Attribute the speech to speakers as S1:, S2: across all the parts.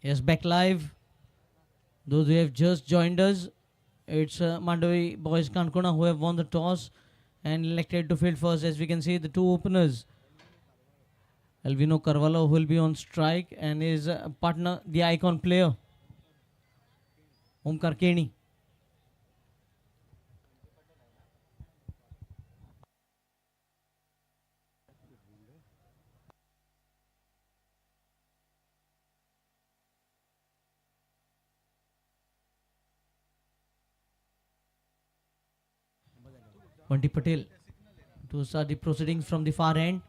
S1: Yes, back live. Those who have just joined us, it's Mandavi Boys Kankona who have won the toss and elected to field first. As we can see, the two openers, Alvino Carvalho, who will be on strike, and his partner, the icon player, Omkar Keni. Vanti Patel to start the proceedings from the far end.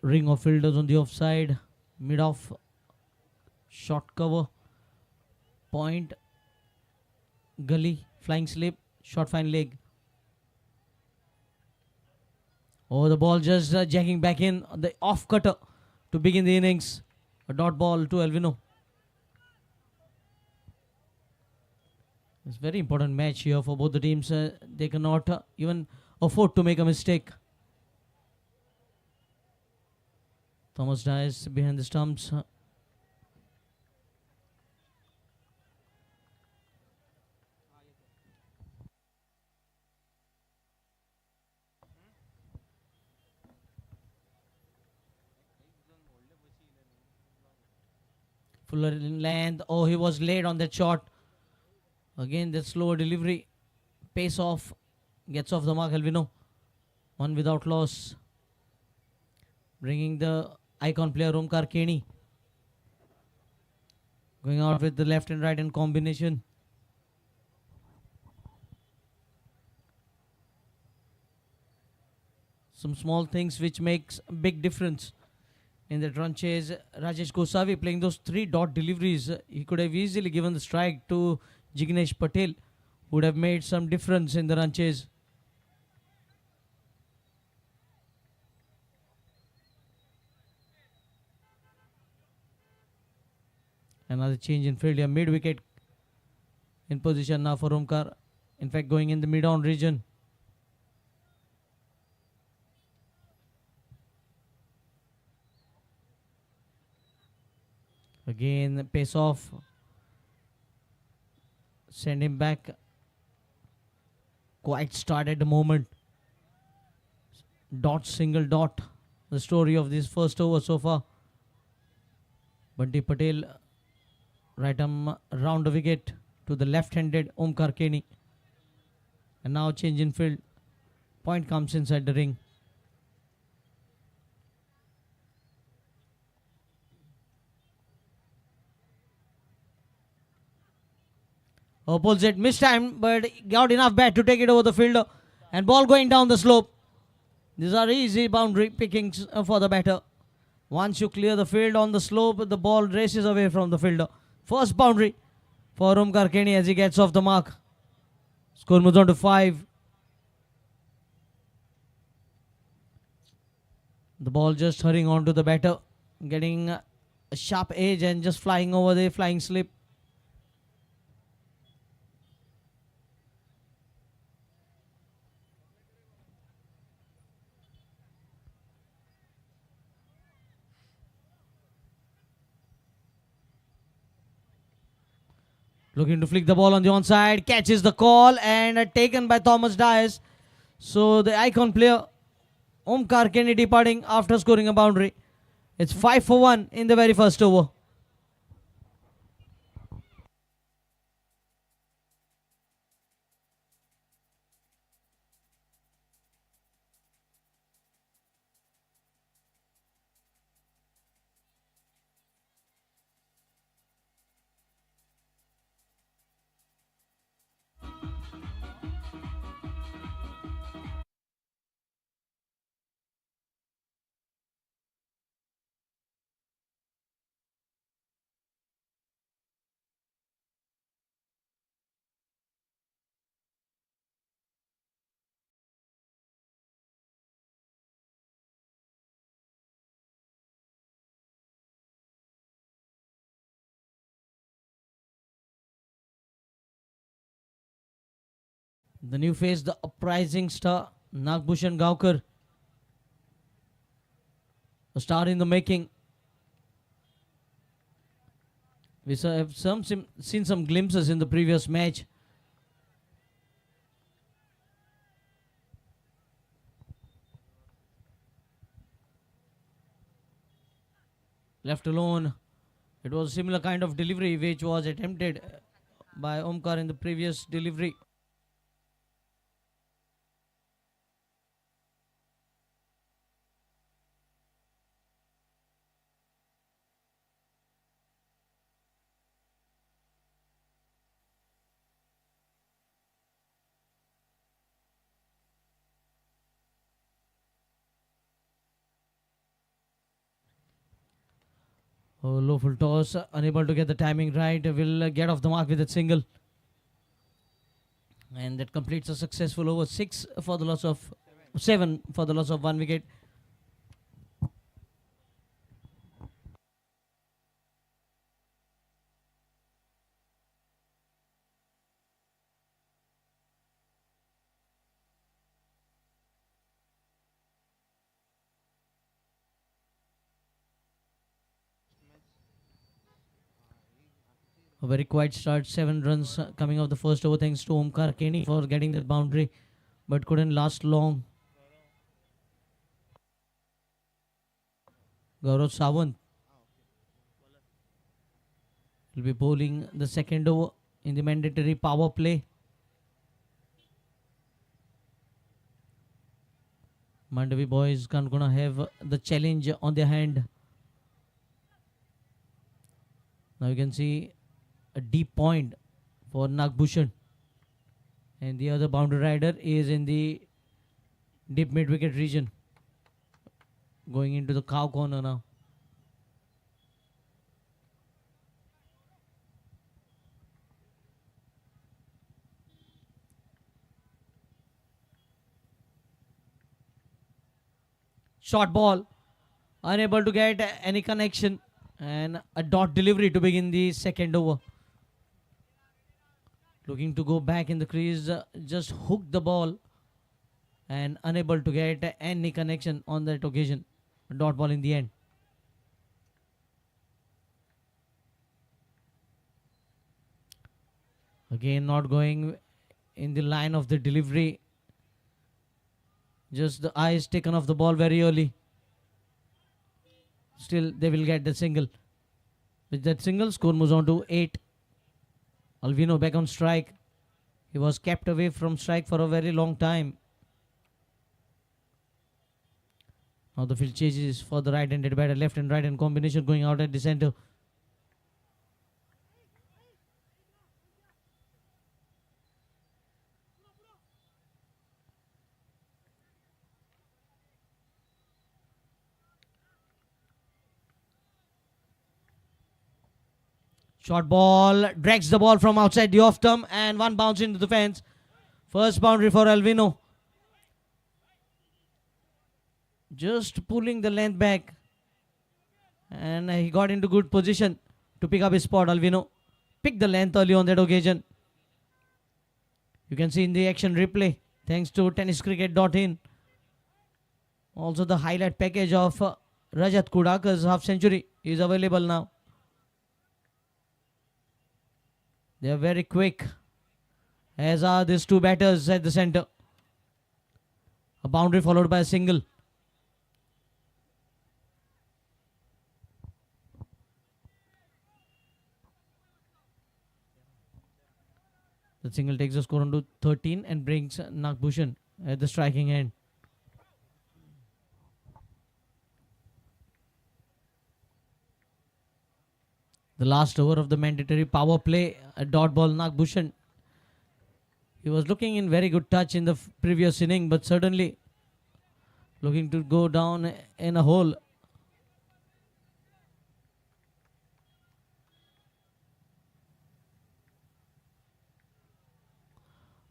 S1: Ring of fielders on the offside, mid off, short cover, point, gully, flying slip, short fine leg. Oh, the ball just jacking back in, the off cutter to begin the innings. A dot ball to Alvino. It's a very important match here for both the teams. They cannot even afford to make a mistake. Thomas Dias behind the stumps. Fuller in length. Oh, he was late on that shot. Again, that slower delivery. Pace off. Gets off the mark, Alvino. One without loss. Bringing the icon player Omkar Keni. Going out with the left and right in combination. Some small things which makes a big difference in the run chase. Rajesh Gosavi playing those 3 dot deliveries. He could have easily given the strike to Jignesh Patel, who would have made some difference in the run chase. Another change in field here. Mid wicket in position now for Omkar. In fact, going in the mid on region. Again, pace off. Send him back. Quite start at the moment. Dot, single dot. The story of this first over so far. Bunty Patel right arm round the wicket to the left-handed Omkar Keni. And now change in field. Point comes inside the ring. Opposite missed time, but got enough bat to take it over the fielder. And ball going down the slope. These are easy boundary pickings for the batter. Once you clear the field on the slope, the ball races away from the fielder. First boundary for Omkar Keni as he gets off the mark. Score moves on to 5. The ball just hurrying on to the batter, getting a sharp edge and just flying over the flying slip. Looking to flick the ball on the onside, catches the call and taken by Thomas Dias. So the icon player Omkar Keni departing after scoring a boundary. It's 5 for 1 in the very first over. The new face, the uprising star, Nagbhushan Gaonkar. A star in the making. We have seen some glimpses in the previous match. Left alone. It was a similar kind of delivery which was attempted by Omkar in the previous delivery. Oh, low full toss, unable to get the timing right, will get off the mark with that single. And that completes a successful over 6 for the loss of 7 for the loss of 1 wicket. A very quiet start, 7 runs coming off the first over thanks to Omkar Keni for getting that boundary, but couldn't last long. Gaurav Sawant will be bowling the second over in the mandatory power play. Mandavi boys gonna have the challenge on their hand. Now you can see a deep point for Nagbhushan, and the other boundary rider is in the deep mid wicket region, going into the cow corner now. Short ball, unable to get any connection, and a dot delivery to begin the second over. Looking to go back in the crease, just hooked the ball and unable to get any connection on that occasion. A dot ball in the end. Again, not going in the line of the delivery. Just the eyes taken off the ball very early. Still, they will get the single. With that single, score moves on to 8. Alvino back on strike. He was kept away from strike for a very long time. Now the field changes for the right-handed batter. Left and right hand combination going out at the center. Short ball, drags the ball from outside the off stump and one bounce into the fence. First boundary for Alvino. Just pulling the length back. And he got into good position to pick up his spot. Alvino picked the length early on that occasion. You can see in the action replay, thanks to tenniscricket.in. Also the highlight package of Rajat Kudakar's half century is available now. They are very quick, as are these two batters at the center. A boundary followed by a single. The single takes the score on to 13 and brings Nagbhushan at the striking end. The last over of the mandatory power play, a dot ball. Nagbhushan, he was looking in very good touch in the previous inning, but certainly looking to go down in a hole.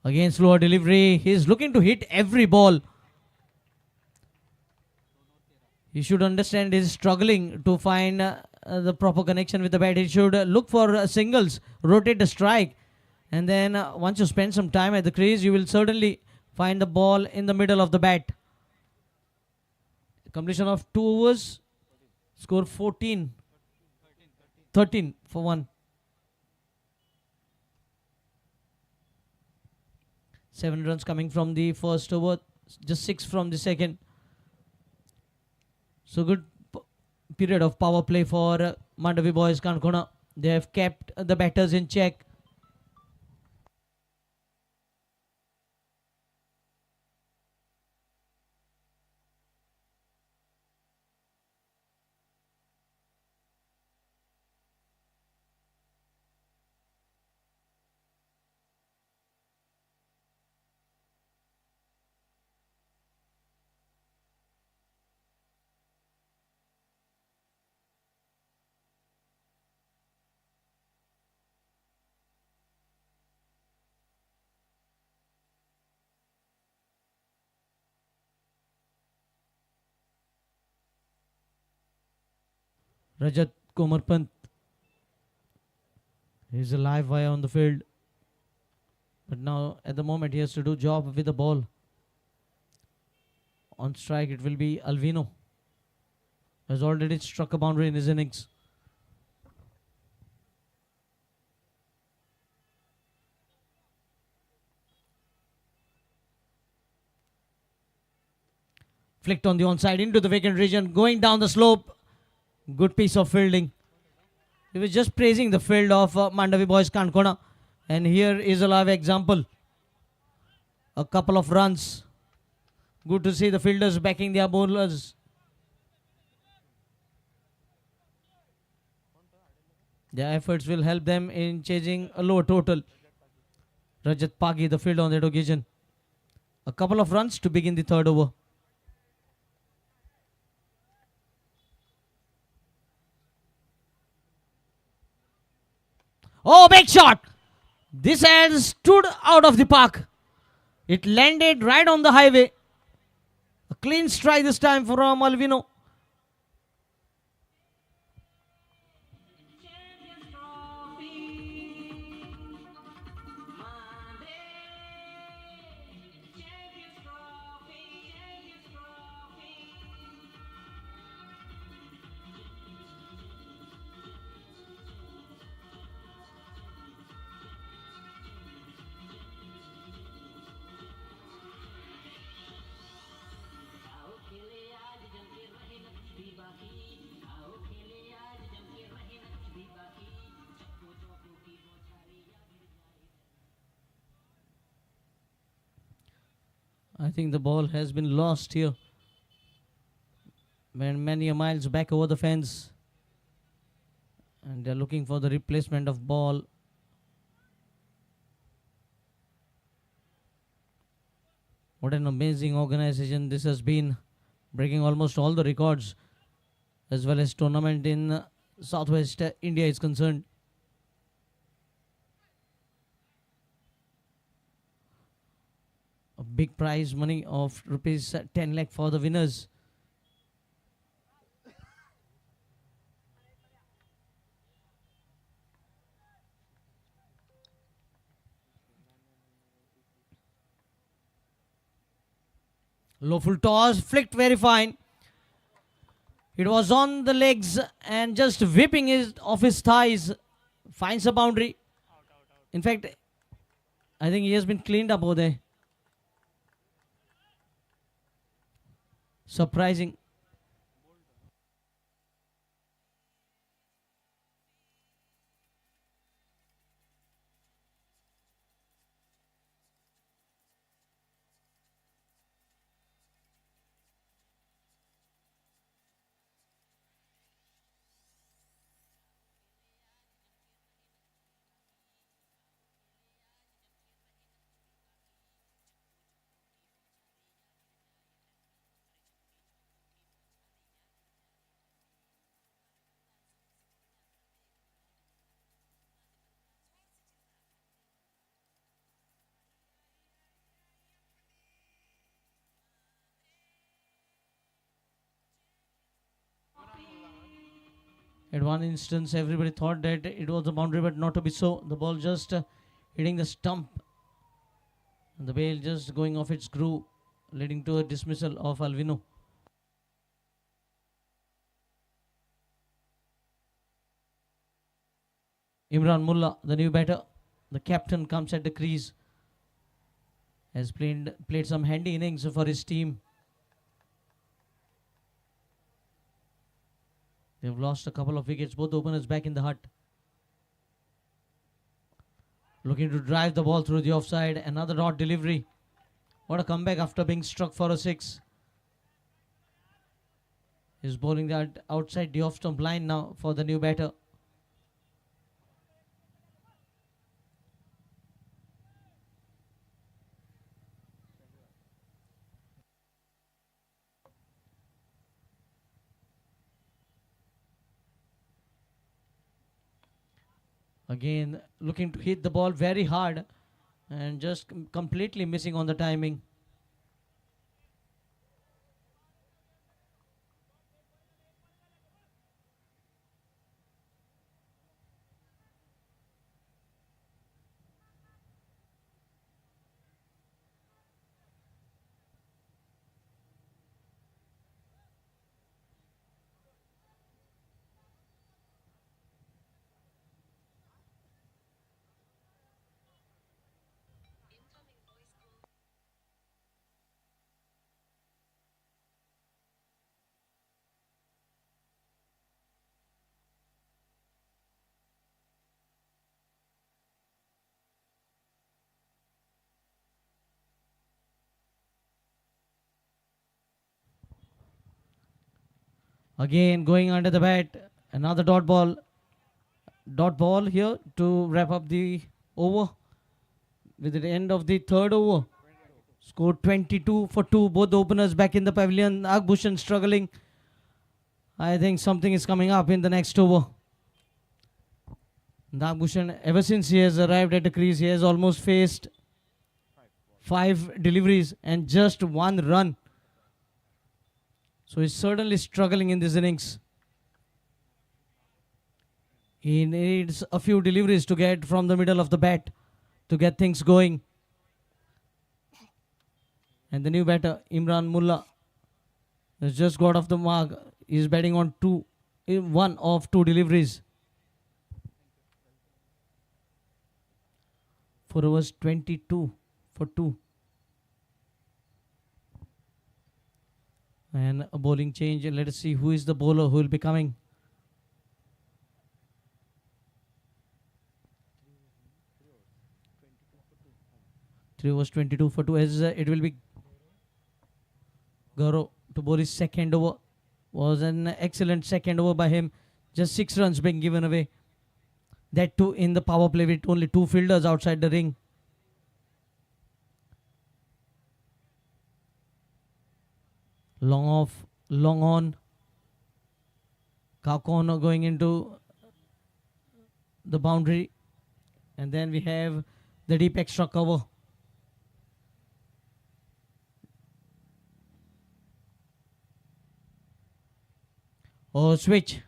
S1: Again, slower delivery. He is looking to hit every ball. You should understand he is struggling to find the proper connection with the bat. He should look for singles, rotate the strike, And then once you spend some time at the crease, you will certainly find the ball in the middle of the bat. Completion of 2 overs, score 14, 13 for 1. 7 runs coming from the first over, just 6 from the second. So good period of power play for Mandavi Boys Kankona. They have kept the batters in check. Rajat Komarpant is a live wire on the field. But now at the moment he has to do job with the ball. On strike it will be Alvino. Has already struck a boundary in his innings. Flicked on the onside into the vacant region, going down the slope. Good piece of fielding. He was just praising the field of Mandavi Boys Kankona. And here is a live example. A couple of runs. Good to see the fielders backing their bowlers. Their efforts will help them in chasing a lower total. Rajat Pagi, the field on that occasion. A couple of runs to begin the third over. Oh, big shot! This has stood out of the park. It landed right on the highway. A clean strike this time from Alvino. I think the ball has been lost here. Many miles back over the fence. And they're looking for the replacement of ball. What an amazing organization this has been. Breaking almost all the records. As well as tournament in Southwest India is concerned. A big prize money of rupees 10 lakh for the winners. Low full toss, flicked very fine. It was on the legs and just whipping it off his thighs. Finds a boundary. In fact, I think he has been cleaned up over there. Surprising. At one instance, everybody thought that it was a boundary, but not to be so. The ball just hitting the stump. And the bail just going off its groove, leading to a dismissal of Alvino. Imran Mullah, the new batter, the captain, comes at the crease. Has played some handy innings for his team. They've lost a couple of wickets. Both openers back in the hut. Looking to drive the ball through the offside. Another dot delivery. What a comeback after being struck for a 6. He's bowling that outside the off-stump line now for the new batter. Again, looking to hit the ball very hard and just completely missing on the timing. Again, going under the bat. Another dot ball. Dot ball here to wrap up the over. With the end of the third over. Scored 22 for 2. Both openers back in the pavilion. Nagbhushan struggling. I think something is coming up in the next over. Nagbhushan, ever since he has arrived at the crease, he has almost faced 5 deliveries and just 1 run. So he's certainly struggling in this innings. He needs a few deliveries to get from the middle of the bat to get things going. And the new batter, Imran Mullah, has just got off the mark. He's batting on 1 of 2 deliveries. For overs 22 for 2. And a bowling change. Let us see who is the bowler who will be coming. Three was 22 for 2. As it will be Gaurav to bowl his second over. Was an excellent second over by him. Just 6 runs being given away. That too in the power play with only 2 fielders outside the ring. Long off, long on. Kakon going into the boundary. And then we have the deep extra cover. Oh, switch.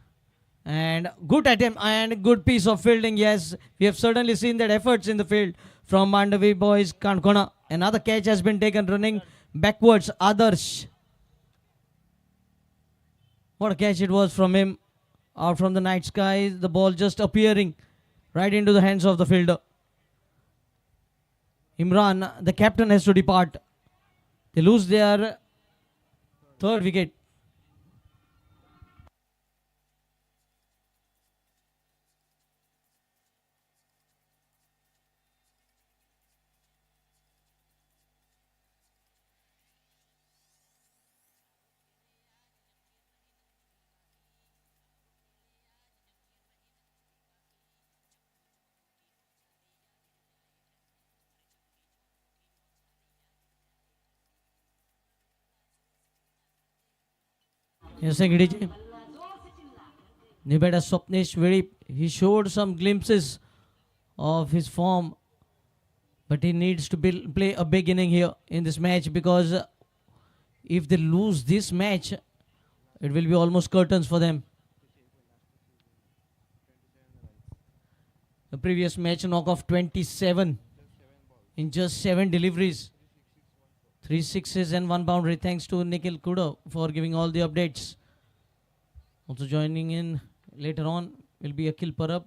S1: And good attempt and good piece of fielding. Yes, we have certainly seen that efforts in the field from Mandavi boys. Kankona. Another catch has been taken running backwards. Adarsh. What a catch it was from him. Out from the night sky. The ball just appearing right into the hands of the fielder. Imran, the captain, has to depart. They lose their 3rd wicket. Yes, Gidiji. New batter Swapnesh Vedip. He showed some glimpses of his form, but he needs to play a big inning here in this match, because if they lose this match, it will be almost curtains for them. The previous match knock of 27 in just 7 deliveries. 3 sixes and 1 boundary. Thanks to Nikhil Kudo for giving all the updates. Also joining in later on will be Akhil Parab.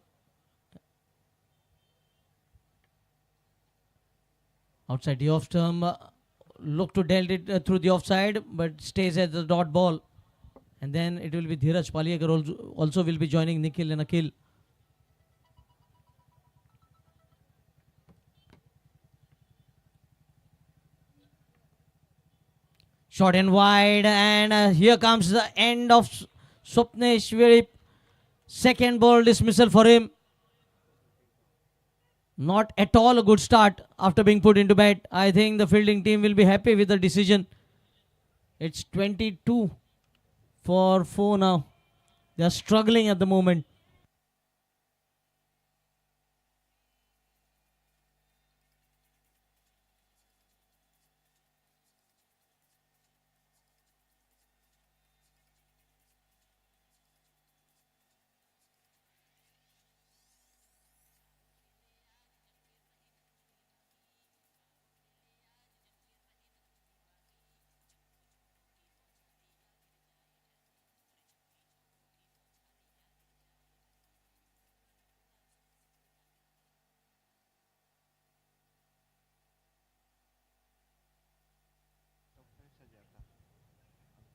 S1: Outside the off term, look to dealt it through the offside, but stays at the dot ball. And then it will be Dheeraj Paliyakar also will be joining Nikhil and Akhil. Short and wide, and here comes the end of Swapnesh. Second ball dismissal for him. Not at all a good start after being put into bat. I think the fielding team will be happy with the decision. It's 22 for 4 now. They are struggling at the moment.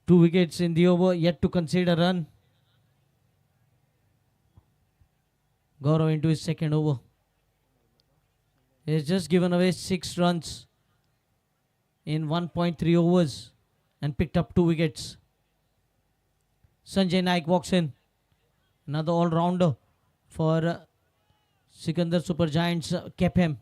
S1: Two wickets in the over, yet to concede a run. Gaurav into his second over. He has just given away 6 runs in 1.3 overs and picked up 2 wickets. Sanjay Naik walks in. Another all-rounder for Sikandar Super Giants, Kepham.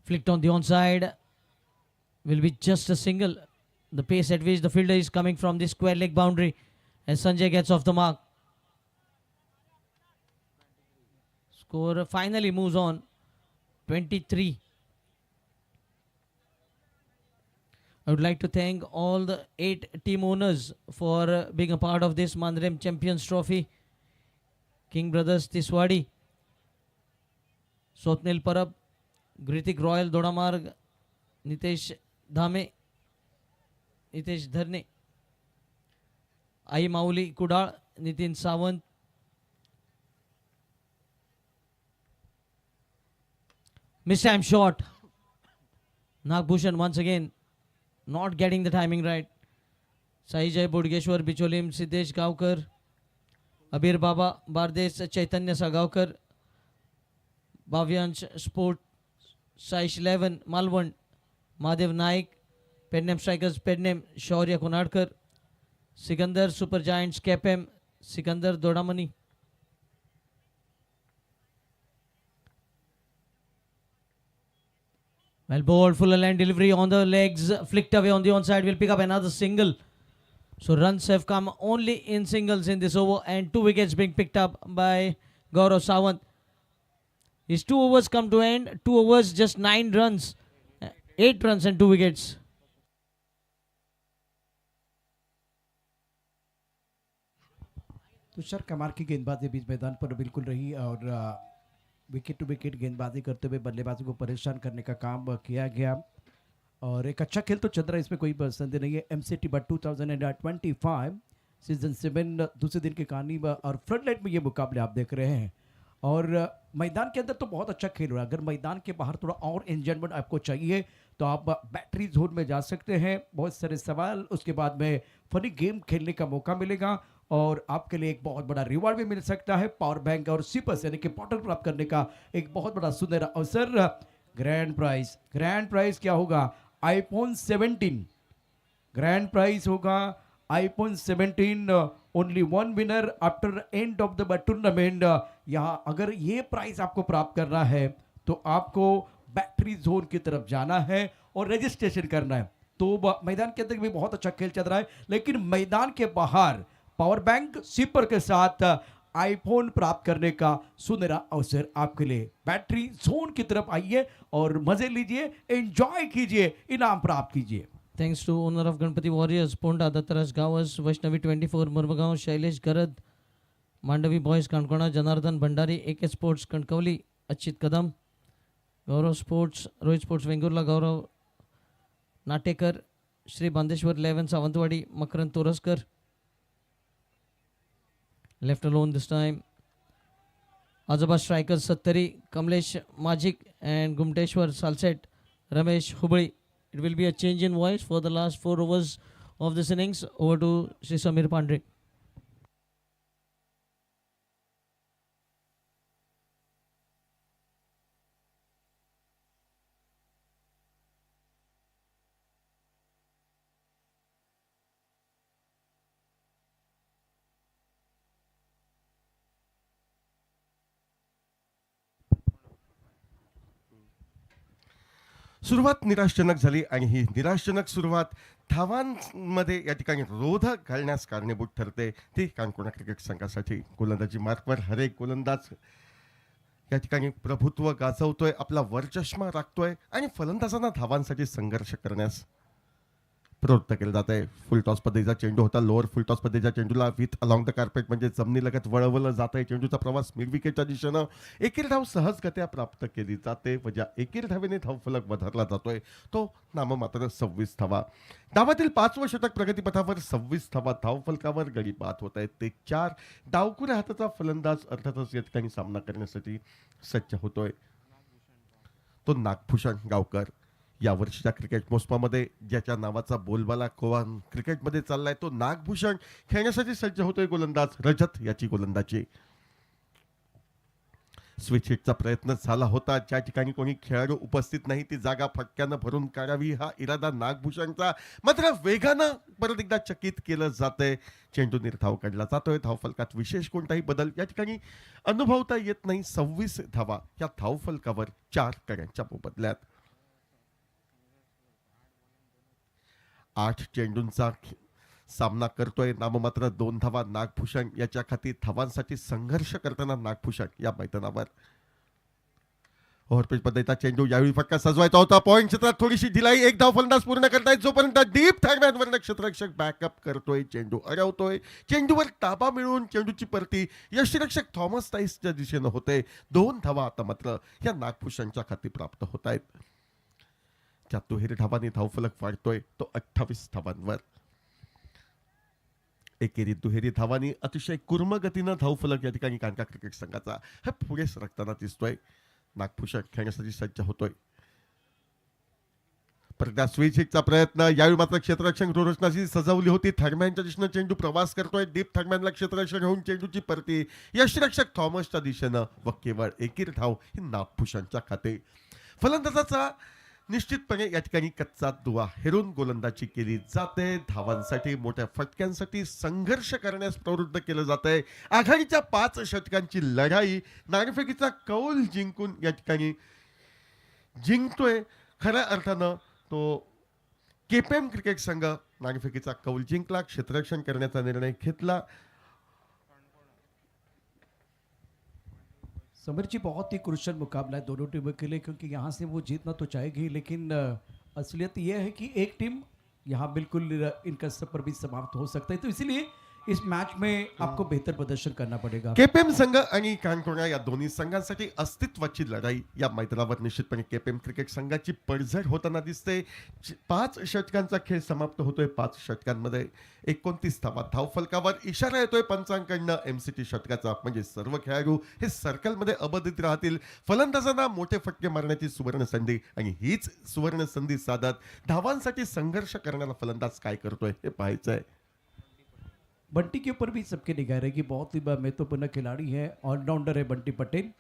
S1: Flicked on the onside. Will be just a single. The pace at which the fielder is coming from the square leg boundary as Sanjay gets off the mark. Score finally moves on. 23. I would like to thank all the 8 team owners for being a part of this Mandrem Champions Trophy. King Brothers Tiswadi, Swapnil Parab, Gritik Royal Dodamarg, Nitesh Dhame, Nitesh Dharne, Ai Mauli Kudal, Nitin Sawant, mistime shot. Nagbhushan once again not getting the timing right. Sai Jai Bodgeshwar Bicholim, Siddesh Gaukar, Abir Baba, Bardesh Chaitanya Sagaukar, Bhavyansh Sport, Saish 11, Malwand, Madhav Naik, Pedname Strikers, Pedname Shaurya Konadkar, Sikandar Super Giants, Kepham, Sikandar Dodamani. Well bowled, full line delivery on the legs, flicked away on the onside, will pick up another single. So runs have come only in singles in this over and 2 wickets being picked up by Gaurav Sawant. His 2 overs come to end. 2 overs, just 9 runs. 8 runs and 2 wickets.
S2: Tushar Kumar की गेंदबाजी बीच मैदान पर बिल्कुल रही और wicket to wicket गेंदबाजी करते हुए बल्लेबाजों को परेशान करने का काम किया गया और एक अच्छा खेल तो चल रहा है, इसमें कोई संदेह नहीं है। एमसीटी बट 2025 सीजन 7 दूसरे दिन की कहानी और फ्रंट लाइन में ये मुकाबले आप देख रहे हैं और मैदान के अंदर तो बहुत अच्छा खेल रहा है। अगर मैदान के बाहर थोड़ा और एंजॉयमेंट आपको चाहिए तो आप बैटरी जोन में जा सकते हैं। बहुत सारे सवाल, उसके बाद में फनी गेम खेलने का मौका मिलेगा और आपके लिए एक बहुत बड़ा रिवॉर्ड भी मिल सकता है। पावर बैंक और सिपर्स यानी कि बॉटल प्राप्त करने का एक बहुत बड़ा सुनहरा अवसर। ग्रैंड प्राइज क्या होगा? आईफोन 17 ग्रैंड प्राइज होगा। IPhone 17 only 1 winner after end of the tournament. यहाँ अगर ये प्राइज आपको प्राप्त करना है तो आपको बैटरी जोन की तरफ जाना है और रजिस्ट्रेशन करना है। तो मैदान के अंदर भी बहुत अच्छा खेल चल रहा है, लेकिन मैदान के बाहर पावर बैंक स्वीपर के साथ आईफोन प्राप्त करने का सुनहरा अवसर आपके लिए। बैटरी जोन की तरफ आइए और मजे लीजिए, एंजॉय कीजिए, इनाम प्राप्त कीजिए।
S1: Thanks to owner of Ganpati Warriors, Ponda, Dattaras Gavas, Vaishnavi 24, Murmagaon, Shailesh Garad, Mandavi Boys, Kankona, Janardhan Bhandari, AK Sports, Kankavali, Achit Kadam, Gaurav Sports, Rohit Sports, Vengurla, Gaurav Natekar, Shri Bandeshwar 11, Savantwadi, Makarand Toraskar. Left alone this time. Azaba strikers Sattari, Kamlesh Majik and Gumteshwar Salset, Ramesh Hubli. It will be a change in voice for the last 4 overs of this innings. Over to Sri Samir Pandre.
S3: सुरुवात निराशजनक झाली आणि ही निराशजनक सुरुवात धावांमध्ये या ठिकाणी रोध घालण्यास कारणीभूत ठरते ती कांकोणा क्रिकेट संघासाठी गोलंदाजी मार्कवर हर एक गोलंदाज या ठिकाणी प्रभुत्व गाजवतोय, आपला वरचष्मा राखतोय आणि फलंदाजांना धावांसाठी संघर्ष करण्यास प्रवृत्त केलं जात आहे. फुल टॉस पद्धतीचा चेंडू होता. लोअर फुल टॉस पद्धतीच्या चेंडूला विथ अलॉंग द कार्पेट म्हणजे जमिनीलगत वळवलं जात आहे. चेंडूचा प्रवास मिड विकेटच्या दिशेनं एकेरी धाव सहजगत्या प्राप्त केली जाते व ज्या एकेरी धावेने धावफलक वधारला जातोय तो नाममात्र 26 धावा. डावातील 5वं षटक प्रगतीपथावर 26 धावा धावफलकावर गडी बाद होत आहेत. ते 4 डावखुऱ्या हाताचा फलंदाज अर्थातच या ठिकाणी सामना करण्यासाठी सज्ज होतोय. तो नागभूषण गावकर या वर्षीच्या क्रिकेट मोसमामध्ये ज्याच्या नावाचा बोलबाला कोण क्रिकेटमध्ये चाललाय तो नागभूषण खेळण्यासाठी सज्ज होतोय. गोलंदाज रजत याची गोलंदाजी. स्विच हिटचा प्रयत्न झाला होता, ज्या ठिकाणी कोणी खेळाडू उपस्थित नाही ती जागा फटक्यानं भरून काढावी हा इरादा नागभूषणचा मात्र वेगानं परत एकदा चकित केलं जातंय. चेंडू निर्धाव काढला जातोय. धावफलकात विशेष कोणताही बदल या ठिकाणी अनुभवता येत नाही. 26 धावा या धावफलकावर 4 कड्यांच्या मोबदल्यात. 8 चेंडूंचा सामना करतोय नाममात्र 2 धावा. नागभूषण याच्या खाती धावांसाठी संघर्ष करताना नागभूषण या मैदानावर. ओव्हरपिच पद्धतीचा चेंडू यावेळी फटका सजवायचा होता. पॉईंट क्षेत्रात थोडीशी ढिलाई. 1 धाव फलंदाज पूर्ण करतायत जोपर्यंत डीप थर्मॅनवर क्षेत्ररक्षक बॅकअप करतोय. चेंडू अडवतोय. चेंडूवर ताबा मिळवून चेंडूची परती यष्टिरक्षक थॉमस टाईसच्या दिशेनं होते. 2 धावा आता मात्र या नागभूषणच्या खाती प्राप्त होत आहेत. ज्या दुहेरी धावांनी धावफलक वाढतोय तो 28 धावांवर. एकेरी दुहेरी धावांनी अतिशय कुर्म गतीनं धावफलक या ठिकाणी कानका क्रिकेट संघाचा हा पुढे सरकताना दिसतोय. नागभूषण खेळण्यासाठी सज्ज होतोय. परत स्विच हिटचा प्रयत्न. यावेळी मात्र क्षेत्ररक्षक रूढरचनाची सजवली होती. थर्मॅनच्या दिशेनं चेंडू प्रवास करतोय. डीप थर्मॅनला क्षेत्ररक्षक घेऊन चेंडूची परती यष्टिरक्षक थॉमसच्या दिशेनं व केवळ एकेरी धाव ही नागभूषणच्या खाते. फलंदाजाचा निश्चितपणे या ठिकाणी कच्चा दुवा हेरून गोलंदाजी केली जाते. धावांसाठी मोठ्या फटक्यांसाठी संघर्ष करण्यास प्रवृत्त केलं जात आहे. आघाडीच्या 5 षटकांची लढाई नाणेफेकीचा कौल जिंकून या ठिकाणी जिंकतोय. खऱ्या अर्थानं तो केपीएम क्रिकेट संघ नाणेफेकीचा कौल जिंकला. क्षेत्ररक्षण करण्याचा निर्णय घेतला.
S2: समीर जी, बहुत ही क्रुशियल मुकाबला है दोनों टीमों के लिए, क्योंकि यहाँ से वो जीतना तो चाहेगी, लेकिन असलियत ये है कि एक टीम यहाँ बिल्कुल इनका सफर भी समाप्त हो सकता है, तो इसीलिए इस मैच में आपको बेहतर प्रदर्शन करना पड़ेगा.
S3: केपीएम संघ आणि कानकोणा या दोन्ही संघांसाठी अस्तित्वाची लढाई या मैदानावर निश्चितपणे केपीएम क्रिकेट संघाची पडझड होताना दिसते. 5 षटकांचा खेळ समाप्त होतोय. 5 षटकांमध्ये 29 धावा धावफलकावर. इशारा येतोय पंचांकडनं एमसीटी षटकाचा, म्हणजे सर्व खेळाडू हे सर्कलमध्ये अबाधित राहतील. फलंदाजांना मोठे फटके मारण्याची सुवर्ण संधी आणि हीच सुवर्ण संधी साधत धावांसाठी संघर्ष करणारा फलंदाज काय करतोय हे पाहायचं आहे.
S2: बंटी के ऊपर भी सबके निगाह रहेगी. बहुत ही महत्वपूर्ण खिलाड़ी है, ऑलराउंडर है बंटी पटेल.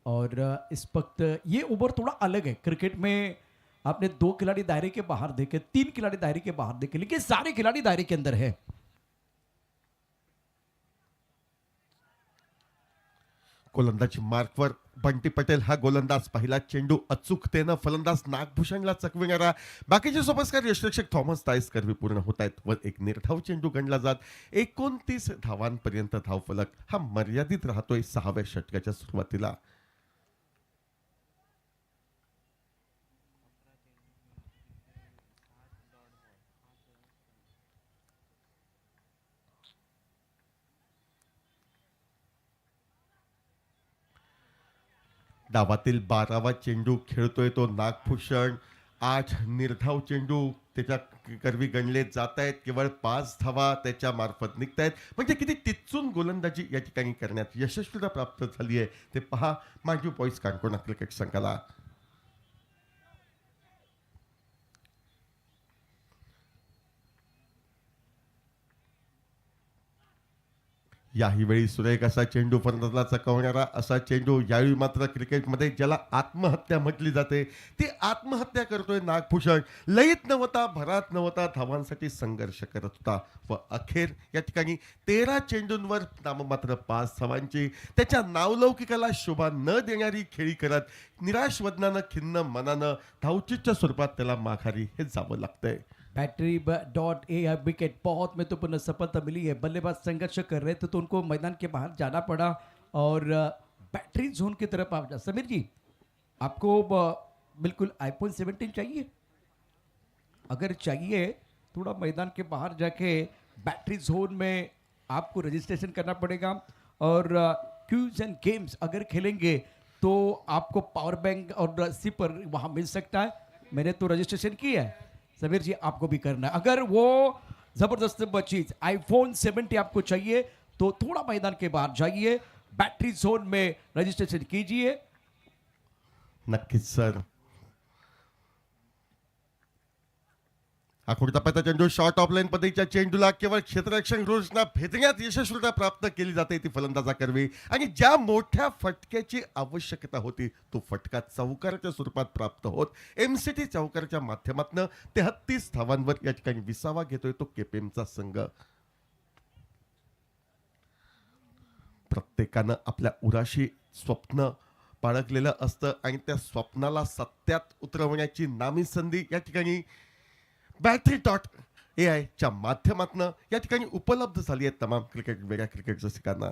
S2: और इस वक्त ये ओवर थोड़ा अलग है. क्रिकेट में आपने 2 खिलाड़ी दायरे के बाहर देखे, 3 खिलाड़ी दायरे के बाहर देखे, लेकिन सारे खिलाड़ी दायरे के अंदर है.
S3: गोलंदाजी मार्कवर बंटी पटेल हा गोलंदाज, पहिला चेंडू अचूकतेनं फलंदाज नागभूषणला चकविणारा. बाकीचे सोबतकार यष्टीरक्षक थॉमस ताईस कर्वी पूर्ण होत आहेत व एक निर्धाव चेंडू गणला जात 29 धावांपर्यंत धावफलक हा मर्यादित राहतोय 6व्या षटकाच्या सुरुवातीला. डावातील 12वा चेंडू खेळतोय तो नागभूषण. 8 निर्धाव चेंडू त्याच्या करवी गणले जात आहेत. केवळ 5 धावा त्याच्या मार्फत निघत आहेत. म्हणजे किती टिचून गोलंदाजी या ठिकाणी करण्यात यशस्वीता प्राप्त झाली आहे ते पहा मांडवी बॉईज काणकोण क्रिकेट संघाला. याही वेळी सुरेख असा चेंडू फलंदाजाला चकवणारा असा चेंडू. यावेळी मात्र क्रिकेटमध्ये ज्याला आत्महत्या म्हटली जाते ती आत्महत्या करतोय नागभूषण. लईत नव्हता, भरात नव्हता, धावांसाठी संघर्ष करत होता व अखेर या ठिकाणी 13 चेंडूंवर नाममात्र 5 धावांची त्याच्या नावलौकिकाला शोभा न देणारी खेळी करत निराश वदनानं खिन्न मनानं धावचीच्या स्वरूपात त्याला माघारी हे जावं लागतंय.
S2: बैटरी डॉट ए विकेट, बहुत महत्वपूर्ण सफलता मिली है. बल्लेबाज संघर्ष कर रहे थे तो उनको मैदान के बाहर जाना पड़ा और बैटरी जोन की तरफ आप. समीर जी, आपको बिल्कुल आईफोन 17 चाहिए? अगर चाहिए थोड़ा मैदान के बाहर जाके बैटरी जोन में आपको रजिस्ट्रेशन करना पड़ेगा और क्यूज एंड गेम्स अगर खेलेंगे तो आपको पावर बैंक और सिपर वहाँ मिल सकता है. मैंने तो रजिस्ट्रेशन किया है. समीर जी, आपको भी करना है. अगर वो जबरदस्त चीज आईफोन 70 आपको चाहिए तो थोड़ा मैदान के बाहर जाइए, बैटरी जोन में रजिस्ट्रेशन कीजिए.
S3: नक्कीच सर. आखूड टप्प्याचा चेंडू शॉर्ट ऑफ लाईन पद्धतीच्या चेंडूला केवळ क्षेत्ररक्षक रोजना भेदण्यात यशस्वीता प्राप्त केली जाते ती फलंदाजा करवी. आणि ज्या मोठ्या फटक्याची आवश्यकता होती तो फटका चौकाराच्या स्वरूपात प्राप्त होत एमसीटी चौकाराच्या माध्यमातून 33 धावांवर या ठिकाणी 20वा घेतोय तो केपीएमचा संघ. प्रत्येकानं आपल्या उराशी स्वप्न बाळगलेलं असतं आणि त्या स्वप्नाला सत्यात उतरवण्याची नामी संधी या ठिकाणी बॅटरी डॉट AI च्या माध्यमातून या ठिकाणी उपलब्ध झाली आहे तमाम वेगळ्या क्रिकेट रसिकांना.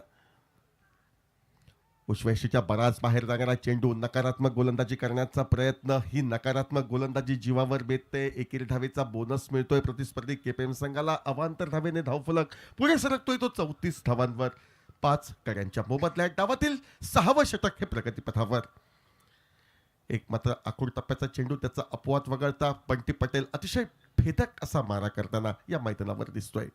S3: उजव्याशीच्या बराच बाहेर जाणारा चेंडू, नकारात्मक गोलंदाजी करण्याचा प्रयत्न, ही नकारात्मक गोलंदाजी जीवावर बेतते. एकेरी धावेचा बोनस मिळतोय प्रतिस्पर्धी केपीएम संघाला. अवांतर धावेने धावफलक पुढे सरकतोय तो 34 धावांवर 5 कड्यांच्या मोबदल्यात. डावातील 6वं षटक हे प्रगतीपथावर. एक मात्र आखूड टप्प्याचा चेंडू त्याचा अपवाद वगळता बंटी पटेल अतिशय भेदक असा मारा करताना या मैदानावर दिसतोय.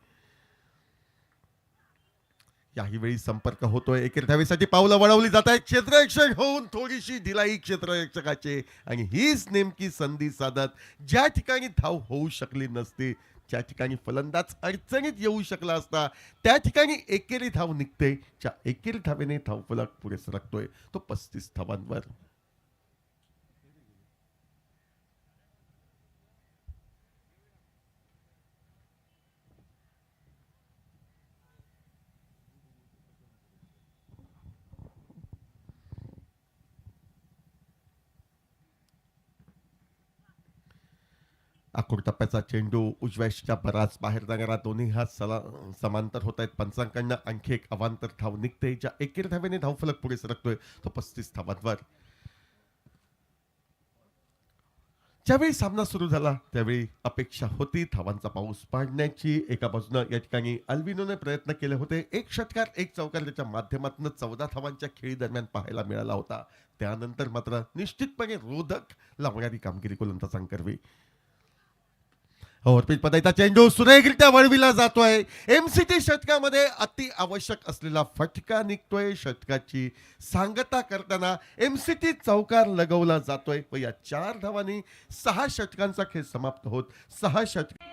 S3: याही वेळी संपर्क होतोय. एकेरी धावेसाठी पावलं वळवली जात आहेत. क्षेत्ररक्षक होऊन थोडीशी ढिलाई क्षेत्ररक्षकाचे आणि हीच नेमकी संधी साधत ज्या ठिकाणी धाव होऊ शकली नसती, ज्या ठिकाणी फलंदाज अडचणीत येऊ शकला असता त्या ठिकाणी एकेरी धाव निघते. ज्या एकेरी धावेने धावफलक पुढे सरकतोय तो 35 धावांवर. आखूड टप्प्याचा चेंडू उजव्याच्या बराच बाहेर जाणारा. दोन्ही हात समांतर होत आहेत. पंचांकडनं आणखी एक अवांतर धाव निघते. ज्या एकेरी धावेने धावफलक पुढे सरकतोय तो 35 धावांवर. ज्यावेळी सामना सुरू झाला त्यावेळी अपेक्षा होती धावांचा पाऊस पाडण्याची. एका बाजूनं या ठिकाणी अल्बिनोने प्रयत्न केले होते. एक षटकार एक चौकार त्याच्या माध्यमातून 14 धावांच्या खेळी दरम्यान पाहायला मिळाला होता. त्यानंतर मात्र निश्चितपणे रोधक लावणारी कामगिरी गोलंदाजांनी करावी. ओव्हरपिच पदाचा चेंडू सुरेखरित्या वळविला जातोय. एमसीटी षटकामध्ये अति आवश्यक असलेला फटका निघतोय. षटकाची सांगता करताना एमसीटी चौकार लगवला जातोय व या 4 धावांनी 6 षटकांचा खेळ समाप्त होत 6 षटक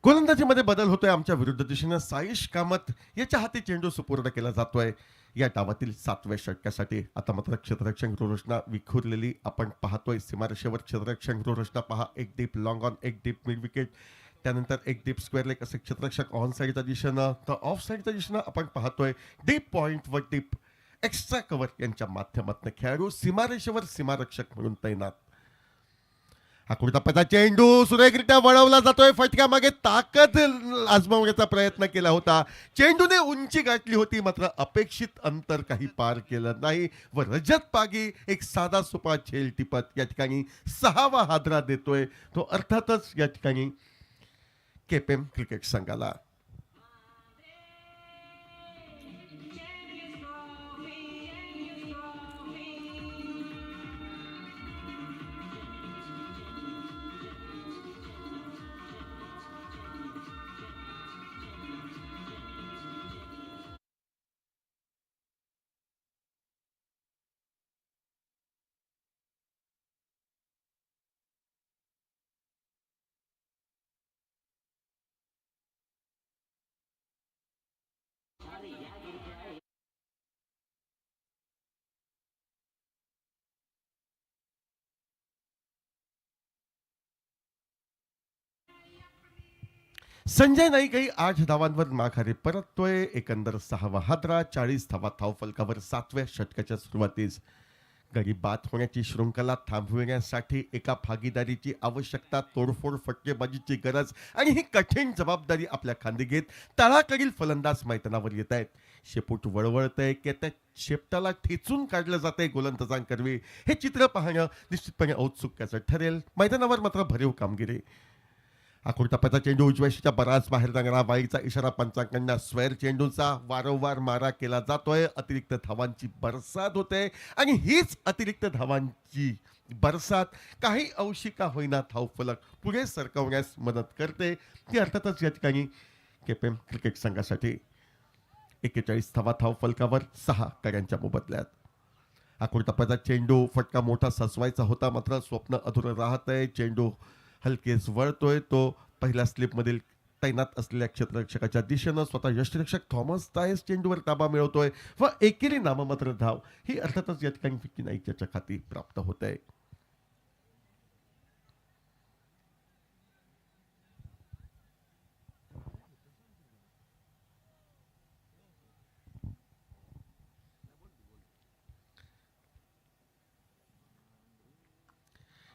S3: गोलंदाजीमध्ये बदल होतोय आमच्या विरुद्ध दिशेनं. साईश कामत याच्या हाती चेंडू सुपूर्द केला जातोय या डावातील 7व्या षटकासाठी. आता मात्र क्षेत्ररक्षक रोरशना विखुरलेली आपण पाहतोय. सीमारेषेवर क्षेत्ररक्षक रोरशना पहा, एक डीप लॉंग ऑन, एक डीप मिड विकेट, त्यानंतर एक डीप स्क्वेअर लेग असे क्षेत्ररक्षक ऑन साईडच्या दिशेनं. तर ऑफ साईडच्या दिशेनं आपण पाहतोय डीप पॉइंट व डीप एक्स्ट्रा कव्हर यांच्या माध्यमातून खेळाडू सीमारेषेवर सीमारक्षक म्हणून तैनात. आकृतापचा चेंडू सुरेखरित्या वळवला जातोय. फटक्यामागे ताकद आजमावण्याचा प्रयत्न केला होता. चेंडूने उंची गाठली होती, मात्र अपेक्षित अंतर काही पार केलं नाही व रजत पागी एक साधा सोपा झेल टिपत या ठिकाणी 6वा हादरा देतोय तो अर्थातच या ठिकाणी केपीएम क्रिकेट संघाला. संजय नाईकही 8 धावांवर माघारी परततोय. एकंदर 6वा हादरा, 40 धावा धावफलकावर 7व्या षटकाच्या सुरुवातीस. गडी बाद होण्याची शृंखला थांबविण्यासाठी एका भागीदारीची आवश्यकता, तोडफोड फटकेबाजीची गरज आणि ही कठीण जबाबदारी आपल्या खांदी घेत तळाकडील फलंदाज मैदानावर येत आहेत. शेपूट वळवळतंय की त्या शेपटाला ठेचून काढलं जातंय गोलंदाजांकरवी. हे चित्र पाहणं निश्चितपणे औत्सुक्याचं ठरेल. मैदानावर मात्र भरीव कामगिरी. आकृतापचा चेंडू उजव्याशीच्या बराच बाहेर जाणारा, वाईचा इशारा पंचांकडनं. स्क्वेअर चेंडूचा वारंवार मारा केला जातोय. अतिरिक्त धावांची बरसात होते आणि हीच अतिरिक्त धावांची बरसात काही अंशी का होईना धावफलक पुढे सरकवण्यास मदत करते. ती अर्थातच या ठिकाणी केपीएम क्रिकेट संघासाठी 41 धावा धावफलकावर 6 कड्यांच्या मोबदल्यात. आकृतापचा चेंडू फटका मोठा सजवायचा होता, मात्र स्वप्न अधुरं राहतंय. चेंडू हलकेच वळतोय तो पहिल्या स्लिपमधील तैनात असलेल्या क्षेत्ररक्षकाच्या दिशेनं. स्वतः यष्टिरक्षक थॉमस तायस चेंडूवर ताबा मिळवतोय व एकेरी नाममात्र धाव ही अर्थातच या ठिकाणी विकी नाईकच्या खाती प्राप्त होत आहे.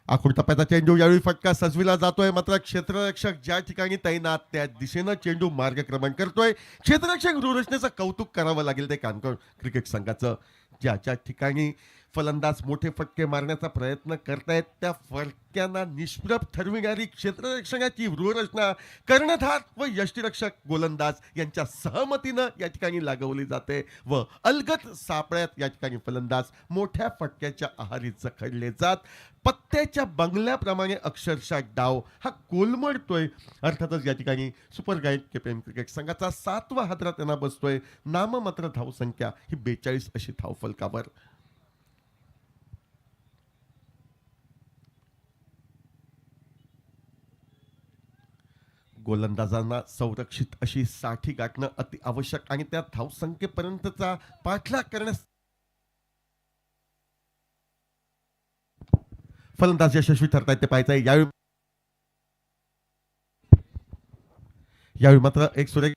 S3: आकृतापचा चेंडू यावेळी फटका सजविला जातोय, मात्र क्षेत्ररक्षक ज्या ठिकाणी तैनात त्या दिशेनं चेंडू मार्गक्रमण करतोय. क्षेत्ररक्षक रोरशनेचं कौतुक करावं लागेल ते कानकोर क्रिकेट संघाचं. ज्या ठिकाणी फलंदाज मोठे फटके मारण्याचा प्रयत्न करतायत त्या फटक्यांना निष्प्रभ ठरविणारी क्षेत्ररक्षणाची व्यूहरचना कर्णधार व यष्टिरक्षक गोलंदाज यांच्या सहमतीनं या ठिकाणी लागवली जाते व अलगद सापळ्यात या ठिकाणी फलंदाज मोठ्या फटक्याच्या आहारी जखडले जात. पत्त्याच्या बंगल्याप्रमाणे अक्षरशः डाव हा कोलमडतोय. अर्थातच या ठिकाणी सुपर गाईड केपीएम क्रिकेट संघाचा 7वा हादरा त्यांना बसतोय. नाममात्र धावसंख्या ही 42 अशी धावफलकावर. गोलंदाजांना संरक्षित अशी 60 गाठणं अति आवश्यक आणि त्या धावसंख्येपर्यंतचा पाठलाग करण्यास फलंदाज यशस्वी ठरतायत ते पाहायचंय. यावेळी मात्र एक सुरेख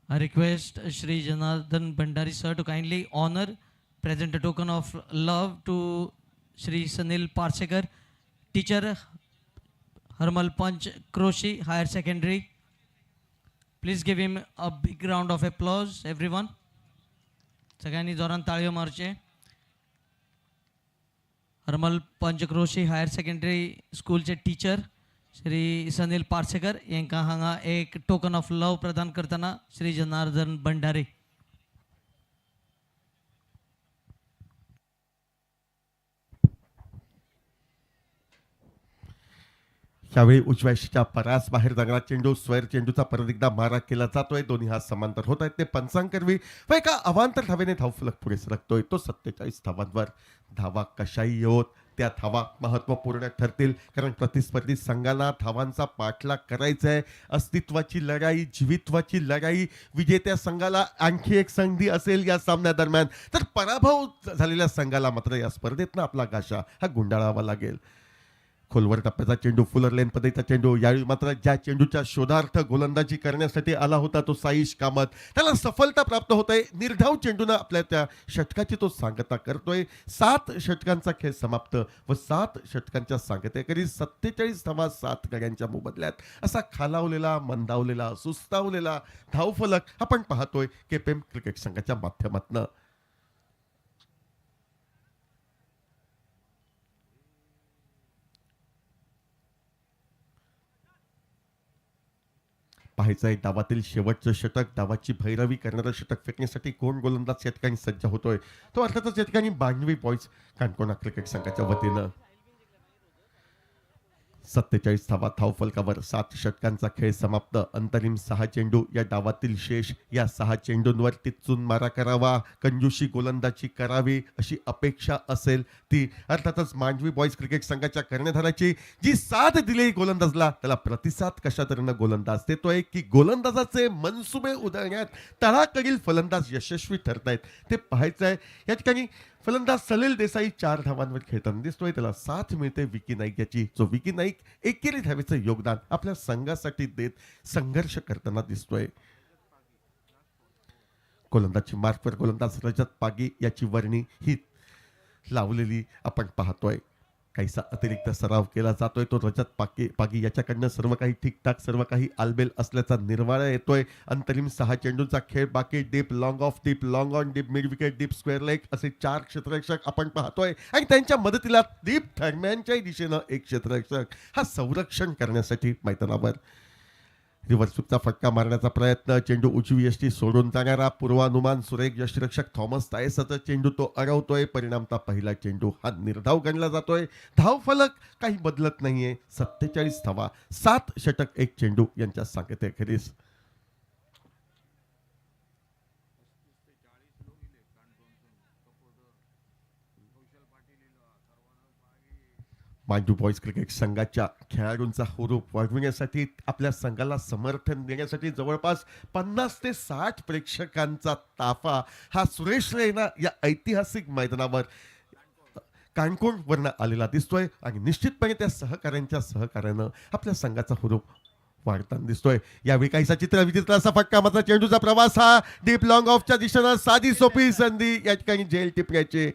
S1: I request Shri Janardhan Bhandari sir to kindly honor, present a token of love to Shri Sanil Parsekar, teacher, Harmal Panch Kroshi Higher Secondary. Please give him a big round of applause, everyone. सगळ्यांनी जोरान ताळयो मारचे. Harmal Panch Kroshi higher secondary स्कूलचे teacher Shri Sanil Parsekar यांका हांगा एक token of love प्रदान करताना श्री जनार्दन भंडारे.
S3: यावेळी उजव्याशीच्या परास बाहेर जाणारा चेंडू स्क्वेअर चेंडूचा परत एकदा मारा केला जातोय. दोन्ही हात समांतर होत आहेत. ते पंचांकरवी व एका अवांतर धावेने धावफलक पुढे सरकतोय. तो 47 धावांवर. धावा कशाही येवोत त्या धावा महत्वपूर्ण ठरतील, कारण प्रतिस्पर्धी संघाला धावांचा पाठलाग करायचा आहे. अस्तित्वाची लढाई, जीवित्वाची लढाई. विजेत्या संघाला आणखी एक संधी असेल या सामन्यादरम्यान, तर पराभव झालेल्या संघाला मात्र या स्पर्धेतनं आपला घाशा हा गुंडाळावा लागेल. खोलवर टप्प्याचा चेंडू, फुलर लेन पद्धतीचा चेंडू. यावेळी मात्र ज्या चेंडूच्या शोधार्थ गोलंदाजी करण्यासाठी आला होता तो साईश कामत, त्याला सफलता प्राप्त होत आहे. निर्धाव चेंडूनं आपल्या त्या षटकाची तो सांगता करतोय. 7 षटकांचा खेळ समाप्त व 7 षटकांच्या सांगतेकरी 47 धावा 7 गड्यांच्या मोबदल्यात. असा खालावलेला, मंदावलेला, सुस्तावलेला धावफलक आपण पाहतोय केपीएम क्रिकेट संघाच्या माध्यमातून. पाहायचं आहे डावातील शेवटचं षटक. डावाची भैरवी करणारं षटक फेकण्यासाठी कोण गोलंदाज या ठिकाणी सज्ज होतोय, तो अर्थातच या ठिकाणी बांधवी बॉयज काणकोणा क्रिकेट संघाच्या वतीनं. 47 धावा धावफलकावर 7 षटकांचा खेळ समाप्त. अंतरिम 6 चेंडू. या डावातील शेष या 6 चेंडूंवर टिच्चून मारा करावा, कंजूशी गोलंदाजी करावी अशी अपेक्षा असेल ती अर्थातच मांडवी बॉयज क्रिकेट संघाच्या कर्णधाराची. जी साथ दिली गोलंदाजला, त्याला प्रतिसाद कशा तऱ्हेनं गोलंदाज देतोय की गोलंदाजाचे मनसुबे उधळण्यात तळाकडील फलंदाज यशस्वी ठरतायत ते पाहायचं आहे. या ठिकाणी फलंदाज सलील देसाई 4 धावांवर खेळताना दिसतोय. त्याला साथ मिळते विकी नाईक याची, जो विकी नाईक एकेरी धावेचं योगदान आपल्या संघासाठी देत संघर्ष करताना दिसतोय. गोलंदाजी मार्कवर गोलंदाज रजत पागी याची वर्णी ही लावलेली आपण पाहतोय. काहीसा अतिरिक्त सराव केला जातोय. तो रजत पागी याच्याकडनं सर्व काही ठीकठाक, सर्व काही आलबेल असल्याचा निर्वाळा येतोय. अंतरिम 6 चेंडूंचा खेळ बाकी. Deep, long of, deep, long on, deep, mid wicket, deep, square leg असे 4 क्षेत्ररक्षक आपण पाहतोय आणि त्यांच्या मदतीला डीप थर्मॅनच्याही दिशेनं एक क्षेत्ररक्षक हा संरक्षण करण्यासाठी मैदानावर. रिव्हर्स स्वीपचा फटका मारण्याचा प्रयत्न. चेंडू उजवी यष्टी सोडून जाणारा पूर्वानुमान सुरेख यष्टीरक्षक थॉमस तायसचा चेंडू तो अडवतोय. परिणामता पहिला चेंडू हा निर्धाव गणला जातोय. धावफलक काही बदलत नाहीये. 47 धावा 7 षटक 1 चेंडू यांच्या सांगतेखेरीज. मांडू बॉयज क्रिकेट संघाच्या खेळाडूंचा हुरूप वाढविण्यासाठी, आपल्या संघाला समर्थन देण्यासाठी जवळपास 50 ते 60 प्रेक्षकांचा ताफा हा सुरेश रैना या ऐतिहासिक मैदानावर काणकोणवरनं आलेला दिसतोय आणि निश्चितपणे त्या सहकाऱ्यांच्या सहकार्यानं आपल्या संघाचा हुरूप वाढताना दिसतोय. यावेळी काहीसा चित्र विचित्र असा फटका, मात्र चेंडूचा प्रवास हा डीप लॉंग ऑफच्या दिशेनं. साधी सोपी संधी या ठिकाणी झेल टिपण्याची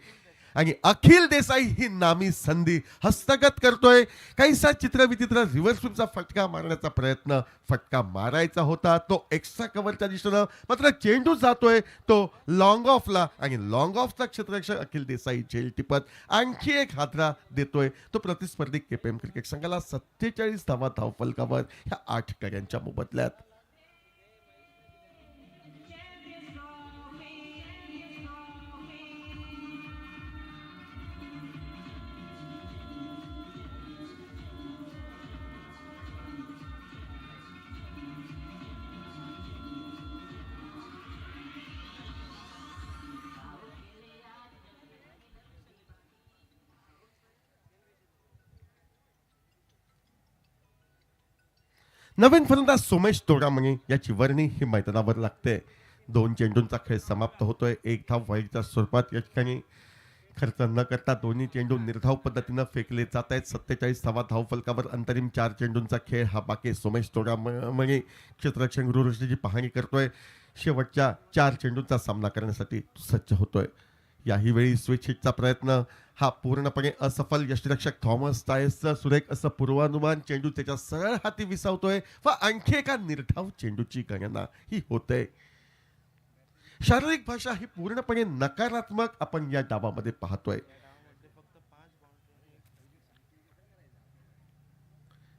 S3: आणि अखिल देसाई ही नामी संधी हस्तगत करतोय. काहीसा चित्रविचित्र रिव्हर्स स्वीपचा फटका मारण्याचा प्रयत्न, फटका मारायचा होता तो एक्स्ट्रा कव्हरच्या दिशेनं, मात्र चेंडू जातोय तो लॉंग ऑफला आणि लॉंग ऑफचा क्षेत्ररक्षक अखिल देसाई झेल टिपत आणखी एक हादरा देतोय. तो प्रतिस्पर्धी केपीएम क्रिकेट संघाला 47 धावा धावफलकावर ह्या 8 गड्यांच्या मोबदल्यात. नवीन फलंदाज सोमेश तोडामणी याची वर्णी ही मैदानावर लागते. 2 चेंडूंचा खेळ समाप्त होतोय. 1 धाव वाईटच्या स्वरूपात या ठिकाणी खर्च न करता दोन्ही चेंडू निर्धाव पद्धतीनं फेकले जात आहेत. 47 धावा धावफलकावर. अंतरिम 4 चेंडूंचा खेळ हा बाकी. सोमेश तोडामणी क्षेत्ररक्षक गुरुवृष्टीची पाहणी करतोय. शेवटच्या 4 चेंडूंचा सामना करण्यासाठी सज्ज होतोय. याही वेळी स्विच हिटचा प्रयत्न हा पूर्णपणे असफल. यष्टीरक्षक थॉमस टायसचं सुरेख असं पूर्वानुमान. चेंडू त्याच्या सरळ हाती विसावतोय व आणखी एका निर्धाव चेंडूची गणना ही होते. शारीरिक भाषा ही पूर्णपणे नकारात्मक आपण या डावामध्ये पाहतोय.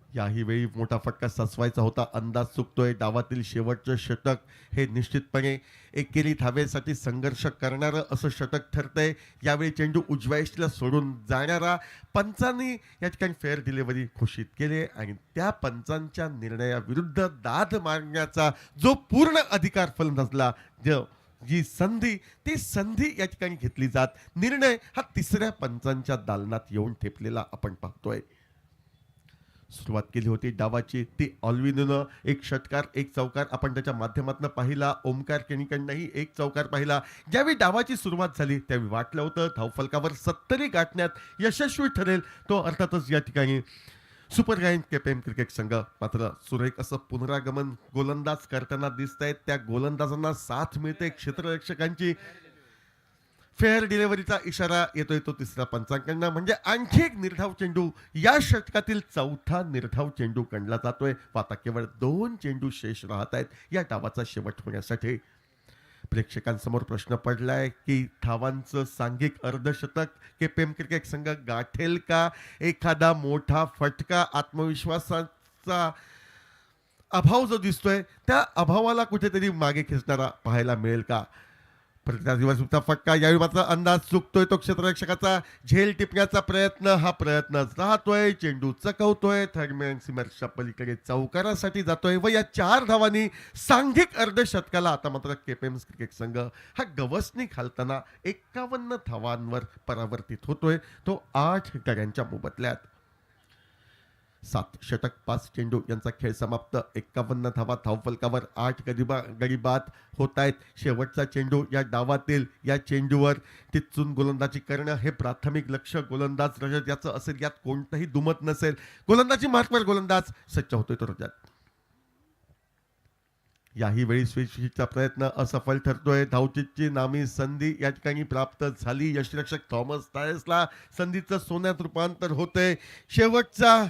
S3: याही वेळी मोठा फटका सचवायचा होता, अंदाज चुकतोय. डावातील शेवटचं षटक हे निश्चितपणे एकेरी धावेसाठी संघर्ष करणारं असं षटक ठरतंय. यावेळी चेंडू उजव्या यष्टीला सोडून जाणारा पंचांनी या ठिकाणी फेअर डिलिव्हरी घोषित केली आणि त्या पंचांच्या निर्णयाविरुद्ध दाद मारण्याचा जो पूर्ण अधिकार फलंदाजला जी संधी, ती संधी या ठिकाणी घेतली जात. निर्णय हा तिसऱ्या पंचांच्या दालनात येऊन ठेपलेला आपण पाहतोय. सुरुवात केली होती डावाची ती ऑल्विनोनं एक षटकार एक चौकार आपण त्याच्या माध्यमातून पाहिला. ओमकार केणीकडनंही एक चौकार पाहिला. ज्यावेळी डावाची सुरुवात झाली त्यावेळी वाटलं होतं धावफलकावर 70 गाठण्यात यशस्वी ठरेल तो अर्थातच या ठिकाणी सुपर जायंट केपीएम क्रिकेट संघ. मात्र सुरेख असं पुनरागमन गोलंदाज करताना दिसत आहेत. त्या गोलंदाजांना साथ मिळते क्षेत्ररक्षकांची. फेअर डिलिव्हरीचा इशारा येतोय तो तिसऱ्या पंचांकडनं. म्हणजे आणखी एक निर्धाव चेंडू, या षटकातील चौथा निर्धाव चेंडू गणला जातोय. आता केवळ 2 चेंडू शेष राहत आहेत या डावाचा शेवट होण्यासाठी. प्रेक्षकांसमोर प्रश्न पडलाय की धावांचं सांघिक अर्धशतक केपीएम क्रिकेट संघ गाठेल का? एखादा मोठा फटका, आत्मविश्वासाचा अभाव जो दिसतोय त्या अभावाला कुठेतरी मागे खेचणारा पाहायला मिळेल का? प्रतिदिवसचा फटका, यावेळी मात्र अंदाज चुकतोय तो क्षेत्ररक्षकाचा. झेल टिपण्याचा प्रयत्न, हा प्रयत्नच राहतोय. चेंडू चकवतोय, थर्डमॅन सीमरच्या पलीकडे चौकारासाठी जातोय व या 4 धावांनी सांघिक अर्धशतकाला आता मात्र केपीएम क्रिकेट संघ हा गवसणी घालताना 51 धावांवर परावर्तित होतोय. तो 8 गड्यांच्या मोबदल्यात. 7 षटक 5 चेंडू यांचा खेळ समाप्त. 51 धावा धावफलकावर 8 गडी बाद होत आहेत. शेवटचा चेंडू या डावातील, या चेंडूवर टिचून गोलंदाजी करणं हे प्राथमिक लक्ष गोलंदाज रजत याचं असेल, यात कोणतंही दुमत नसेल. गोलंदाजी मार्कवर गोलंदाज सज्ज होतोय तो रजत. याही वेळी स्विचचा प्रयत्न असफल ठरतोय. धावचीतची नामी संधी या ठिकाणी प्राप्त झाली. यष्टिरक्षक थॉमस टायर्सला संधीचं सोन्यात रूपांतर होते. शेवटचा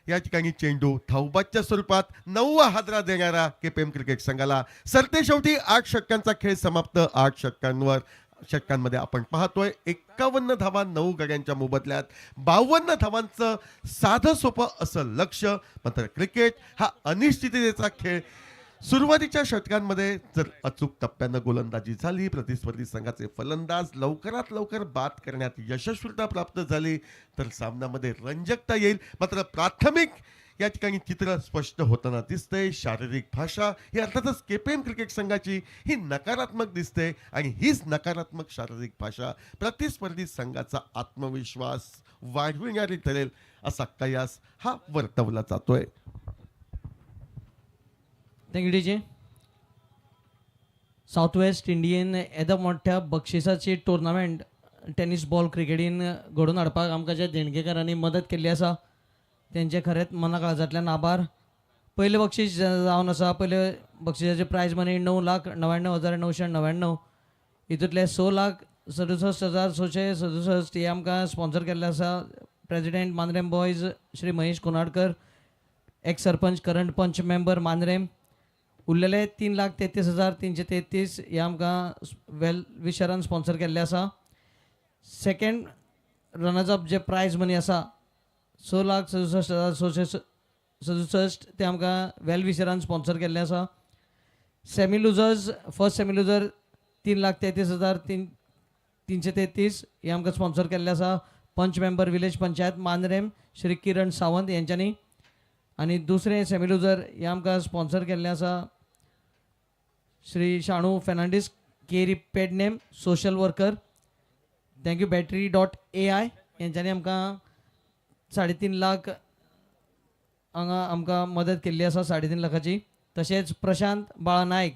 S3: या ठिकाणी चेंडू धावबादच्या स्वरूपात 9वा हादरा देणारा केपीएम क्रिकेट संघाला. सरते शेवटी 8 षटकांचा खेळ समाप्त. 8 षटकांमध्ये आपण पाहतोय 51 धावा 9 गड्यांच्या मोबदल्यात. 52 धावांचं साधं सोपं असं लक्ष. मात्र क्रिकेट हा अनिश्चिततेचा खेळ. सुरुवातीच्या षटकांमध्ये जर अचूक टप्प्यानं गोलंदाजी झाली, प्रतिस्पर्धी संघाचे फलंदाज लवकरात लवकर बाद करण्यात यशस्वीता प्राप्त झाली तर सामन्यामध्ये रंजकता येईल. मात्र प्राथमिक या ठिकाणी चित्र स्पष्ट होताना दिसतंय. शारीरिक भाषा ही अर्थातच केपीएम क्रिकेट संघाची ही नकारात्मक दिसते आणि हीच नकारात्मक शारीरिक भाषा प्रतिस्पर्धी संघाचा आत्मविश्वास वाढविणारी ठरेल असा कयास हा वर्तवला जातोय.
S1: Thank you DJ. South West Indian येद्या मोठ्या बक्षिसाची टुर्नामेंट टेनिस बॉल क्रिकेटीन घडोवन हाडपाक आमकां जे देणगेकारांनी मदत केल्ली आसा तेंचे खरेंच मना काळजांतल्यान आभार. पयलें बक्षीस जावन आसा, पयले बक्षिसाचे प्रायज मनी 9,99,999. हितूंतले 6,67,667 हे आमकां स्पॉन्सर केल्ले आसा. President Mandrem boys Shri Mahesh Konadkar, ex sarpanch current panch member Mandrem. उरलेले 3,33,333 हे आमकां वेल विशरान स्पॉन्सर केल्ले आसा. सेकंड रनर्स अप जे प्रायज मनी आसा 6,67,667 ते आमकां वेल विशरान स्पॉन्सर केल्ले आसा. Semi losers, first semi loser 3,33,333 हे आमकां स्पॉन्सर केल्ले आसा. पंच मेंबर विलेज पंचायत मांद्रेम श्री किरण सावंत यांच्यानी. आणि दुसरे सेमी लुजर हे आमकां स्पॉन्सर केल्ले आसा श्री शाणू फेर्नांडीस केरी पेडनेम सोशल वर्कर. थँक्यू battery.ai यांच्यानी आमकां 3.5 लाख हांगा आमकां मदत केल्ली आसा 3.5 लाखाची. तशेंच Prashant Bala Naik,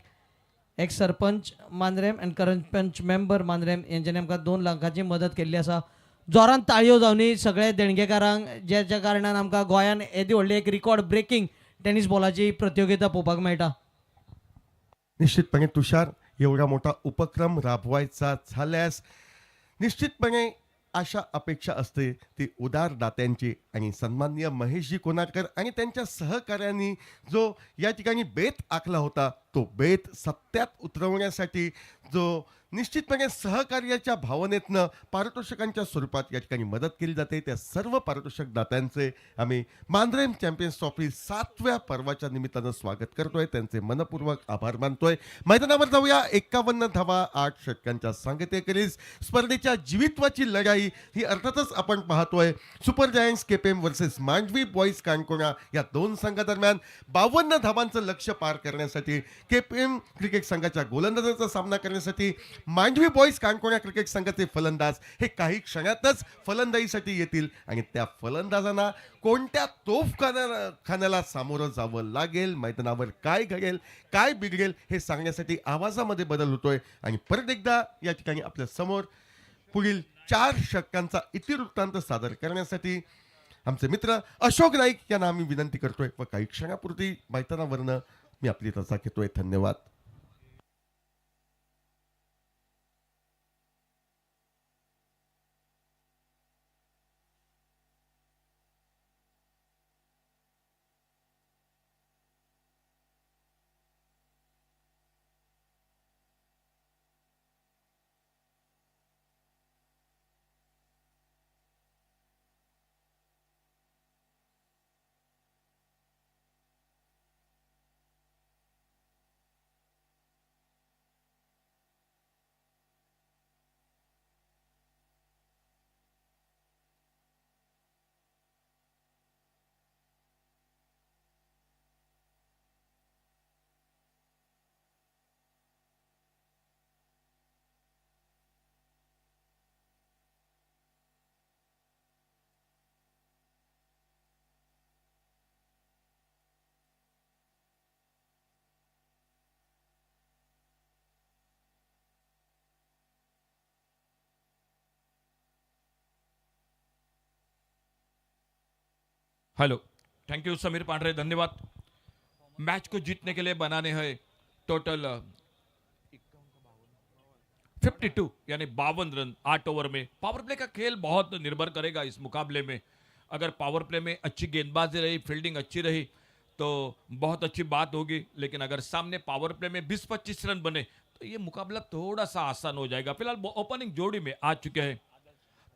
S1: ex sarpanch Mandrem and current panch member Mandrem यांच्यानी आमकां 2 लाखाची मदत केल्ली आसा. जोरान ताळयो जावनी सगळे देणगेकारांक, ज्या कारणान आमकां गोंयान येदी व्हडली एक रिकॉर्ड ब्रेकिंग टेनिस बॉलाची प्रतियोगिता पळोवपाक मेळटा.
S3: निश्चितपणे तुषार, एवढा मोठा उपक्रम राबवायचा झाल्यास निश्चितपणे आशा अपेक्षा असते ती उदारदात्यांची आणि सन्माननीय महेशजी कोनाटकर आणि त्यांच्या सहकाऱ्यांनी जो या ठिकाणी बेत आखला होता, तो बेत सत्यात उतरवण्यासाठी जो निश्चितपणे सहकार्याच्या भावनेतनं पारितोषिकांच्या स्वरूपात या ठिकाणी मदत केली जाते, त्या सर्व पारितोषिक दात्यांचे आम्ही मांद्रेम चॅम्पियन्स ट्रॉफी 7व्या पर्वाच्या निमित्तानं स्वागत करतोय, त्यांचे मनपूर्वक आभार मानतोय. मैदानावर जाऊया. 51 धावा 8 षटकांच्या सांगतेखेरीज स्पर्धेच्या जीवित्वाची लढाई ही अर्थातच आपण पाहतोय. Super giants KPM versus Mandvi boys Canacona या दोन संघादरम्यान 52 धावांचं लक्ष्य पार करण्यासाठी केपीएम क्रिकेट संघाच्या गोलंदाजांचा सामना करण्यासाठी मांडवी बॉईज कानकोणा क्रिकेट संघाचे फलंदाज हे काही क्षणातच फलंदाजीसाठी येतील आणि त्या फलंदाजांना कोणत्या तोफखान्याला सामोरं जावं लागेल, मैदानावर काय घडेल, काय बिघडेल हे सांगण्यासाठी आवाजामध्ये बदल होतोय. आणि परत एकदा या ठिकाणी आपल्या समोर पुढील 4 षटकांचा इतिवृत्तांत सादर करण्यासाठी आमचे मित्र अशोक नाईक यांना आम्ही विनंती करतोय व काही क्षणापुरती मैदानावरनं मी आपली रजा घेतोय. धन्यवाद.
S4: हेलो, थैंक यू समीर पांडरे, धन्यवाद. मैच को जीतने के लिए बनाने हैं टोटल 52 यानी 52 रन 8 ओवर में. पावर प्ले का खेल बहुत निर्भर करेगा इस मुकाबले में. अगर पावर प्ले में अच्छी गेंदबाजी रही, फील्डिंग अच्छी रही तो बहुत अच्छी बात होगी. लेकिन अगर सामने पावर प्ले में 20-25 रन बने तो ये मुकाबला थोड़ा सा आसान हो जाएगा. फिलहाल ओपनिंग जोड़ी में आ चुके हैं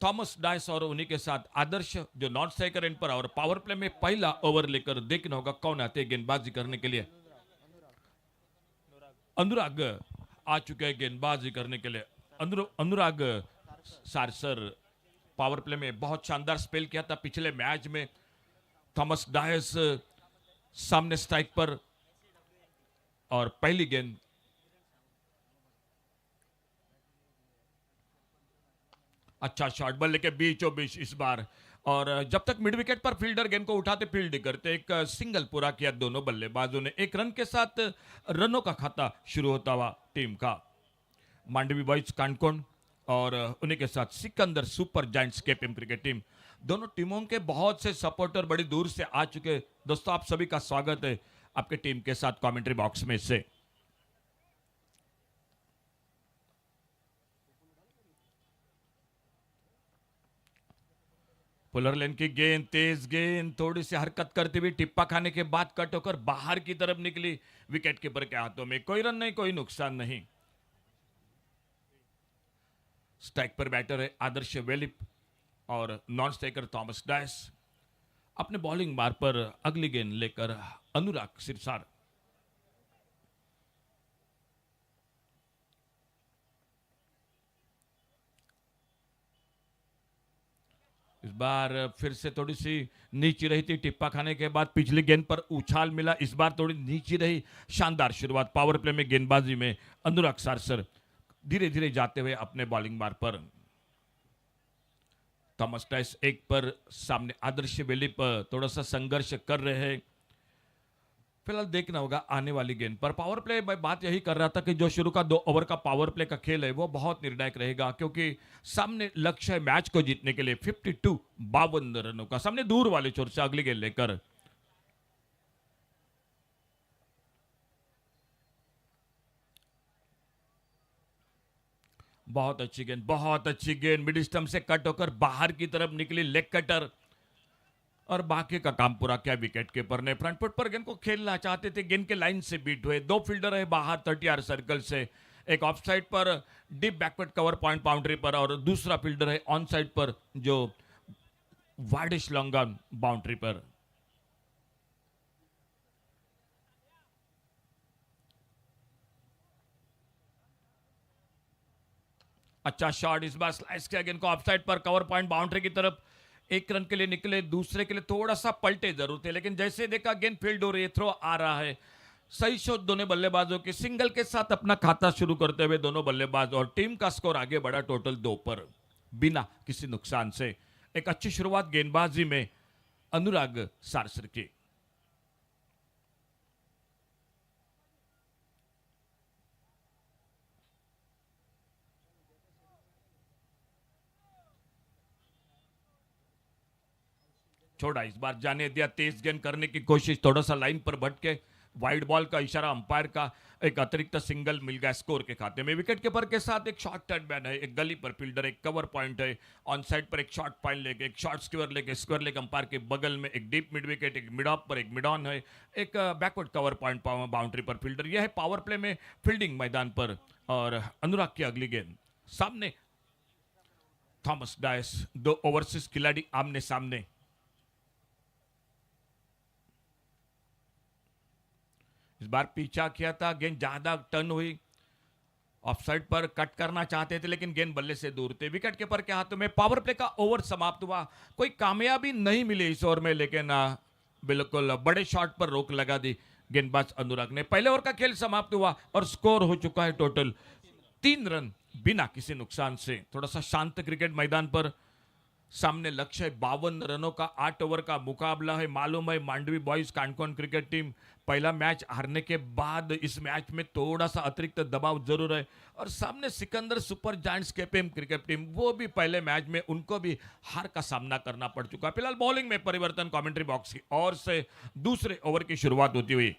S4: थॉमस डाइस और उन्हीं के साथ आदर्श जो नॉन स्ट्राइकर एंड पर. और पावर प्ले में पहला ओवर लेकर देखना होगा कौन आते हैं गेंदबाजी करने के लिए. अनुराग आ चुके हैं गेंदबाजी करने के लिए. अनुराग सारसर पावर प्ले में बहुत शानदार स्पेल किया था पिछले मैच में. थॉमस डाइस सामने स्ट्राइक पर और पहली गेंद अच्छा शॉट बॉल लेके बीचों बीच इस बार. और जब तक मिड विकेट पर फील्डर गेंद को उठाते फील्ड करते एक सिंगल पूरा किया दोनों बल्लेबाजों ने. एक रन के साथ रनों का खाता शुरू होता हुआ टीम का. मांडवी बॉयज कानकोण और उन्हीं के साथ Sikandar super giants KPM cricket team. दोनों टीमों के बहुत से सपोर्टर बड़ी दूर से आ चुके. दोस्तों आप सभी का स्वागत है आपके टीम के साथ कमेंट्री बॉक्स में से. पुलर लेन की गेंद, तेज गेंद थोड़ी सी हरकत करती हुई टिप्पा खाने के बाद कट होकर बाहर की तरफ निकली विकेट कीपर के हाथों में. कोई रन नहीं, कोई नुकसान नहीं. स्ट्राइक पर बैटर है आदर्श वेलिप और नॉन स्ट्राइकर थॉमस डाइस. अपने बॉलिंग बार पर अगली गेंद लेकर अनुराग सिरसार. इस बार फिर से थोड़ी सी नीची रही थी टिप्पा खाने के बाद पिछली गेंद पर उछाल मिला. इस बार थोड़ी नीची रही. शानदार शुरुआत पावर प्ले में गेंदबाजी में अनुराग सारसर धीरे धीरे जाते हुए अपने बॉलिंग बार पर. थॉमस डाइस एक पर सामने आदर्श वेलिप थोड़ा सा संघर्ष कर रहे हैं. फिलहाल देखना होगा आने वाली गेंद पर. पावर प्ले मैं बात यही कर रहा था कि जो शुरू का 2 ओवर का पावर प्ले का खेल है वो बहुत निर्णायक रहेगा क्योंकि सामने लक्ष्य है मैच को जीतने के लिए 52 रनों का. सामने दूर वाले छोर से अगली गेंद लेकर बहुत अच्छी गेंद मिड स्टंप से कट होकर बाहर की तरफ निकली. लेग कटर और बाकी का काम पूरा किया विकेट कीपर ने। फ्रंट फुट पर गेंद को खेलना चाहते थे, गेंद के लाइन से बीट हुए। 2 फील्डर है बाहर 30 यार्ड सर्कल से, एक ऑफ साइड पर deep backward cover point boundary पर, और दूसरा फील्डर है ऑन साइड पर जो वाइडिश लॉन्ग ऑन बाउंड्री पर। अच्छा शॉट, इस बार स्लाइस किया गेंद को ऑफ साइड पर कवर पॉइंट बाउंड्री की तरफ। 1 रन के लिए निकले, दूसरे के लिए थोड़ा सा पलटे जरूर थे, लेकिन जैसे देखा गेंद फील्ड हो रही है, थ्रो आ रहा है। सही शॉट दोनों बल्लेबाजों के, सिंगल के साथ अपना खाता शुरू करते हुए दोनों बल्लेबाज, और टीम का स्कोर आगे बढ़ा टोटल 2 पर बिना किसी नुकसान से। एक अच्छी शुरुआत गेंदबाजी में अनुराग सारसर की। छोड़ा, इस बार जाने दिया, तेज गेंद करने की कोशिश, थोड़ा सा लाइन पर भटके, वाइड बॉल का इशारा अंपायर का, एक अतिरिक्त सिंगल मिल गया स्कोर के खाते में। विकेट कीपर के साथ एक शॉर्ट टर्न बैन है, एक गली पर फील्डर, एक कवर पॉइंट है, ऑन साइड पर एक शॉर्ट पॉइंट लेके, एक शॉर्ट स्क्वायर लेके अंपायर के बगल में एक डीप मिड विकेट, एक मिड ऑफ पर एक मिड ऑन है, एक बैकवर्ड कवर पॉइंट बाउंड्री पर फील्डर। यह है पावर प्ले में फील्डिंग मैदान पर। और अनुराग की अगली गेंद सामने, थॉमस डायस, 2 ओवरसीज खिलाड़ी आमने सामने। इस बार पीछा किया था, गेंद ज्यादा टर्न हुई, ऑफ साइड पर कट करना चाहते थे लेकिन गेंद बल्ले से दूर थे। विकेट कीपर के हाथों में पावर प्ले का ओवर समाप्त हुआ। कोई कामयाबी नहीं मिली इस ओवर में, लेकिन बिल्कुल बड़े शॉट पर रोक लगा दी गेंदबाज अनुराग ने। पहले ओवर का खेल समाप्त हुआ और स्कोर हो चुका है टोटल 3 रन बिना किसी नुकसान से। थोड़ा सा शांत क्रिकेट मैदान पर। सामने लक्ष्य है 52 रनों का 8 ओवर का मुकाबला है। मालूम है मांडवी बॉयज कांकोन क्रिकेट टीम पहला मैच हारने के बाद इस मैच में थोड़ा सा अतिरिक्त दबाव जरूर है, और सामने Sikandar super giants KPM cricket team, वो भी पहले मैच में उनको भी हार का सामना करना पड़ चुका है। फिलहाल बॉलिंग में परिवर्तन कमेंट्री बॉक्स की ओर से दूसरे ओवर की शुरुआत होती हुई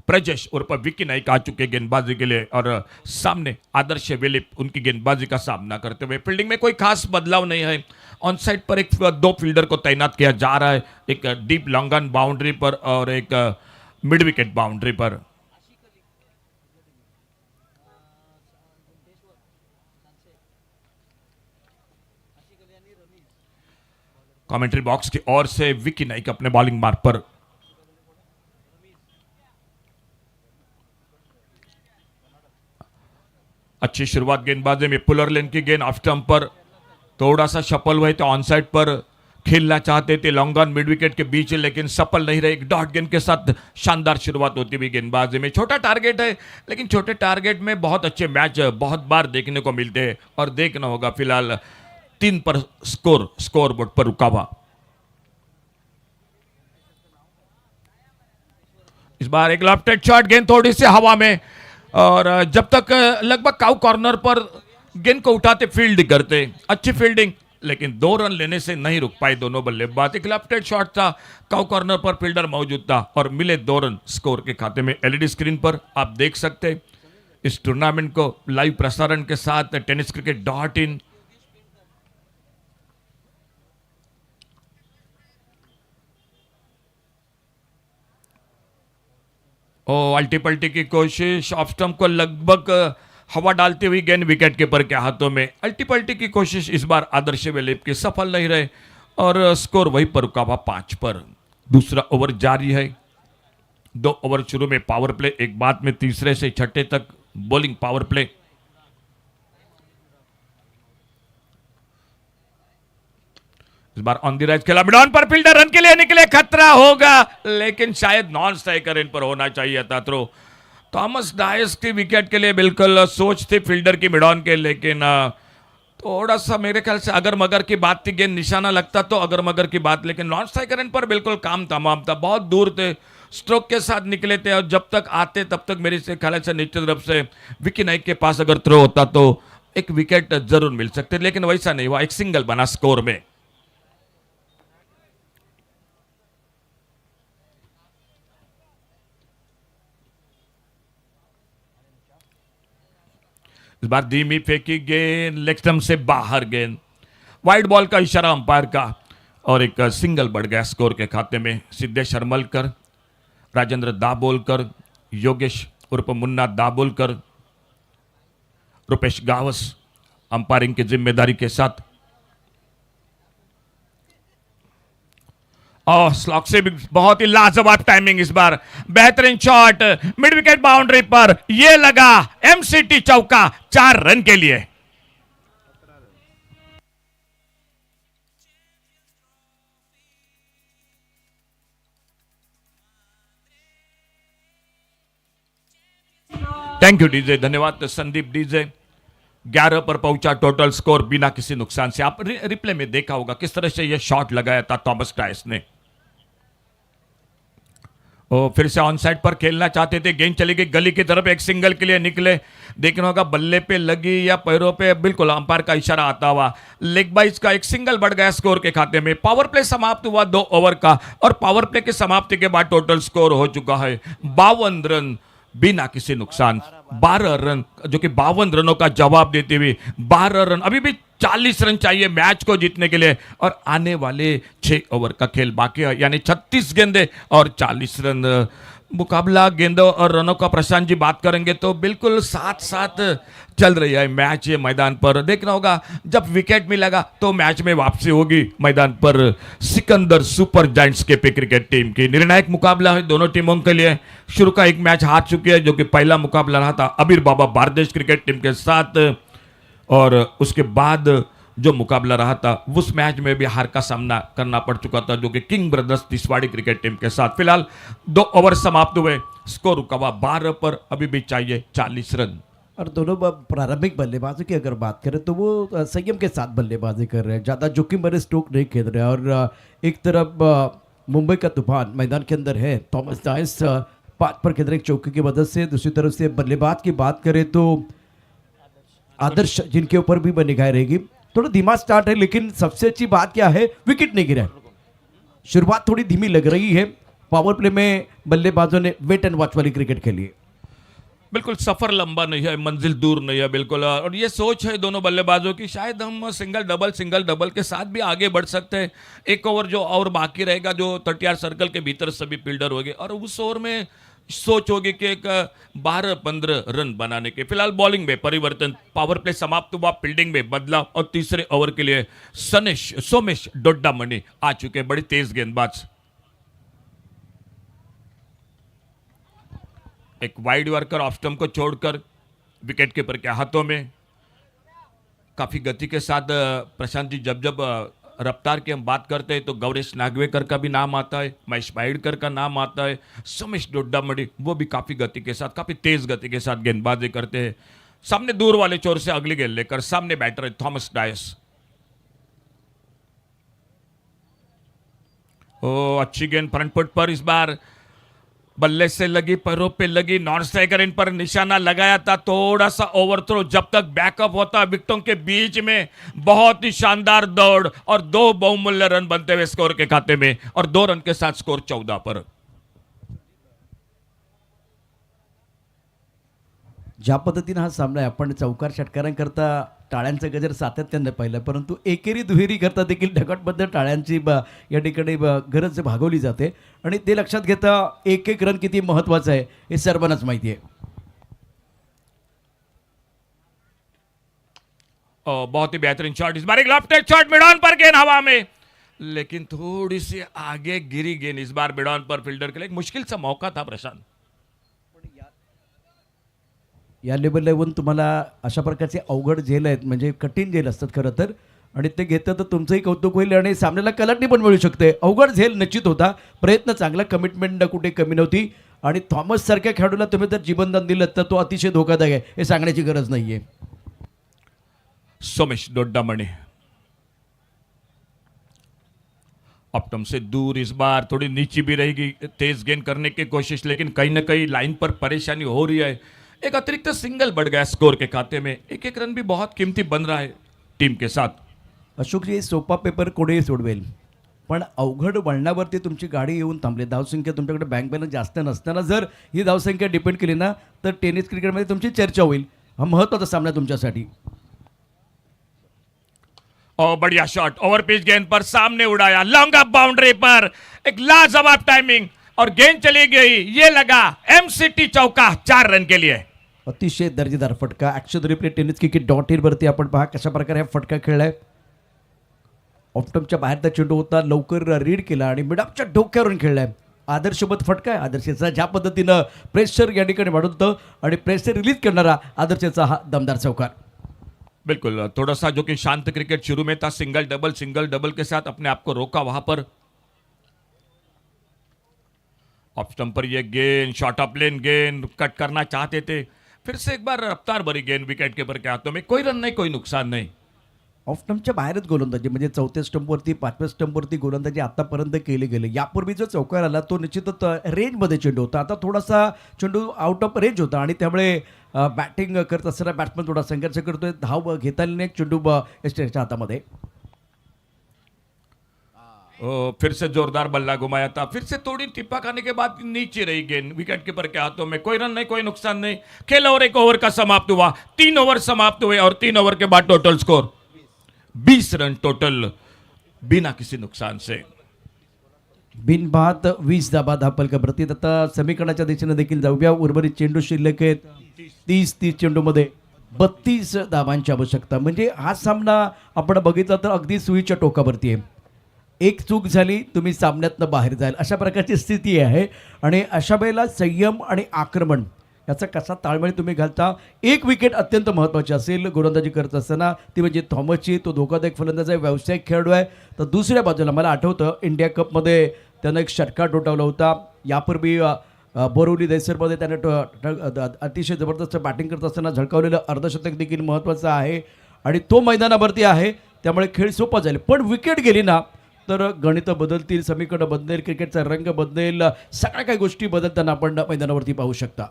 S4: प्रजेश उर्फ विकी नाइक आ चुके गेंदबाजी के लिए, और सामने आदर्श विलिप उनकी गेंदबाजी का सामना करते हुए। फील्डिंग में कोई खास बदलाव नहीं है। ऑन साइड पर 2 फील्डर को तैनात किया जा रहा है, एक डीप लॉन्ग ऑन बाउंड्री पर और एक मिड विकेट बाउंड्री पर। कमेंट्री बॉक्स की ओर से विकी नाइक अपने बॉलिंग मार्ग पर। अच्छी शुरुआत गेंदबाजी में, पुलर लेन की गेंद ऑफ स्टंप पर, थोड़ा सा सफल हुए थे, ऑन साइड पर खेलना चाहते थे लॉन्ग ऑन मिड विकेट के बीच, लेकिन सफल नहीं रहे। एक डॉट गेंद के साथ शानदार शुरुआत होती हुई गेंदबाजी में। छोटा टारगेट है, लेकिन छोटे टारगेट में बहुत अच्छे मैच बहुत बार देखने को मिलते हैं, और देखना होगा। फिलहाल 3 पर स्कोर बोर्ड पर रुका हुआ। इस बार एक लेफ्ट शॉट, गेंद थोड़ी सी हवा में, और जब तक लगभग काउ कॉर्नर पर गेंद को उठाते फील्ड करते, अच्छी फील्डिंग, लेकिन 2 रन लेने से नहीं रुक पाए दोनों बल्लेबाज। एक लेफ्ट शॉट था, काउ कॉर्नर पर फील्डर मौजूद था और मिले 2 रन स्कोर के खाते में। एलईडी स्क्रीन पर आप देख सकते हैं इस टूर्नामेंट को लाइव प्रसारण के साथ tenniscricket.in। अल्टी पल्टी की कोशिश, ऑफ स्टंप को लगभग हवा डालती हुई गेंद विकेट कीपर के हाथों में। अल्टी पल्टी की कोशिश इस बार आदर्श विलिप की सफल नहीं रहे, और स्कोर वहीं पर रुका हुआ 5 पर। दूसरा ओवर जारी है। 2 ओवर शुरू में पावर प्ले, एक बाद में तीसरे से छठे तक बॉलिंग पावर प्ले। इस बार ऑन द राइज खेला, मिडॉन पर फील्डर रन के लिए निकले, खतरा होगा, लेकिन शायद नॉन स्ट्राइकर इन पर होना चाहिए था थ्रो। थॉमस डायस की विकेट के लिए बिल्कुल सोच थी फील्डर की मिडॉन के, लेकिन थोड़ा सा मेरे ख्याल से अगर मगर की बात थी, गेंद निशाना लगता तो अगर मगर की बात, लेकिन नॉन स्ट्राइकर इन पर बिल्कुल काम तमाम था। बहुत दूर थे, स्ट्रोक के साथ निकले थे, और जब तक आते तब तक मेरे से ख्याल से नीचे तरफ से विकी नाइक के पास अगर थ्रो होता तो एक विकेट जरूर मिल सकते, लेकिन वैसा नहीं हुआ। एक सिंगल बना स्कोर में। इस बार धीमी फेंकी गेंद, लेग स्टंप से बाहर गेंद, वाइड बॉल का इशारा अंपायर का, और एक सिंगल बढ़ गया स्कोर के खाते में। सिद्धेश हरमलकर, राजेंद्र दाबोलकर, योगेश उर्फ मुन्ना दाबोलकर, रुपेश गावस अंपायरिंग की जिम्मेदारी के साथ। और स्लॉक से भी बहुत ही लाजवाब टाइमिंग इस बार, बेहतरीन शॉट मिड विकेट बाउंड्री पर, ये लगा एमसीटी चौका 4 रन के लिए। थैंक यू डीजे, धन्यवाद संदीप डीजे। 11 पर पहुंचा टोटल स्कोर बिना किसी नुकसान से। आप रिप्ले में देखा होगा किस तरह से यह शॉट लगाया था थॉमस डायस ने। और फिर से ऑन साइड पर खेलना चाहते थे, गेंद चली गई गली की तरफ, एक सिंगल के लिए निकले। देखना होगा बल्ले पे लगी या पैरों पे, बिल्कुल अंपायर का इशारा आता हुआ। लेग बाइज का एक सिंगल बढ़ गया स्कोर के खाते में। पावर प्ले समाप्त हुआ 2 ओवर का, और पावर प्ले की समाप्ति के बाद टोटल स्कोर हो चुका है 52 रन बिना किसी नुकसान। 12 रन, जो कि 52 रनों का जवाब देते हुए 12 रन, अभी भी 40 रन चाहिए मैच को जीतने के लिए, और आने वाले 6 ओवर का खेल बाकी है, यानी 36 गेंदे और 40 रन। मुकाबला गेंदों और रनों का प्रशांत जी बात करेंगे तो बिल्कुल साथ साथ चल रही है मैच ये मैदान पर। देखना होगा जब विकेट मिलेगा तो मैच में वापसी होगी मैदान पर सिकंदर सुपर जायंट्स के पे क्रिकेट टीम की। निर्णायक मुकाबला है दोनों टीमों के लिए। शुरू का एक मैच हार चुकी है, जो कि पहला मुकाबला रहा था अबीर बाबा बारदेश क्रिकेट टीम के साथ, और उसके बाद जो मुकाबला रहा था उस मैच में भी हार का सामना करना पड़ चुका था, जो कि किंग ब्रदर्स तिसवाड़ी क्रिकेट टीम के साथ। फिलहाल 2 ओवर समाप्त हुए, स्कोर रुका हुआ 12 पर, अभी भी चाहिए 40 रन।
S2: और दोनों प्रारंभिक बल्लेबाजों की अगर बात करें तो वो संयम के साथ बल्लेबाजी कर रहे हैं, ज़्यादा जोखिम भरे स्ट्रोक नहीं खेल रहे हैं। और एक तरफ मुंबई का तूफान मैदान के अंदर है, थॉमस डायस 5 पर खेल रहे एक चौके की मदद से। दूसरी तरफ से बल्लेबाज की बात करें तो आदर्श, जिनके ऊपर भी निगाह रहेगी। थोड़ा धीमा स्टार्ट है, लेकिन सबसे अच्छी बात क्या है, विकेट नहीं गिरा। शुरुआत थोड़ी धीमी लग रही है। पावर प्ले में बल्लेबाजों ने वेट एंड वॉच वाली क्रिकेट खेली है।
S4: बिल्कुल सफर लंबा नहीं है, मंजिल दूर नहीं है बिल्कुल। और ये सोच है दोनों बल्लेबाजों की, शायद हम सिंगल डबल के साथ भी आगे बढ़ सकते हैं। एक ओवर जो और बाकी रहेगा, जो 30 सर्कल के भीतर सभी फील्डर होंगे, और उस ओवर में सोच होगी कि एक 12-15 रन बनाने के। फिलहाल बॉलिंग में परिवर्तन, पावर प्ले समाप्त हुआ, फील्डिंग में बदलाव, और तीसरे ओवर के लिए सोमेश डोड्डामणि आ चुके, बड़ी तेज गेंदबाज। एक वाइड वर्कर ऑफ स्टंप को छोड़कर विकेट कीपर के हाथों में। काफी गति के साथ प्रशांत जी जब रफ्तार की हम बात करते हैं तो गौरेश नागवेकर का भी नाम आता है, महेश पाइडकर का नाम आता है, सोमेश डोड्डामणि वो भी काफी गति के साथ, काफी तेज गति के साथ गेंदबाजी करते हैं। सामने दूर वाले छोर से अगली गेंद लेकर सामने बैटर है थॉमस डायस। ओ अच्छी गेंद फ्रंट फुट पर, इस बार बल्ले से लगी, पैरों पे लगी, नॉन स्ट्राइकर इन पर निशाना लगाया था। थोड़ा सा ओवरथ्रो, जब तक बैकअप होता विकेटों के बीच में, बहुत ही शानदार दौड़ और 2 बहुमूल्य रन बनते हुए स्कोर के खाते में, और 2 रन के साथ स्कोर 14 पर।
S2: ज्या पद्धतीने हा सामना आहे, आपण चौकार षटकारांकरता टाळ्यांचा गजर सातत्याने पाहिलं, परंतु एकेरी दुहेरी करता देखील ढगटबद्ध टाळ्यांची या ठिकाणी गरज भागवली जाते। आणि ते लक्षात घेता एक एक रन किती महत्त्वाचा आहे हे सर्वांनाच माहिती आहे।
S4: बहुत ही बेहतरीन शॉट, इस बार एक लॉफ्टेड शॉट, मिड ऑन पर गेंद हवा में, लेकिन थोड़ी सी आगे गिरी गेंद इस बार मिड ऑन पर। फील्डर के लिए एक मुश्किल सा मौका था प्रशांत।
S2: या लेवलला येऊन तुम्हाला अशा प्रकारचे अवघड झेल आहेत, म्हणजे कठीण झेल असतात खरं तर, आणि ते घेतं तर तुमचंही कौतुक होईल आणि सामन्याला कलाटणी पण मिळू शकते। अवघड झेल निश्चित होता, प्रयत्न चांगला, कमिटमेंट कुठे कमी नव्हती, आणि थॉमस सारख्या खेळाडूला तुम्ही जर जीवनदान दिलं तर तो अतिशय धोकादायक आहे, हे सांगण्याची गरज नाहीये।
S4: सोमेश डोड्डामणि ऑप्टम से दूर, इस बार थोड़ी नीची भी रहेगी, तेज गेंद करने की कोशिश, लेकिन कहीं ना कहीं लाइन पर परेशानी हो रही है। एक अतिरिक्त सिंगल बढ़ गया स्कोर के खाते में, एक एक रन भी बहुत कीमती बन रहा है टीम के साथ।
S2: अशोकजी, सोपा पेपर कोणीही सोडवेल, पण अवघड वळणावरती तुमची गाडी येऊन थांबली, धावसंख्या तुमच्याकडे बँक बॅलन्स जास्त नसताना जर ही धावसंख्या डिपेंड केली ना, तर टेनिस क्रिकेटमध्ये तुमची चर्चा होईल। हा महत्त्वाचा सामना तुमच्यासाठी।
S4: और बढ़िया शॉट, ओवर पिच गेंद पर सामने उड़ाया, लॉन्ग अप बाउंड्री पर एक लाजवाब टाइमिंग और गेंद चली गई। ये लगा एमसीटी चौका 4 रन के लिए।
S2: अतिशय दर्जेदार फटका. Action replay tennis cricket .in वरती आपण पहा कशा प्रकारे हा फटका खेळलाय. ऑफ्टमच्या बाहेरचा चेंडू होता, लवकर रीड केला आणि मिडअपच्या डोक्यावरून खेळलाय. आदर्शवत फटका आहे. आदर्शचा ज्या पद्धतीनं प्रेशर या ठिकाणी वाढवतं आणि प्रेशर रिलीज करणारा आदर्शचा हा दमदार चौकार.
S4: बिल्कुल, थोड़ा सा जो कि शांत क्रिकेट शुरू में था, सिंगल डबल के साथ अपने आप को रोका वहां पर। ऑफ स्टंप पर ये गेंद, शॉर्ट ऑफ लेन गेंद कट करना चाहते थे, फिर से एक बार रफ्तार भरी गेंद विकेट कीपर के हाथों में, कोई रन नहीं, कोई नुकसान नहीं।
S2: ऑफ स्टंपच्या बाहेरच गोलंदाजी म्हणजे 4थ्या स्टंपवरती 5व्या स्टंपवरती गोलंदाजी आतापर्यंत केली गेली. यापूर्वी जो चौकार आला तो निश्चितच रेंजमध्ये चेंडू होता. आता थोडासा चेंडू आउट ऑफ रेंज होता आणि त्यामुळे बॅटिंग करत असताना बॅट्समन थोडा संघर्ष करतोय. धाव घेता आली नाही चेंडू एस्टेच्या हातामध्ये.
S4: फिर से जोरदार बल्ला घुमाया था, फिर से थोड़ी टिप्पा खाने के बाद नीचे रही गेंद विकेट कीपर के हाथों में, कोई रन नहीं, कोई नुकसान नहीं। खेल और 1 ओवर का समाप्त हुआ, 3 ओवर समाप्त हुए और 3 ओवर के बाद टोटल स्कोर 20 रन टोटल बिना किसी नुकसान से।
S2: बिनबाद 20 धाबा धापलकावरती. आता समीकरणाच्या दिशेने देखील जाऊया. उर्वरित चेंडू शिल्लक आहेत 30 चेंडूमध्ये 32 धाबांची आवश्यकता. म्हणजे हा सामना आपण बघितला तर अगदी सुईच्या टोकावरती आहे. एक चूक झाली तुम्ही सामन्यातनं बाहेर जाईल अशा प्रकारची स्थिती आहे. आणि अशा वेळेला संयम आणि आक्रमण याचा कसा ताळमेळ तुम्ही घालता. एक विकेट अत्यंत महत्त्वाची असेल गोलंदाजी करत असताना, ती म्हणजे थॉमसची. तो धोकादायक फलंदाज आहे, व्यावसायिक खेळाडू आहे. तर दुसऱ्या बाजूला मला आठवतं इंडिया कपमध्ये त्यानं एक षटकार ठोठावला होता. यापूर्वी बोरिवली दहिसरमध्ये त्यानं अतिशय जबरदस्त बॅटिंग करत असताना झळकावलेलं अर्धशतक देखील महत्त्वाचं आहे आणि तो मैदानावरती आहे. त्यामुळे खेळ सोपा जाईल. पण विकेट गेली ना तर गणितं बदलतील, समीकरण बदलेल, क्रिकेटचा रंग बदलेल, सगळ्या काही गोष्टी बदलताना आपण मैदानावरती पाहू शकता.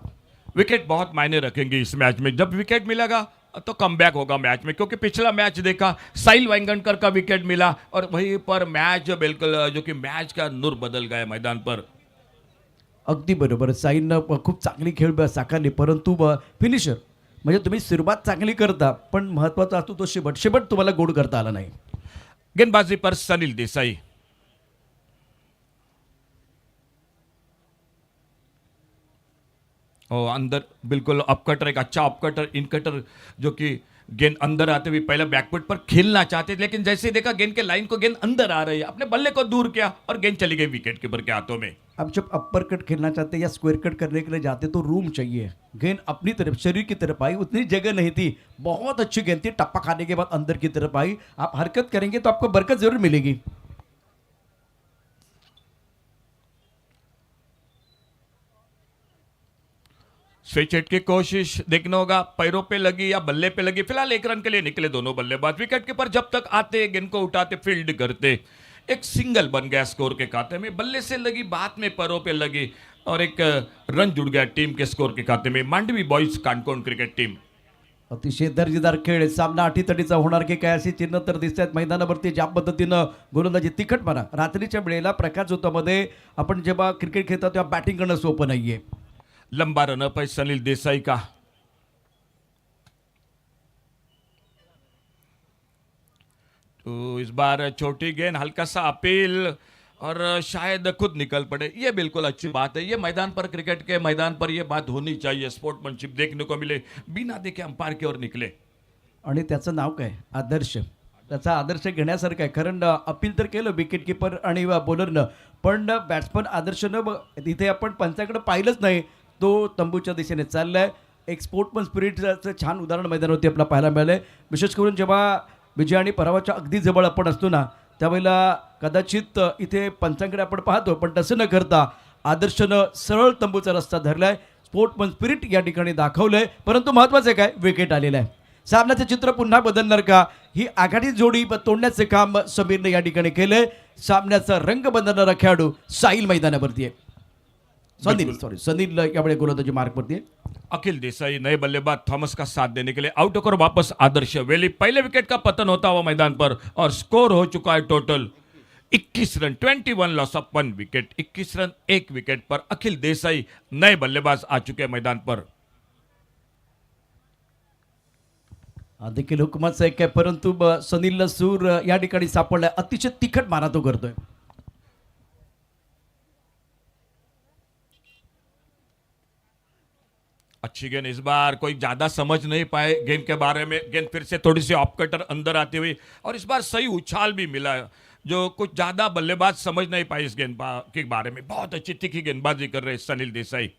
S4: विकेट बहुत मायने रखेंगे इस मैच में। जब विकेट मिलेगा तो कमबैक होगा मैच में, क्योंकि पिछला मैच देखा साहिल वेंगणकर का विकेट मिला और वहीं पर मैच बिल्कुल जो कि मैच का नूर बदल गया मैदान पर।
S2: अगदी बरोबर. साईनं खूप चांगली खेळ साकारली, परंतु फिनिशर म्हणजे तुम्ही सुरुवात चांगली करता पण महत्त्वाचा असतो तो शेवट तुम्हाला गोड करता आला नाही.
S4: गेंदबाजी पर सनील देसाई, और अंदर बिल्कुल अपकटर, एक अच्छा अपकटर इन कटर जो कि गेंद अंदर आते हुए पहले बैकफुट पर खेलना चाहते थे, लेकिन जैसे ही देखा गेंद के लाइन को गेंद अंदर आ रही है, अपने बल्ले को दूर किया और गेंद चली गई विकेट कीपर के हाथों में।
S2: अब जब अपर कट खेलना चाहते या स्क्वायर कट करने के लिए जाते तो रूम चाहिए. गेंद अपनी तरफ शरीर की तरफ आई, उतनी जगह नहीं थी. बहुत अच्छी गेंद थी, टप्पा खाने के बाद अंदर की तरफ आई. आप हरकत करेंगे तो आपको बरकत जरूर मिलेगी.
S4: स्विच हिट की कोशिश देखना होगा, पैरों पे लगी या बल्ले पे लगी। फिलहाल 1 रन के लिए निकले दोनों बल्लेबाज। विकेट कीपर जब तक आते गेंद को उठाते फील्ड करते, एक सिंगल बन गया स्कोर के खाते में। बल्ले से लगी, बाद में पैरों पे लगी और एक रन जुड़ गया टीम के स्कोर के खाते में। Mandvi boys Canacona cricket team.
S2: अतिशय दर्जेदार खेळ. सामना अटीतटीचा होणार की काय अशी चिन्ह तर दिसत आहेत मैदानावरती. ज्या पद्धतीनं गोलंदाजी तिखट म्हणा, रात्रीच्या वेळेला प्रकाश झोतामध्ये आपण जेव्हा क्रिकेट खेळतो तेव्हा बॅटिंग करणं सोपं नाहीये.
S4: लंबा रन अप है सनील देसाई का। तो इस बार छोटी गेंद, हल्का सा अपील और शायद खुद निकल पड़े। ये बिल्कुल अच्छी बात है। ये मैदान पर, क्रिकेट के मैदान पर ये बात होनी चाहिए, स्पोर्ट्समैनशिप देखने को मिले, बिना देखे अंपायर की ओर निकले।
S2: आणि त्याचं नाव काय? आदर्श. त्याचा आदर्श घेण्यासारखं आहे. कारण अपील तर केलं विकेट किपर आणि बॉलरनं, पण बॅट्समन आदर्शनं तिथे आपण पंचाकडे पाहिलंच नाही. तो तंबूच्या दिशेने चाललाय. एक स्पोर्ट्समन स्पिरिटचं छान उदाहरण मैदानावरती आपल्याला पाहायला मिळालंय. विशेष करून जेव्हा विजय आणि पराभवाच्या अगदी जवळ आपण असतो ना त्यावेळेला कदाचित इथे पंचांकडे आपण पाहतो, पण तसं न करता आदर्शनं सरळ तंबूचा रस्ता धरलाय. स्पोर्ट्समन स्पिरिट या ठिकाणी दाखवलंय. परंतु महत्त्वाचं काय, विकेट आलेलं आहे. सामन्याचं चित्र पुन्हा बदलणार का? ही आघाडी जोडी तोडण्याचे काम समीरने या ठिकाणी केलंय. सामन्याचा रंग बदलणारा खेळाडू साहिल मैदानावरती आहे. सनील यावेळी गोलंदाजी मार्कवरती आहे.
S4: अखिल देसाई नए बल्लेबाज थॉमस का साथ देने के लिए आउट होकर वापस आदर्श वेली। पहले विकेट का पतन होता हुआ मैदान पर और स्कोर हो चुका है total 21 run, 21 loss of 1 wicket. 21 run 1 wicket पर अखिल देसाई नए बल्लेबाज आ चुके हैं मैदान पर।
S2: देखील हुकमाचा एक आहे, परंतु सनील सूर या ठिकाणी सापडलाय. अतिशय तिखट मारा तो करतोय.
S4: अच्छी गेंद इस बार कोई ज्यादा समझ नहीं पाए गेंद के बारे में. गेंद फिर से थोड़ी सी ऑफ कटर अंदर आती हुई और इस बार सही उछाल भी मिला जो कुछ ज्यादा बल्लेबाज समझ नहीं पाए इस गेंद के बारे में. बहुत अच्छी तिखी गेंदबाजी कर रहे सनील देसाई.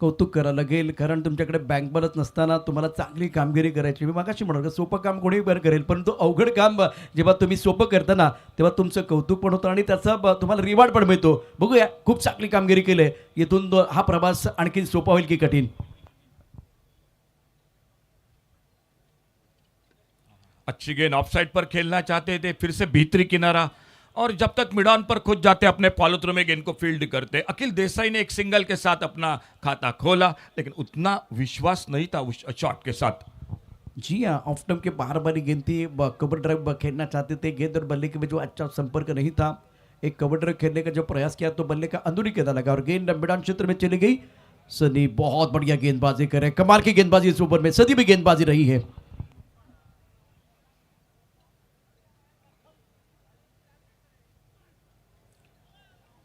S2: कौतुक करावं लागेल, कारण तुमच्याकडे बँक बॅलन्स नसताना तुम्हाला चांगली कामगिरी करायची. मी मागाशी म्हणाल सोपं काम कोणी बरं करेल, परंतु अवघड काम जेव्हा तुम्ही सोपं करता ना तेव्हा तुमचं कौतुक पण होतं आणि त्याचा तुम्हाला रिवॉर्ड पण मिळतो. बघूया, खूप चांगली कामगिरी केली. इथून हा प्रवास आणखी सोपा होईल की कठीण.
S4: अच्छी गेंद ऑफसाइड पर खेलना चाहते थे, फिर से भीतरी किनारा और जब तक मिड ऑन पर खुद जाते अपने फॉलो थ्रू में गेंद को फील्ड करते. अखिल देसाई ने एक सिंगल के साथ अपना खाता खोला, लेकिन उतना विश्वास नहीं था उस शॉट के साथ.
S2: जी हाँ, ऑफ टर्म के बार बारी गेंद थी. कवर ड्राइव खेलना चाहते थे. गेंद और बल्ले के बीच जो अच्छा संपर्क नहीं था. एक कवर ड्राइव खेलने का जो प्रयास किया तो बल्ले का अंदरूनी गेंदा लगा और गेंद मैदान क्षेत्र में चली गई. सनी बहुत बढ़िया गेंदबाजी करे. कमाल की गेंदबाजी इस ओवर में सदी भी गेंदबाजी रही है.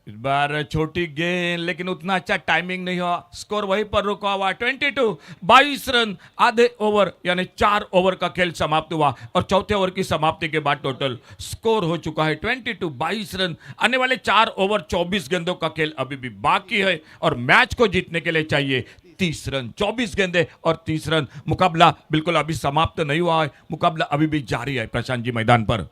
S4: इस बार छोटी गेंद, लेकिन उतना अच्छा टाइमिंग नहीं हुआ. स्कोर वहीं पर रुका हुआ. 22 रन आधे ओवर यानी 4 ओवर का खेल समाप्त हुआ और चौथे ओवर की समाप्ति के बाद टोटल स्कोर हो चुका है 22 रन. आने वाले 4 ओवर 24 गेंदों का खेल अभी भी बाकी है और मैच को जीतने के लिए चाहिए 30 रन. 24 गेंदे और 30 रन. मुकाबला बिल्कुल अभी समाप्त नहीं हुआ है, मुकाबला अभी भी जारी है प्रशांत जी मैदान पर.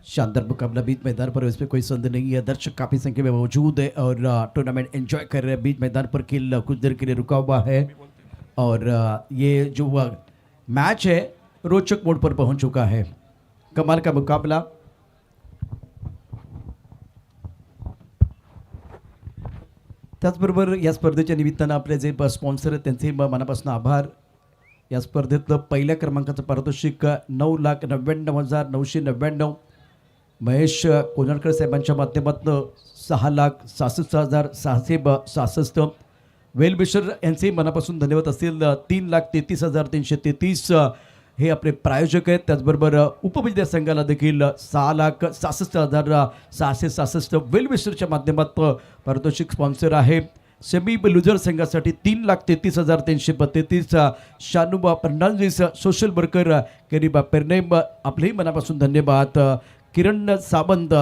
S2: शानदार मुकाबला बीच मैदान पर, इसमें कोई संदेह नहीं है. दर्शक काफी संख्या में मौजूद है और टूर्नामेंट एंजॉय कर रहे हैं. बीच मैदान पर खेल कुछ देर के लिए रुका हुआ है और ये जो मैच है रोचक मोड पर पहुंच चुका है. कमाल का मुकाबला. त्याचबरोबर या स्पर्धेच्या निमित्तानं आपले जे स्पॉन्सर आहेत त्यांचे मनापासून आभार. या स्पर्धेतलं पहिल्या क्रमांकाचं पारितोषिक 9,99,999. महेश कोनडकर साहेबांच्या माध्यमातून 6,66,666. वेलविशर यांचे मनापासून धन्यवाद असतील. 3,33,333 हे आपले प्रायोजक आहेत. त्याचबरोबर उपविजेत्या संघाला देखील 6,66,666 वेलविशरच्या माध्यमातून पारितोषिक स्पॉन्सर आहे. सेमी लुझर संघासाठी 3,33,333. शानुबा फर्नांडिस सोशल वर्कर करीबा पेरनेम आपलेही मनापासून धन्यवाद. किरण सावंत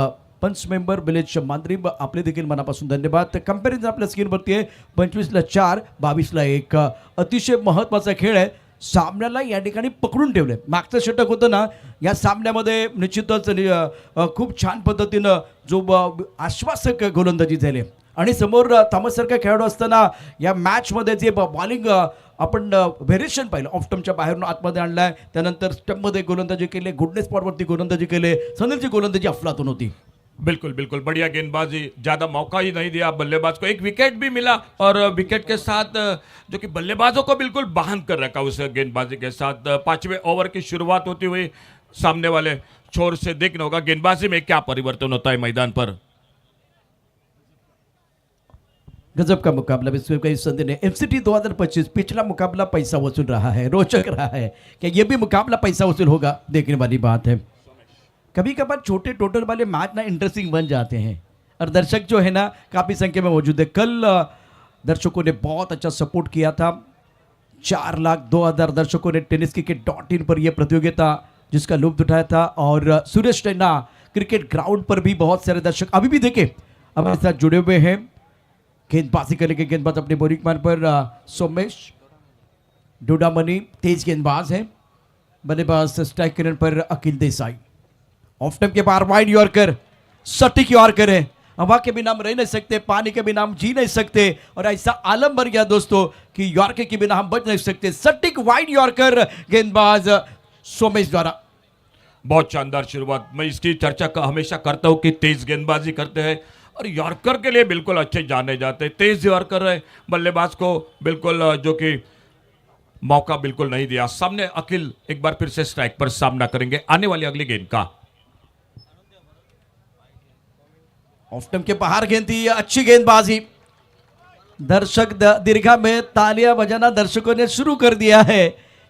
S2: पंच मेंबर विलेज मांद्रीब आपले देखील मनापासून धन्यवाद. कंपॅरिझन आपल्या स्क्रीनवरती आहे. 25ला 4, 22ला 1. अतिशय महत्त्वाचा खेळ आहे. सामन्याला या ठिकाणी पकडून ठेवले. मागचं षटक होतं ना, या सामन्यामध्ये निश्चितच खूप छान पद्धतीनं जो आश्वासक गोलंदाजी झाली आणि समोर थॉमससारखा खेळाडू असताना या मॅचमध्ये जे बॉलिंग आपण व्हेरिएशन पाहिलं. ऑफ स्टंपच्या बाहेरून आतमध्ये आणलाय, त्यानंतर स्टंपमध्ये गोलंदाजी केले, गुडनेस स्पॉटवरती गोलंदाजी केले. सनीलची गोलंदाजी अफलातून होती.
S4: बिल्कुल बिल्कुल बढ़िया गेंदबाजी. ज़्यादा मौका ही नहीं दिया बल्लेबाज को. एक विकेट भी मिला और विकेट के साथ जो कि बल्लेबाजों को बिल्कुल बांध कर रखा उस गेंदबाजी के साथ. 5वें ओवर की शुरुआत होती हुई सामने वाले छोर से देखना होगा गेंदबाजी में क्या परिवर्तन होता है मैदान पर.
S2: गजब का मुकाबला. इसमें कई संदेह नहीं. एमसीटी 2025 पिछला मुकाबला पैसा वसूल रहा है. रोचक रहा है. क्या ये भी मुकाबला पैसा वसूल होगा, देखने वाली बात है. कभी कभार छोटे टोटल वाले मैच ना इंटरेस्टिंग बन जाते हैं और दर्शक जो है ना काफ़ी संख्या में मौजूद है. कल दर्शकों ने बहुत अच्छा सपोर्ट किया था. 4,02,000 दर्शकों ने tenniscricket.in पर यह प्रतियोगिता जिसका लुत्फ उठाया था और सुरेश रैना क्रिकेट ग्राउंड पर भी बहुत सारे दर्शक अभी भी देखे हमारे साथ जुड़े हुए हैं. गेंदबाजी करेंगे गेंदबाज अपने बोरिंग मान पर. सोमेश डोडामनी तेज गेंदबाज है. बल्लेबाज स्ट्राइक करने पर अखिल देसाई. ऑफ टाइम के बाहर वाइड यॉर्कर, सटीक यॉर्कर है. हवा के बिना हम रह नहीं सकते, पानी के बिना हम जी नहीं सकते और ऐसा आलम बन गया दोस्तों कि यॉर्कर के बिना हम बच नहीं सकते. सटीक वाइड यॉर्कर गेंदबाज सोमेश द्वारा.
S4: बहुत शानदार शुरुआत. मैं इसकी चर्चा हमेशा करता हूँ कि तेज गेंदबाजी करते हैं और यॉर्कर के लिए बिल्कुल अच्छे जाने जाते हैं. तेज यॉर्कर है. बल्लेबाज को बिल्कुल जो कि मौका बिल्कुल नहीं दिया. सामने अखिल एक बार फिर से स्ट्राइक पर सामना करेंगे आने वाली अगली गेंद का.
S2: ऑफ टर्म के बाहर गेंद थी. अच्छी गेंदबाजी. दर्शक दीर्घा में तालियां बजाना दर्शकों ने शुरू कर दिया है।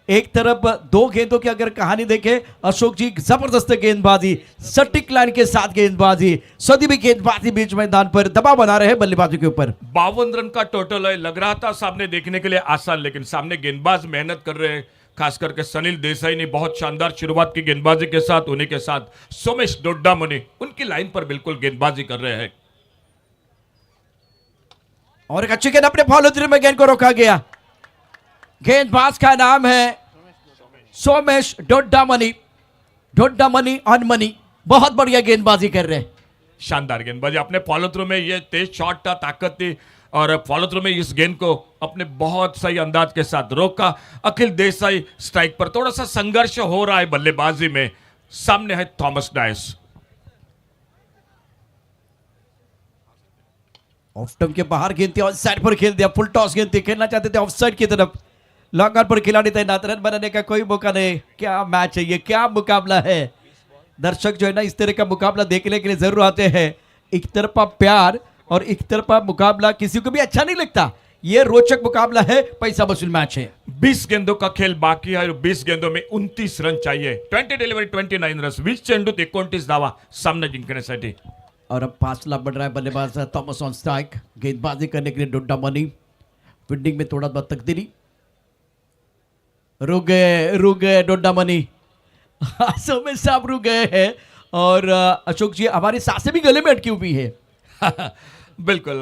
S2: एक तरफ दो गेंदों की अगर कहानी देखें, अशोक जी जबरदस्त गेंदबाजी, सटीक लाइन के साथ गेंदबाजी, सदी गेंदबाजी बीच मैदान पर दबाव बना रहे हैं बल्लेबाजों के ऊपर।
S4: 52 रन का टोटल है। लग रहा था सामने देखने के लिए आसान, लेकिन सामने गेंदबाज मेहनत कर रहे हैं। खास करके सनील देसाई ने बहुत शानदार शुरुआत की गेंदबाजी के साथ। उन्हीं के साथ सोमेश डोड्डामनी उनकी लाइन पर बिल्कुल गेंदबाजी कर रहे हैं।
S2: और एक अच्छी गेंद अपने फॉलो थ्रू में गेंद को रोका गया। गेंदबाज का नाम है सोमेश डोड्डामनी। डोड्डामनी ऑन मनी, बहुत बढ़िया गेंदबाजी कर रहे हैं।
S4: शानदार गेंदबाजी अपने फॉलो थ्रू में, ये तेज शॉट था, ताकत थी, और फॉलो थ्रू में इस गेंद को अपने बहुत सही अंदाज के साथ रोका। अखिल देसाई स्ट्राइक पर, थोड़ा सा संघर्ष हो रहा है बल्लेबाजी में। सामने है थॉमस डायस।
S2: ऑफ स्टंप के बाहर गेंद थी, ऑन साइड पर खेल दिया। फुल टॉस गेंद थी, खेलना चाहते थे ऑफ साइड की तरफ। लॉन्ग ऑन पर खिलाड़ी तैनात, रन बनाने का कोई मौका नहीं। क्या मैच है ये, क्या मुकाबला है। दर्शक जो है ना इस तरह का मुकाबला देखने के लिए जरूर आते हैं। एक तरफा प्यार और एक तरफा मुकाबला किसी को भी अच्छा नहीं लगता। ये रोचक मुकाबला है, पैसा वसूल मैच है।
S4: 20 गेंदों का खेल बाकी है और 20 गेंदों में 29 रन चाहिए। 20 डिलिव्हरी 29 रन, 20 चेंडूत 29 धावा सामना जिंकण्यासाठी।
S2: और अब फासला बढ़ रहा है। बल्लेबाज थॉमस ऑन स्ट्राइक, गेंदबाजी करने के लिए डोड्डामनी। फील्डिंग में थोड़ा बहुत तकदीरी, रुक गए डोड्डामनी। सोमेश साहब रुक गए हैं। और अशोक जी हमारी सांसें भी गले में अटकी हुई है।
S4: बिल्कुल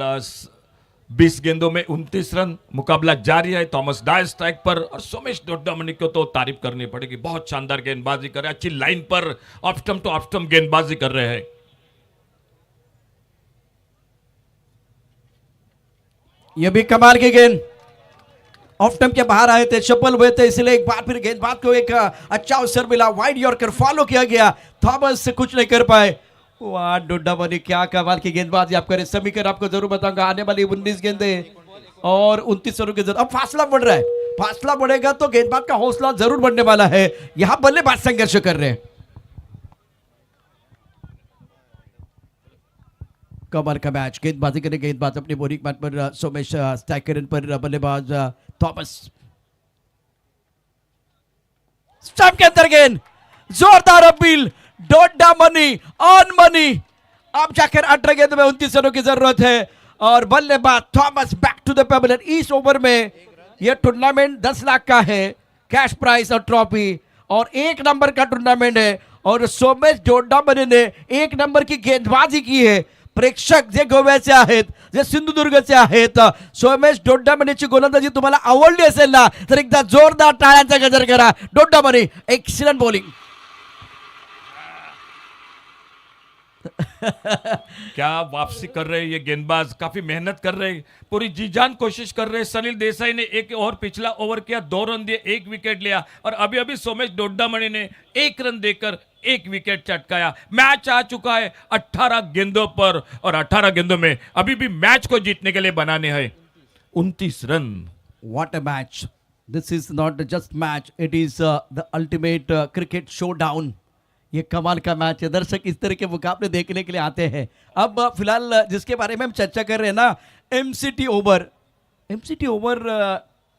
S4: 20 गेंदों में 29 रन, मुकाबला जारी है। थॉमस डायस स्ट्राइक पर और सोमेश डोड्डामनी को तो तारीफ करनी पड़ेगी। बहुत शानदार गेंदबाजी कर रहे हैं, अच्छी लाइन पर off stump two off stump गेंदबाजी कर रहे हैं।
S2: ये भी कमाल की गेंद, ऑफ स्टंप के बाहर आए थे, सफल हुए थे, इसलिए एक बार फिर गेंदबाज को एक अच्छा अवसर मिला। वाइड यॉर्कर फॉलो किया गया, थॉमस कुछ नहीं कर पाए। वाह डोड्डामनी, क्या कमाल की गेंदबाजी आप करें। समीकर आपको जरूर बताऊंगा, आने वाली 19 गेंदें और 29 रनों की जरूरत। अब फासला बढ़ रहा है, फासला बढ़ेगा तो गेंदबाज का हौसला जरूर बढ़ने वाला है। यहां बल्लेबाज संघर्ष कर रहे हैं। कमाल का मैच, गेंदबाजी करने गेंदबाज अपनी बोरिंग मैच पर सोमेश स्ट्राइक करने पर बल्लेबाज थॉमस। स्टंप के अंदर गेंद, जोरदार अपील, डोड्डामनी ऑन मनी। अब जाकर 18 गेंद में 29 रनों की जरूरत है और बल्लेबाज Thomas back to the pavilion. इस ओवर में यह टूर्नामेंट 10 लाख का है, कैश प्राइस और ट्रॉफी, और 1 नंबर का टूर्नामेंट है। और सोमेश डोड्डामनी ने 1 नंबर की गेंदबाजी की है। प्रेक्षक जे गोव्याचे आहेत, जे सिंधुदुर्गचे आहेत, सोमेश डोड्डामनीची गोलंदाजी तुम्हाला आवडली असेल ना तर एकदा जोरदार टाळ्यांचा गजर करा। डोड्डामनी एक्सीलेंट बॉलिंग।
S4: क्या वापसी कर रहे हैं ये गेंदबाज, काफी मेहनत कर रहे हैं, पूरी जी जान कोशिश कर रहे हैं। सनील देसाई ने एक और पिछला ओवर किया, 2 रन दिए, 1 विकेट लिया, और अभी अभी सोमेश डोड्डामनी ने 1 रन देकर 1 विकेट चटकाया। मैच आ चुका है 18 गेंदों पर, और 18 गेंदों में अभी भी मैच को जीतने के लिए बनाने हैं 29 run.
S2: What a match! This is not just match, it is the ultimate cricket showdown. ये कमाल का मैच है। दर्शक इस तरह के मुकाबले देखने के लिए आते हैं। अब फिलहाल जिसके बारे में हम चर्चा कर रहे हैं ना, MCT over. MCT over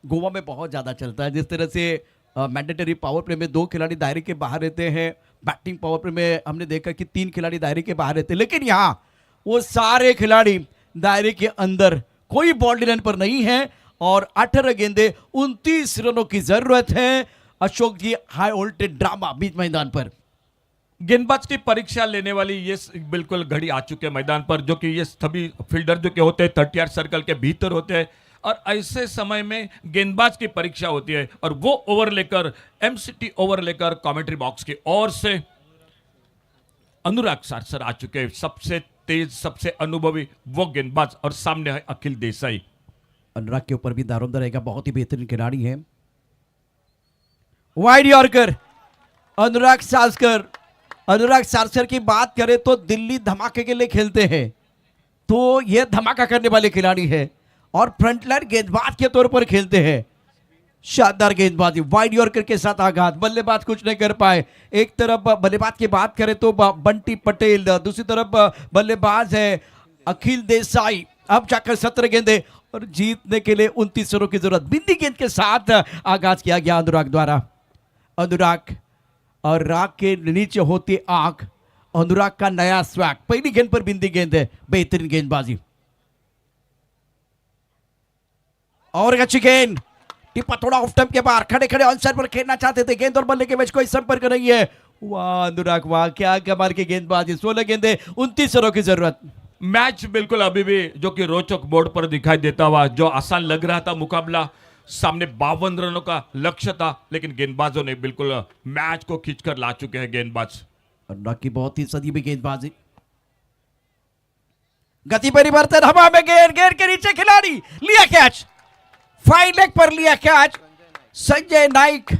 S2: Goa में बहुत ज़्यादा चलता है। जिस तरह से मैंडेटरी पावर प्ले में 2 खिलाड़ी दायरे के बाहर रहते हैं, बैटिंग पावर प्ले में हमने देखा कि 3 खिलाड़ी दायरे के बाहर रहते हैं, लेकिन यहाँ वो सारे खिलाड़ी दायरे के अंदर, कोई बाउंड्री लाइन पर नहीं है, और 18 गेंदे 29 रनों की जरूरत है। अशोक जी, हाई वोल्टेज ड्रामा बीच मैदान पर।
S4: गेंदबाज की परीक्षा लेने वाली ये बिल्कुल घड़ी आ चुके हैं मैदान पर, जो कि ये सभी फील्डर जो के होते हैं 30 यार्ड सर्कल के भीतर होते हैं, और ऐसे समय में गेंदबाज की परीक्षा होती है। और वो ओवर लेकर, एमसीटी ओवर लेकर कमेंट्री बॉक्स की ओर से अनुराग सारसर आ चुके हैं, सबसे तेज, सबसे अनुभवी वो गेंदबाज, और सामने है अखिल देसाई।
S2: अनुराग के ऊपर भी दारोमदार रहेगा, बहुत ही बेहतरीन खिलाड़ी है। वाइड यॉर्कर अनुराग सारसर। अनुराग सारसर की बात करें तो दिल्ली धमाके के लिए खेलते हैं, तो यह धमाका करने वाले खिलाड़ी है, और फ्रंटलाइन गेंदबाज के तौर पर खेलते हैं। शानदार गेंदबाजी, वाइड यॉर्कर के साथ आघात, बल्लेबाज कुछ नहीं कर पाए। एक तरफ बल्लेबाज की बात करें तो बंटी पटेल, दूसरी तरफ बल्लेबाज है अखिल देसाई। अब जाकर 17 गेंदे और जीतने के लिए 29 रनों की जरूरत। बिंदी गेंद के साथ आगाज किया गया अनुराग द्वारा। अनुराग और राग के नीचे होती आंख, अनुराग का नया स्वैग। पहली गेंद पर बिंदी गेंद है, बेहतरीन गेंदबाजी और एक अच्छी गेंद। टिप्पा थोड़ा ऑफ टाइम के बाहर, खड़े खड़े ऑन साइड पर खेलना चाहते थे, गेंद और बल्ले के बीच कोई संपर्क नहीं है। वाह अनुराग वाह, क्या कमाल की गेंदबाजी। 16 गेंदे 29 रनों की जरूरत।
S4: मैच बिल्कुल अभी भी जो कि रोचक बोर्ड पर दिखाई देता हुआ, जो आसान लग रहा था मुकाबला, सामने 52 रनों का लक्ष्य था, लेकिन गेंदबाजों ने बिल्कुल मैच को खींचकर ला चुके हैं गेंदबाज।
S2: अनुराग की बहुत ही सदी में गेंदबाजी। गति परिवर्तन, हवा में गेंद, गेंद के नीचे खिलाड़ी, लिया कैच, फाइन लेग पर लिया कैच। संजय नाइक,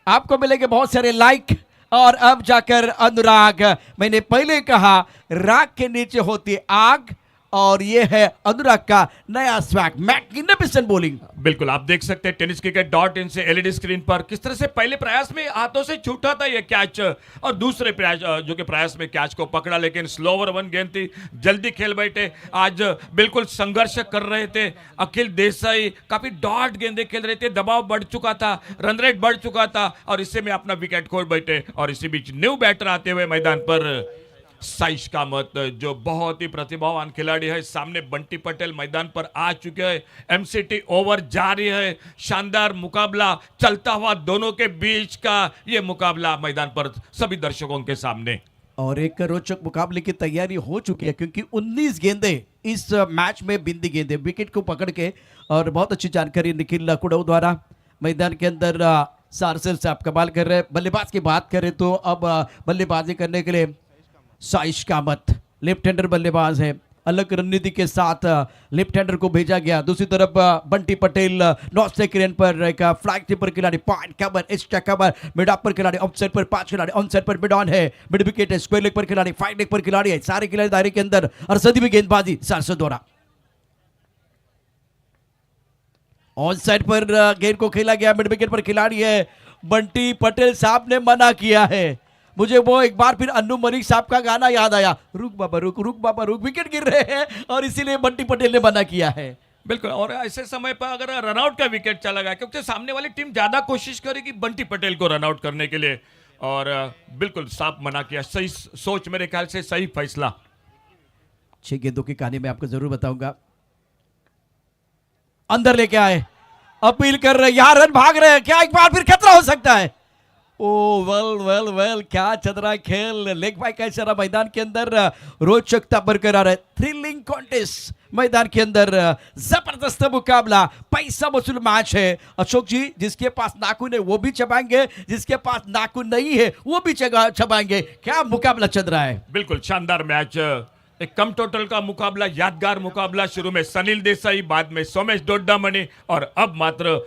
S2: आपको मिलेंगे बहुत सारे लाइक। और अब जाकर अनुराग, मैंने पहले कहा राग के नीचे होती आग, और ये है अनुराग का नया स्वैग, मैग्निफिसेंट बॉलिंग।
S4: बिल्कुल आप देख सकते हैं टेनिस क्रिकेट डॉट इन से एलईडी स्क्रीन पर किस तरह से पहले प्रयास में हाथों से छूटा था ये कैच, और दूसरे प्रयास जो कि प्रयास में कैच को पकड़ा, लेकिन स्लोवर वन गेंद थी, जल्दी खेल बैठे। आज बिल्कुल संघर्ष कर रहे थे अखिल देसाई, काफी डॉट गेंदे खेल रहे थे, दबाव बढ़ चुका था, रन रेट बढ़ चुका था, और इससे में अपना विकेट खो बैठे। और इसी बीच न्यू बैटर आते हुए मैदान पर साइश कामत, जो बहुत ही प्रतिभावान खिलाड़ी है। सामने बंटी पटेल मैदान पर आ चुके हैं। एमसीटी ओवर जारी है, शानदार मुकाबला चलता हुआ, दोनों के बीच का ये मुकाबला मैदान पर सभी दर्शकों के सामने।
S2: और एक रोचक मुकाबले की तैयारी हो चुकी है, क्योंकि 19 गेंदे इस मैच में बिंदी गेंदे विकेट को पकड़ के। और बहुत अच्छी जानकारी निखिल कुडव द्वारा मैदान के अंदर सारसल से आप कमाल कर रहे हैं। बल्लेबाज की बात करें तो अब बल्लेबाजी करने के लिए साइश कामत लेफ्ट हैंडर बल्लेबाज है, अलग रणनीति के साथ लेफ्ट हैंडर को भेजा गया। दूसरी तरफ बंटी पटेल नॉर्थ से क्रेन पर एक फ्लैग टिपर खिलाड़ी, point cover, extra cover, mid of पर खिलाड़ी, ऑफ साइड पर 5 खिलाड़ी, ऑन साइड पर मिड ऑन है, मिड विकेट है, स्क्वायर लेग पर खिलाड़ी, फाइव लेग पर खिलाड़ी है, सारे खिलाड़ी दायरे के अंदर। और सदी में गेंदबाजी सारसो द्वारा ऑन साइड पर गेंद को खेला गया, मिड विकेट पर खिलाड़ी है। बंटी पटेल साहब ने मना किया है। मुझे वो एक बार फिर अन्नू मलिक साहब का गाना याद आया, रुक बाबा रुक, रुक बाबा रुक, विकेट गिर रहे हैं, और इसीलिए बंटी पटेल ने मना किया है।
S4: बिल्कुल, और ऐसे समय पर अगर रनआउट का विकेट चला गया, क्योंकि सामने वाली टीम ज्यादा कोशिश करेगी बंटी पटेल को रनआउट करने के लिए, और बिल्कुल साफ मना किया। सही सोच, मेरे ख्याल से सही फैसला।
S2: 6 गेंदों की कहानी मैं आपको जरूर बताऊंगा। अंदर लेके आए, अपील कर रहे, यहां रन भाग रहे हैं, क्या एक बार फिर खतरा हो सकता है? ओ वेल वेल वेल, क्या चल रहा है खेल। लेग बाय का इशारा मैदान के अंदर, रोचकता बरकरार है। थ्रिलिंग कॉन्टेस्ट मैदान के अंदर, जबरदस्त मुकाबला, पैसा वसूल मैच है। अशोक जी, जिसके पास नाखून है वो भी चबाएंगे, जिसके पास नाखून नहीं है वो भी चबाएंगे। क्या मुकाबला चल रहा है।
S4: बिल्कुल शानदार मैच, एक कम टोटल का मुकाबला, यादगार मुकाबला। शुरू में सनील देसाई, बाद में सोमेश डोड्डामणि, और अब मात्र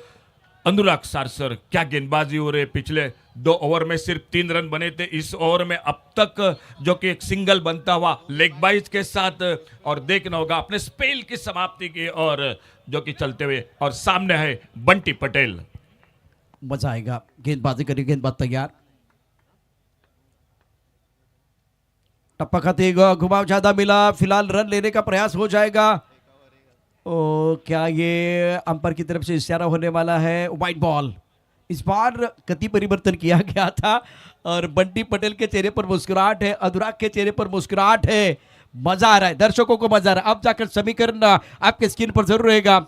S4: अनुराग सारसर। क्या गेंदबाजी हो रही है। पिछले 2 ओवर में सिर्फ 3 रन बने थे, इस ओवर में अब तक जो कि एक सिंगल बनता हुआ लेग बाइज के साथ, और देखना होगा अपने स्पेल की समाप्ति की और जो कि चलते हुए। और सामने है बंटी पटेल।
S2: मजा आएगा, गेंदबाजी करिए, गेंदबाज तैयार। टप्पा खाते घुमाव ज्यादा मिला, फिलहाल रन लेने का प्रयास हो जाएगा। ओ क्या ये अंपायर की तरफ से इशारा होने वाला है? Wide ball. इस बार गति परिवर्तन किया गया था, और बंटी पटेल के चेहरे पर मुस्कुराहट है, अनुराग के चेहरे पर मुस्कुराहट है। मजा आ रहा है, दर्शकों को मजा आ रहा है। अब जाकर समीकरण आपके स्क्रीन पर जरूर रहेगा।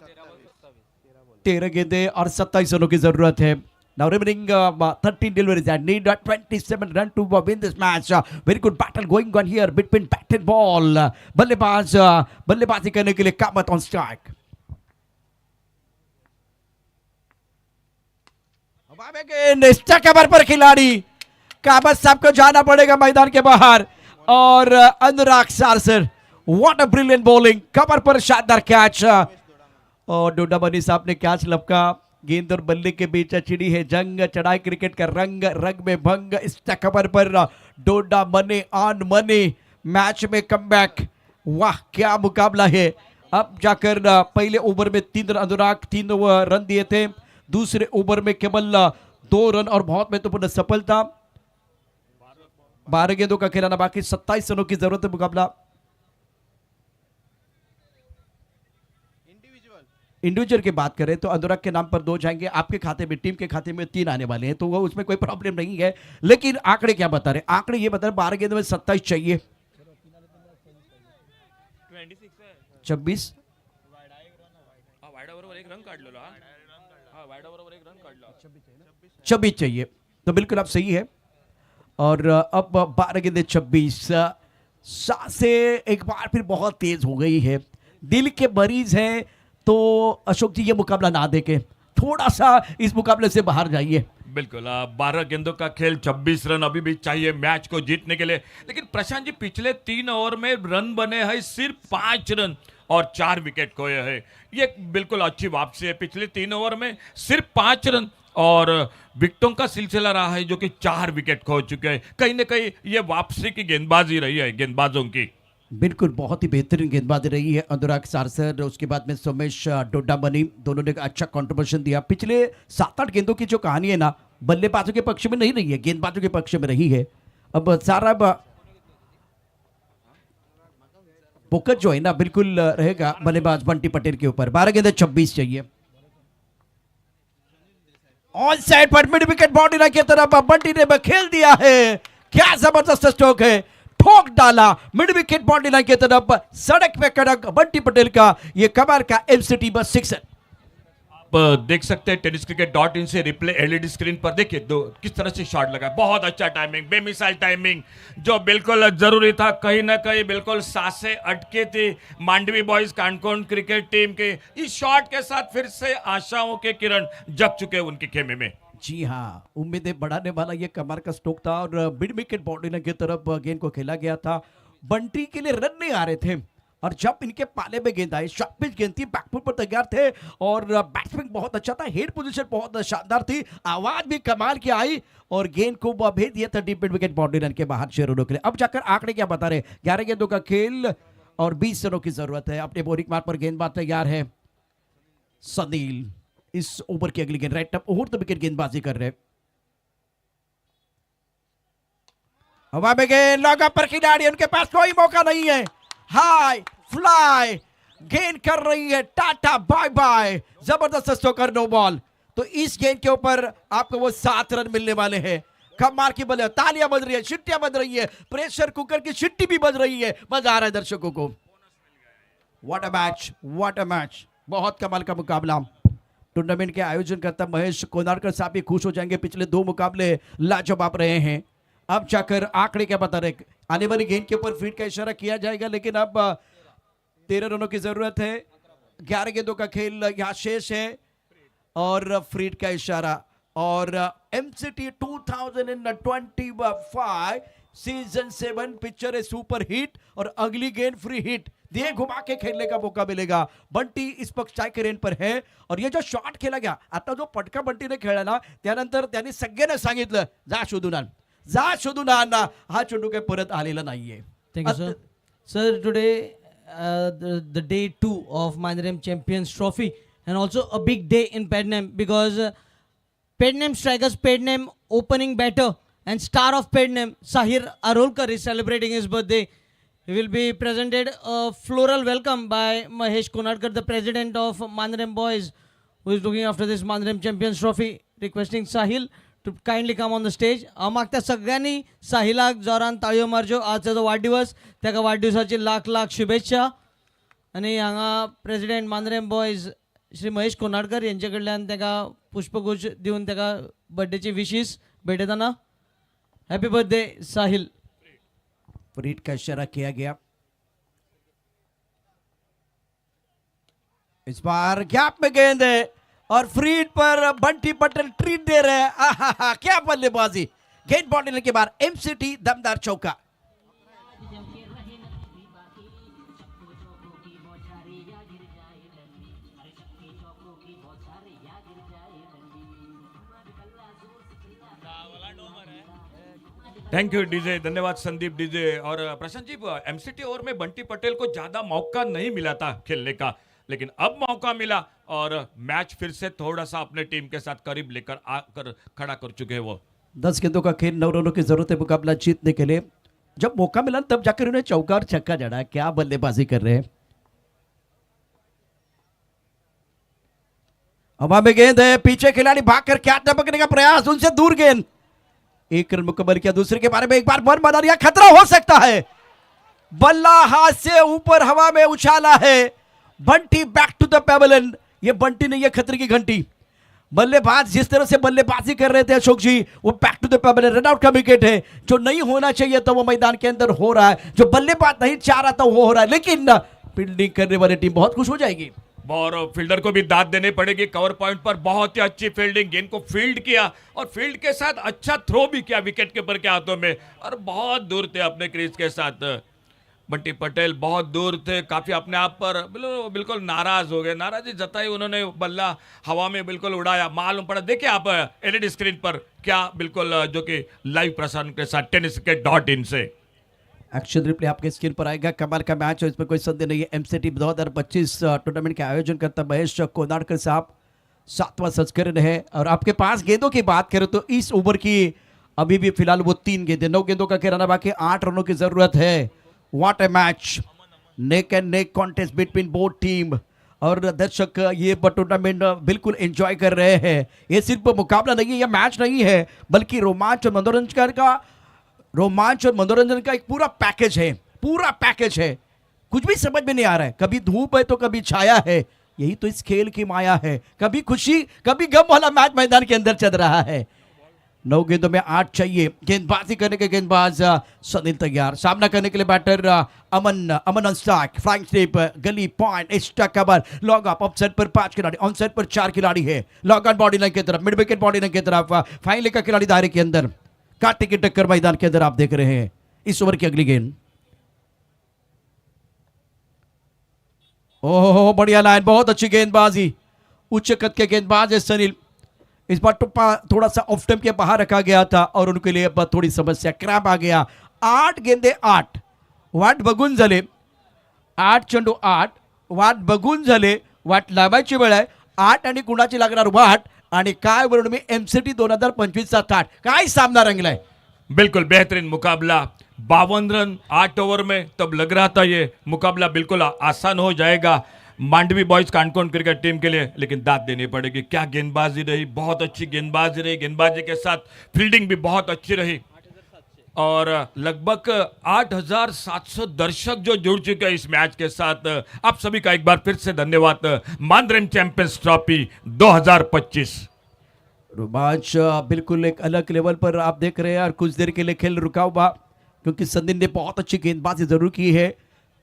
S2: 13 गेंदे और 27 रनों की जरूरत है। Now remaining 13 deliveries and need 27 run to win this match. Very good battle going on here between bat and ball. बल्लेबाजी करने के लिए कामत on strike. कवर पर खिलाड़ी कामत साहब को जाना पड़ेगा मैदान के बाहर, और Anurag Sarsar, what a brilliant bowling, cover पर शानदार कैच। और डोडामणि साहब ने कैच लपका। गेंद और बल्ले के बीच चिड़ी है जंग, चढ़ाई क्रिकेट का रंग, रंग में भंग। इस कवर पर डोडामणि ऑन मनी, मैच में कमबैक। वाह क्या मुकाबला है। अब जाकर पहले ओवर में 3 रन अनुराग 3 रन दिए थे, दूसरे ओवर में केवल 2 रन और बहुत महत्वपूर्ण सफलता। 12 गेंदों का खिलाना बाकी, 27 रनों की जरूरत है। मुकाबला इंडिविजुअल की बात करें तो अनुराग के नाम पर 2 जाएंगे, आपके खाते में, टीम के खाते में 3 आने वाले हैं, तो वो उसमें कोई प्रॉब्लम नहीं है। लेकिन आंकड़े क्या बता रहे हैं? आंकड़े ये बता रहे 12 गेंद में 27 चाहिए, 26 26 चाहिए, तो बिल्कुल आप सही है। और अब 12 गेंदे 26, सांसें एक बार फिर बहुत तेज हो गई है, दिल के मरीज हैं, तो अशोक जी ये मुकाबला ना देके थोड़ा सा इस मुकाबले से बाहर जाइए।
S4: बिल्कुल 12 गेंदों का खेल, 26 रन अभी भी चाहिए मैच को जीतने के लिए। लेकिन प्रशांत जी पिछले 3 ओवर में रन बने हैं सिर्फ 5 रन और 4 विकेट खोए हैं। ये बिल्कुल अच्छी वापसी है, पिछले 3 ओवर में सिर्फ 5 रन और विकेटों का सिलसिला रहा है जो कि 4 विकेट खो चुके हैं। कहीं ना कहीं ये वापसी की गेंदबाजी रही है गेंदबाजों की।
S2: बिल्कुल बहुत ही बेहतरीन गेंदबाजी रही है अनुराग सारसर, उसके बाद में सोमेश डोडामनी, दोनों ने अच्छा कंट्रीब्यूशन दिया। पिछले 7-8 गेंदों की जो कहानी है ना, बल्लेबाजों के पक्ष में नहीं रही है, गेंदबाजों के पक्ष में रही है। अब सारा फोकस जो है ना बिल्कुल रहेगा बल्लेबाज बंटी पटेल के ऊपर। 12 गेंदे 26 चाहिए। ऑन साइड पर मिड विकेट बाउंड्री की तरफ बंटी ने खेल दिया है, क्या जबरदस्त स्ट्रोक है, ठोक डाला मिड विकेट बाउंड्री लाइन की तरफ, सड़क पे कड़क बंटी पटेल का ये कमाल का एमसीटी बस 6 है।
S4: आप देख सकते हैं tenniscricket.in से रिप्ले एलईडी स्क्रीन पर देखिए किस तरह से शॉट लगा, बहुत अच्छा टाइमिंग, बेमिसाल टाइमिंग जो बिल्कुल जरूरी था। कहीं ना कहीं बिल्कुल सांसें अटके थी Mandvi boys Kankon cricket team के। इस शॉट के साथ फिर से आशाओं के किरण जग चुके उनके खेमे में।
S2: जी हाँ, उम्मीदें बढ़ाने वाला ये कमाल का स्ट्रोक था और मिड विकेट बाउंड्री लाइन की तरफ गेंद को खेला गया था। बंटी के लिए रन नहीं आ रहे थे और जब इनके पाले में गेंद आई, शॉर्ट पिच गेंद थी, बैकफुट पर तैयार थे और बैट्समैन बहुत अच्छा था, हेड पोजीशन बहुत शानदार थी, आवाज भी कमाल की आई और गेंद को भेज दिया था deep mid wicket boundary line के बाहर 6 रनों के लिए। अब जाकर आंकड़े क्या बता रहे? 11 गेंदों का खेल और 20 रनों की जरूरत है। अपने बोरिंग मार्ग पर गेंदबाज तैयार है सनील, इस ओवर की अगली गेंद right up over the wicket गेंदबाजी कर रहे। हवा में गेंद, लॉग पर खिलाड़ी, उनके पास कोई मौका नहीं है, हाई फ्लाई गेंद कर रही है, टाटा बाय बाय, जबरदस्त स्ट्रोकर, नो बॉल। तो इस गेंद के ऊपर आपको वो 7 रन मिलने वाले हैं। कमाल की बल्ले, तालियां बज रही है, शिट्टियां बज रही है, प्रेशर कुकर की शिट्टी भी बज रही है, मजा आ रहा है दर्शकों को। What a match, what a match, बहुत कमाल का मुकाबला। टूर्नामेंट के आयोजन करता महेश कोनारकर साहब भी खुश हो जाएंगे, पिछले 2 मुकाबले लाजवाब रहे हैं। अब जाकर आंकड़े क्या बता रहे? आने वाली गेंद के ऊपर फील्ड का इशारा किया जाएगा, लेकिन अब 13 रनों की जरूरत है। 11 गेंदों का खेल यहां शेष है और फ्रीड का इशारा। और एमसीटी 2025 सीजन 7 पिक्चर है सुपर हिट और अगली गेंद फ्री हिट दिए घुमा के खेलने का मौका मिलेगा। बंटी इस पक्ष टाय रेन पर है और ये जो शॉट खेला गया, आता जो पटका बंटीने खेळला ना, त्यानंतर त्यांनी सगळ्यांना सांगितलं जा शोधून आण, जा शोधून आण ना, हा चेंडू काही परत आलेला नाहीये।
S1: Thank you, sir. Sir, today the day 2 of Mandarim Champions Trophy and also a big day in Pednam because Pednam strikers, Pednam opening batter and star of Pednam, Sahir Arolkar is celebrating his birthday. He will be presented a floral welcome by Mahesh Konarkar, the president of Mandarim Boys, who is looking after this Mandarim Champions Trophy, requesting Sahil to kindly come on the stage. मागच्या सगळ्यांनी साहिलाक जोरान ताळयो मारच्यो, आजचा जो वाढदिवस त्याका वाढदिवसाची लाख लाख शुभेच्छा। आणि हांगा प्रेसिडेंट मांद्रेम बॉयज श्री महेश कोनाडकर यांचे कडल्यान त्याका पुष्पगुच्छ दिवन त्याका बर्थडेची विशीस भेटताना हॅपी बर्थडे साहिल।
S2: फ्रीड का इशारा किया गया, इस बार गैप में गेंद है और फ्रीड पर बंटी पटेल ट्रीट दे रहे हैं। आहा, क्या बल्लेबाजी, गेंद बाउंड्री के बाद एमसीटी दमदार चौका।
S4: थैंक यू डीजे, धन्यवाद संदीप डीजे। और प्रशांत जी, एमसीटी ओवर में बंटी पटेल को ज्यादा मौका नहीं मिला था खेलने का, लेकिन अब मौका मिला और मैच फिर से थोड़ा सा अपने टीम के साथ करीब लेकर आकर खड़ा कर चुके हैं वो।
S2: 10 गेंदों का खेल, 9 रनों की जरूरत है मुकाबला जीतने के लिए। जब मौका मिला तब जाकर उन्हें चौका और छक्का जड़ा, क्या बल्लेबाजी कर रहे हैं। हवा में गेंद है, पीछे खिलाड़ी भागकर क्या टपकने का प्रयास, उनसे दूर गेंद। एक रन मुकम्मल किया। दूसरे के बारे में एक बार वन बना लिया, खतरा हो सकता है। बल्ला हाथ से ऊपर हवा में उछाला है। Bunty back to the pavilion. ये बंटी नहीं है, खतरे की घंटी। बल्लेबाज जिस तरह से बल्लेबाजी कर रहे थे अशोक जी, वो back to the pavilion. Run out का विकेट है, जो नहीं होना चाहिए था वो मैदान के अंदर हो रहा है, जो बल्लेबाज नहीं चाह रहा था वो हो रहा है। लेकिन फील्डिंग करने वाली टीम बहुत खुश हो जाएगी।
S4: और फील्डर को भी दाद देनी पड़ेगी। कवर पॉइंट पर बहुत ही अच्छी फील्डिंग, गेंद को फील्ड किया और फील्ड के साथ अच्छा थ्रो भी किया विकेट कीपर के हाथों में, और बहुत दूर थे अपने क्रीज के साथ। बंटी पटेल बहुत दूर थे, काफी अपने आप पर बिल्कुल नाराज हो गए। नाराजी जताई उन्होंने, बल्ला हवा में बिल्कुल उड़ाया, मालूम पड़ा। देखिए आप एलईडी स्क्रीन पर क्या बिल्कुल जो कि लाइव प्रसारण के साथ tenniscricket.in से
S2: एक्शन रिप्ले आपके स्क्रीन पर आएगा। कमाल का मैच है, इसमें कोई संदेह नहीं है। एमसीटी 2025 टूर्नामेंट का आयोजन करता महेश कोनाडकर साहब, 7वां संस्करण है। और आपके पास गेंदों की बात करें तो इस ओवर की अभी भी फिलहाल वो 3 गेंदें, 9 गेंदों का कहना, बाकी 8 रनों की जरूरत है। What A match, neck and neck contest between both team. और दर्शक ये टूर्नामेंट बिल्कुल एंजॉय कर रहे हैं। ये सिर्फ मुकाबला नहीं है, ये मैच नहीं है, बल्कि रोमांच और मनोरंजन का एक पूरा पैकेज है। पूरा पैकेज है, कुछ भी समझ में नहीं आ रहा है। कभी धूप है तो कभी छाया है, यही तो इस खेल की माया है। कभी खुशी कभी गम वाला मैच मैदान के अंदर चल रहा है। 9 गेंदों में 8 चाहिए। गेंदबाजी करने के गेंदबाज सनील तैयार, सामना करने के लिए batter Aman on strike, flying slip, gully point, extra cover, लॉग अप। ऑफ साइड पर 5 खिलाड़ी, ऑन साइड पर 4 खिलाड़ी है। लॉग ऑन बॉडी लाइन की तरफ, मिड विकेट बॉडी लाइन की तरफ, फाइनली का खिलाड़ी दायरे के अंदर। काटे की टक्कर मैदान के अंदर आप देख रहे हैं। इस ओवर की अगली गेंद, ओहो बढ़िया लाइन, बहुत अच्छी गेंदबाजी। उच्च कद के गेंदबाज है सनील। इस बार टुप्पा थोड़ा सा ऑफ टाइम के बाहर रखा गया था और उनके लिए थोड़ी समस्या, क्रैम्प आ गया। 8 गेंदे 8 वाट बघून झाले, 8 चेंडू 8 वाट बघून झाले। वाट लावायची वेळ आहे, 8 आणि कुणाची लागणार वाट, आणि काय म्हणून मी एमसीटी 2025चा ताट, काय सामना रंगलाय।
S4: बिल्कुल बेहतरीन मुकाबला, 52 रन 8 ओवर में। तब लग रहा था ये मुकाबला बिल्कुल आसान हो जाएगा Mandvi boys Kankon cricket team के लिए, लेकिन दाद देनी पड़ेगी। क्या गेंदबाजी रही, बहुत अच्छी गेंदबाजी रही। गेंदबाजी के साथ फील्डिंग भी बहुत अच्छी रही। और लगभग 8,700 दर्शक जो जुड़ चुके हैं इस मैच के साथ। आप सभी का एक बार फिर से धन्यवाद। मांद्रेम चैंपियंस ट्रॉफी 2025
S2: रोमांच बिल्कुल एक अलग लेवल पर आप देख रहे हैं। और कुछ देर के लिए खेल रुका हुआ, क्योंकि संदीप ने बहुत अच्छी गेंदबाजी जरूर की है।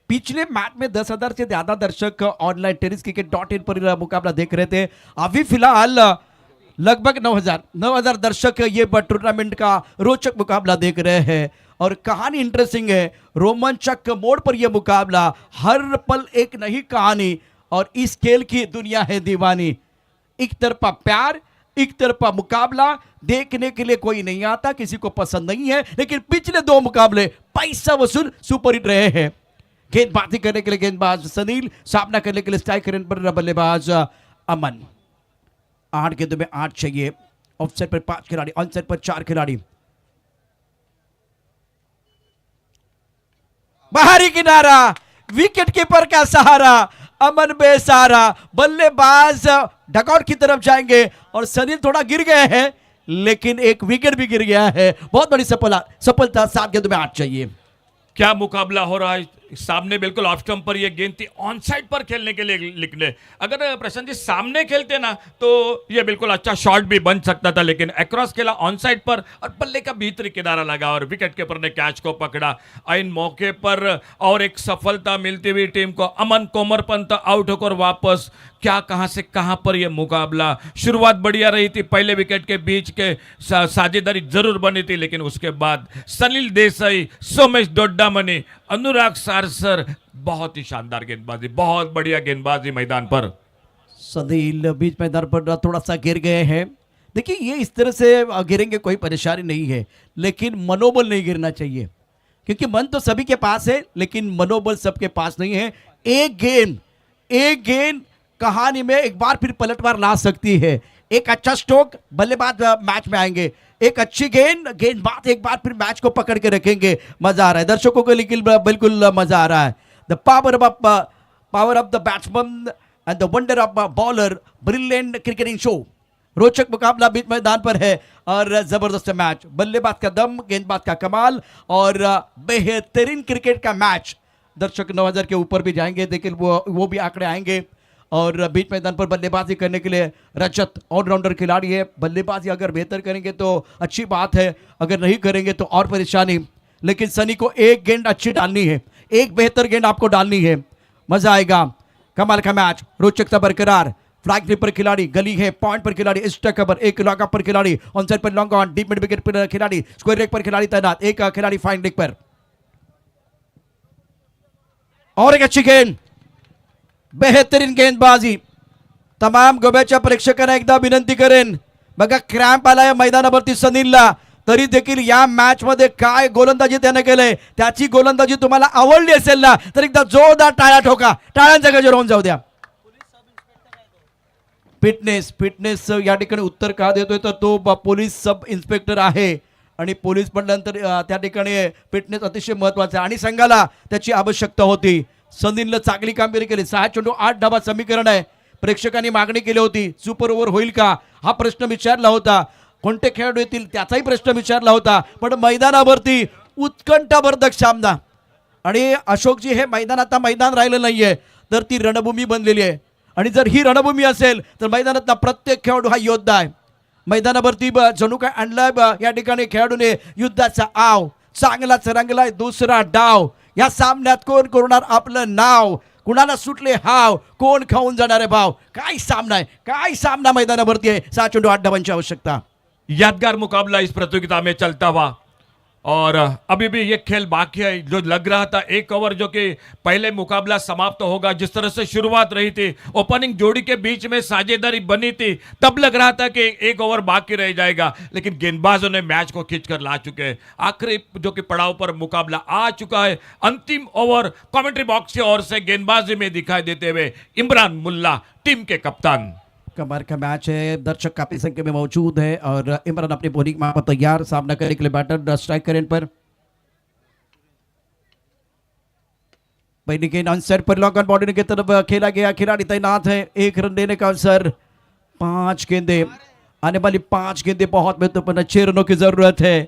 S2: पिछले मैच में 10,000 से ज्यादा दर्शक ऑनलाइन tenniscricket.in पर मुकाबला देख रहे थे। अभी फिलहाल लगभग 9,000 दर्शक ये टूर्नामेंट का रोचक मुकाबला देख रहे हैं। और कहानी इंटरेस्टिंग है, रोमांचक मोड़ पर यह मुकाबला, हर पल एक नई कहानी। और इस खेल की दुनिया है दीवानी। एक तरफा प्यार, एक तरफा मुकाबला, देखने के लिए कोई नहीं आता, किसी को पसंद नहीं है। लेकिन पिछले 2 मुकाबले पैसा वसूल सुपरहिट रहे हैं। गेंदबाजी करने के लिए गेंदबाज सनील, सामना करने के लिए स्ट्राइकर पर बल्लेबाज अमन। 8 गेंदों में 8 चाहिए। ऑफ साइड पर 5 खिलाड़ी, ऑन साइड पर 4 खिलाड़ी। बाहरी किनारा, विकेट कीपर का सहारा, अमन बेसहारा। बल्लेबाज डकआउट की तरफ जाएंगे और सनील थोड़ा गिर गए हैं, लेकिन एक विकेट भी गिर गया है। बहुत बड़ी सफलता। 7 गेंदों में 8 चाहिए।
S4: क्या मुकाबला हो रहा है। सामने बिल्कुल ऑफ स्टंप पर ये गेंद थी, ऑन साइड पर खेलने के लिए लिखने। अगर प्रशांत जी सामने खेलते ना तो ये बिल्कुल अच्छा शॉट भी बन सकता था, लेकिन अक्रॉस खेला ऑन साइड पर और बल्ले का भीतरी किनारा लगा और विकेट कीपर ने कैच को पकड़ा। इन मौके पर और एक सफलता मिलती हुई टीम को। अमन कोमरपंत आउट होकर वापस। क्या कहां से कहां पर यह मुकाबला, शुरुआत बढ़िया रही थी, पहले विकेट के बीच के साझेदारी जरूर बनी थी, लेकिन उसके बाद सनील देसाई, सोमेश डोड्डामनी, अनुराग सारसर, बहुत ही शानदार गेंदबाजी, बहुत बढ़िया गेंदबाजी मैदान पर।
S2: सनील बीच मैदान पर थोड़ा सा गिर गए हैं। देखिए ये इस तरह से गिरेंगे कोई परेशानी नहीं है, लेकिन मनोबल नहीं गिरना चाहिए, क्योंकि मन तो सभी के पास है लेकिन मनोबल सबके पास नहीं है। एक गेंद कहानी में एक बार फिर पलटवार ला सकती है। एक अच्छा स्ट्रोक, बल्लेबाज मैच में आएंगे। एक अच्छी गेंदबाज एक बार फिर मैच को पकड़ के रखेंगे। मजा आ रहा है दर्शकों को, लेकिन बिल्कुल मजा आ रहा है। The power of the batsman and the wonder of bowler, brilliant cricketing show. रोचक मुकाबला बीच मैदान पर है और जबरदस्त मैच, बल्लेबाज का दम, गेंदबाज का कमाल और बेहतरीन क्रिकेट का मैच। दर्शक 9000 के ऊपर भी जाएंगे, लेकिन वो भी आंकड़े आएंगे। और बीच मैदान पर बल्लेबाजी करने के लिए रजत ऑलराउंडर खिलाड़ी है। बल्लेबाजी अगर बेहतर करेंगे तो अच्छी बात है, अगर नहीं करेंगे तो और परेशानी। लेकिन सनी को एक गेंद अच्छी डालनी है, एक बेहतर गेंद आपको डालनी है, मजा आएगा। कमाल का मैच, रोचकता बरकरार। फ्लैग पर खिलाड़ी, गली है पॉइंट पर खिलाड़ी, स्ट्राइक पर एक, लॉकअप पर खिलाड़ी, ऑन साइड पर long on, deep mid wicket पर खिलाड़ी, स्क्वायर लेग पर खिलाड़ी तैनात, एक खिलाड़ी फाइन लेग पर। और एक अच्छी गेंद, बेहतरीन गेंदबाजी। तमाम गोव्याच्या प्रेक्षकांना एकदा विनंती करेन, बघा क्रॅम्प आलाय मैदानावरती सनीलला, तरी देखील या मॅच मध्ये काय गोलंदाजी त्याने केलंय, त्याची गोलंदाजी तुम्हाला आवडली असेल ना तर एकदा जोरदार टाळ्या ठोका, टाळ्यांचा गजर होऊन जाऊ द्या। फिटनेस या ठिकाणी उत्तर का देतोय तर तो पोलीस सब इन्स्पेक्टर आहे आणि पोलीस म्हटल्यानंतर त्या ठिकाणी फिटनेस अतिशय महत्वाचा आहे आणि संघाला त्याची आवश्यकता होती। सनीलने चांगली कामगिरी केली, 6 चेंडू 8 धावा समीकरण आहे। प्रेक्षकांनी मागणी केली होती सुपर ओव्हर होईल का, हा प्रश्न विचारला होता, कोणते खेळाडू येतील त्याचाही प्रश्न विचारला होता, पण मैदानावरती उत्कंठावर्धक सामना। आणि अशोकजी, हे मैदान आता मैदान राहिलं नाहीये तर ती रणभूमी बनलेली आहे, आणि जर ही रणभूमी असेल तर मैदानातला प्रत्येक खेळाडू हा योद्धा आहे। मैदानावरती जणू काय आणलाय या ठिकाणी खेळाडूने युद्धाचा आव, चांगलाच रंगलाय दुसरा डाव। या सामन्यात कोण करणार आपलं नाव, कुणाला सुटले हाव, कोण खाऊन जाणार आहे भाव। काय सामना आहे, काय सामना मैदानावरती आहे। 6 चेंडू 8 धावांची आवश्यकता।
S4: यादगार मुकाबला इस प्रतियोगिता में चलता हुआ और अभी भी ये खेल बाकी है। जो लग रहा था एक ओवर जो कि पहले मुकाबला समाप्त होगा, जिस तरह से शुरुआत रही थी, ओपनिंग जोड़ी के बीच में साझेदारी बनी थी, तब लग रहा था कि एक ओवर बाकी रह जाएगा, लेकिन गेंदबाजों ने मैच को खींचकर ला चुके हैं। आखिरी जो कि पड़ाव पर मुकाबला आ चुका है। अंतिम ओवर कमेंट्री बॉक्स की ओर से गेंदबाजी में दिखाई देते हुए इमरान मुल्ला, टीम के कप्तान।
S2: कमाल का मैच है, दर्शक काफी संख्या में मौजूद है और इमरान अपनी बॉलिंग में तैयार, सामना करने के लिए बैटर स्ट्राइक करें पर पहली गेंद अनसेट पर लॉन्ग ऑन बॉडी की तरफ खेला गया, खिलाड़ी तैनात है, 1 रन देने का अवसर। 5 गेंदे, आने वाली 5 गेंदे बहुत महत्वपूर्ण, 6 रनों की जरूरत है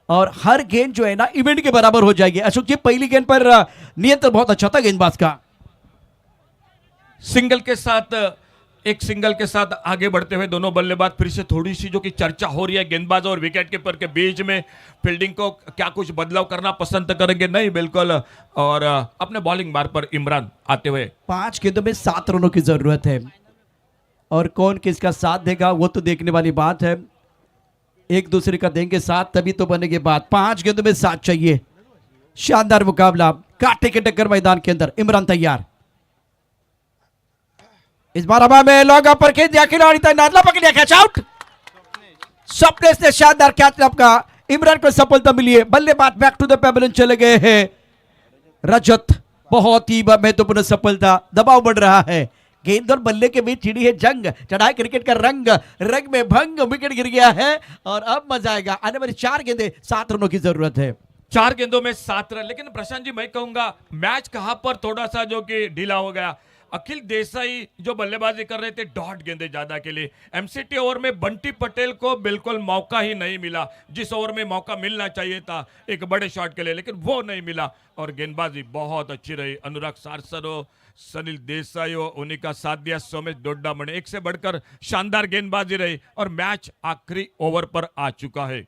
S2: और हर गेंद जो है ना इवेंट के बराबर हो जाएगी। अशोक जी, पहली गेंद पर नियंत्रण बहुत अच्छा था गेंदबाज का।
S4: एक सिंगल के साथ आगे बढ़ते हुए दोनों बल्लेबाज, फिर से थोड़ी सी जो कि चर्चा हो रही है गेंदबाज और विकेट कीपर के बीच में, फील्डिंग को क्या कुछ बदलाव करना पसंद करेंगे, नहीं बिल्कुल। और अपने बॉलिंग मार्ग पर इमरान आते हुए
S2: 5 गेंदों में 7 रनों की जरूरत है और कौन किसका साथ देगा वो तो देखने वाली बात है। एक दूसरे का देंगे साथ तभी तो बनेगी बात। 5 गेंदों में 7 चाहिए। शानदार मुकाबला, कांटे के टक्कर मैदान के अंदर। इमरान तैयार, इस बार हवा में लॉन्ग ऑफ पर खेल दिया, खिलाड़ी तैनात, पकड़ कैच आउट। स्वप्नेश ने शानदार कैच आपका, इमरान को सफलता मिली है। बल्लेबाज बैक टू द पेवेलियन चले गए हैं। रजत, बहुत ही महत्वपूर्ण सफलता, दबाव बढ़ रहा है, गेंद और बल्ले के बीच छिड़ी है जंग, चढ़ाई क्रिकेट का रंग, रंग में भंग, विकेट गिर गया है और अब मजा आएगा। आने वाली 4 गेंदे 7 रनों की जरूरत है।
S4: 4 गेंदों में 7 रन, लेकिन प्रशांत जी मैं कहूंगा मैच कहां पर थोड़ा सा जो कि ढीला हो गया। अखिल देसाई जो बल्लेबाजी कर रहे थे डॉट गेंदे ज्यादा के लिए, एमसीटी ओवर में बंटी पटेल को बिल्कुल मौका ही नहीं मिला, जिस ओवर में मौका मिलना चाहिए था एक बड़े शॉट के लिए, लेकिन वो नहीं मिला। और गेंदबाजी बहुत अच्छी रही, अनुराग सारसर हो, सनील देसाई हो, उन्हीं का साथ दिया सोमेश डोड्डामणे, एक से बढ़कर शानदार गेंदबाजी रही और मैच आखिरी ओवर पर आ चुका है।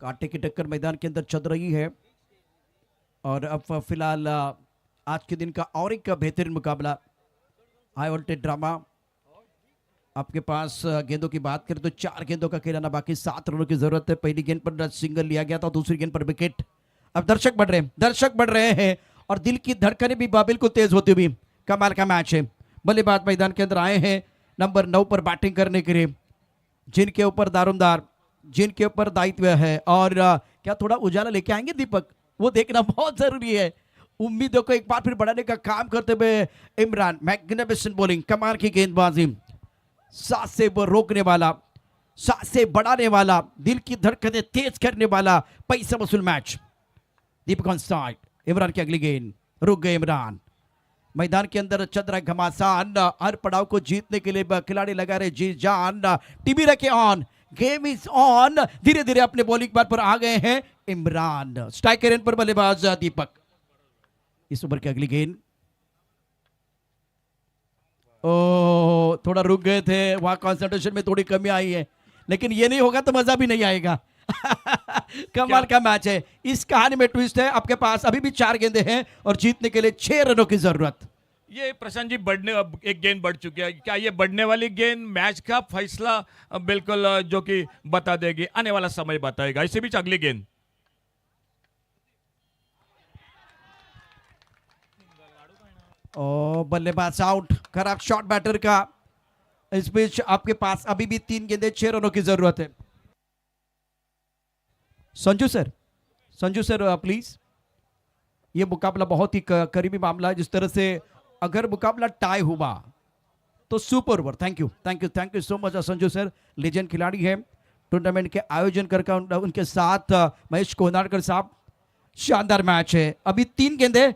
S2: कांटे की टक्कर मैदान के अंदर चल रही है और अब फिलहाल आज के दिन का और एक बेहतरीन मुकाबला, हाई वोल्टेज ड्रामा। आपके पास गेंदों की बात करें तो 4 गेंदों का खेलाना बाकी, 7 रनों की जरूरत है। पहली गेंद पर सिंगल लिया गया था, दूसरी गेंद पर विकेट। अब दर्शक बढ़ रहे हैं और दिल की धड़कनें भी बिल्कुल तेज होती हुई। कमाल का मैच है। बल्लेबाज मैदान के अंदर आए हैं नंबर 9 पर बैटिंग करने के लिए, जिनके ऊपर दारोमदार, जिनके ऊपर दायित्व है। और क्या थोड़ा उजाला लेके आएंगे दीपक, वो देखना बहुत जरूरी है। उम्मीदों को एक बार फिर बढ़ाने का काम करते हुए इमरान, मैग्निफिसेंट बॉलिंग, कमाल की गेंदबाजी, सांस से वो रोकने वाला, सांस से बढ़ाने वाला, दिल की धड़कनें तेज करने वाला, पैसा वसूल match. Deepak on side, Imran की अगली गेंद, रुक गए इमरान, मैदान के अंदर चल रहा है घमासान। हर पड़ाव को जीतने के लिए खिलाड़ी लगा रहे जी जान। टीवी रखे ऑन, गेम इज ऑन। धीरे धीरे अपने बॉलिंग बार पर आ गए हैं इमरान। स्ट्राइकर एंड पर बल्लेबाज दीपक। इस ओवर की अगली गेंद, ओ थोड़ा रुक गए थे, वहां कंसंट्रेशन में थोड़ी कमी आई है, लेकिन ये नहीं होगा तो मजा भी नहीं आएगा। कमाल का मैच है। इस कहानी में ट्विस्ट है, आपके पास अभी भी 4 गेंदें हैं और जीतने के लिए 6 रनों की जरूरत।
S4: ये प्रशांत जी बढ़ने, अब एक गेंद बढ़ चुकी है, क्या ये बढ़ने वाली गेंद मैच का फैसला बिल्कुल जो कि बता देगी, आने वाला समय बताएगा। इसी बीच अगली गेंद,
S2: ओ बल्लेबाज आउट, खराब शॉट बैटर का। इस बीच आपके पास अभी भी 3 गेंदें, 6 रनों की जरूरत है। Sanju sir please. ये मुकाबला बहुत ही करीबी मामला है। जिस तरह से अगर मुकाबला टाई हुआ तो super over. Thank you so much Sanju sir, legend खिलाड़ी है। टूर्नामेंट के आयोजन करके उनके साथ महेश कोनारकर साहब। शानदार मैच है। अभी 3 गेंदें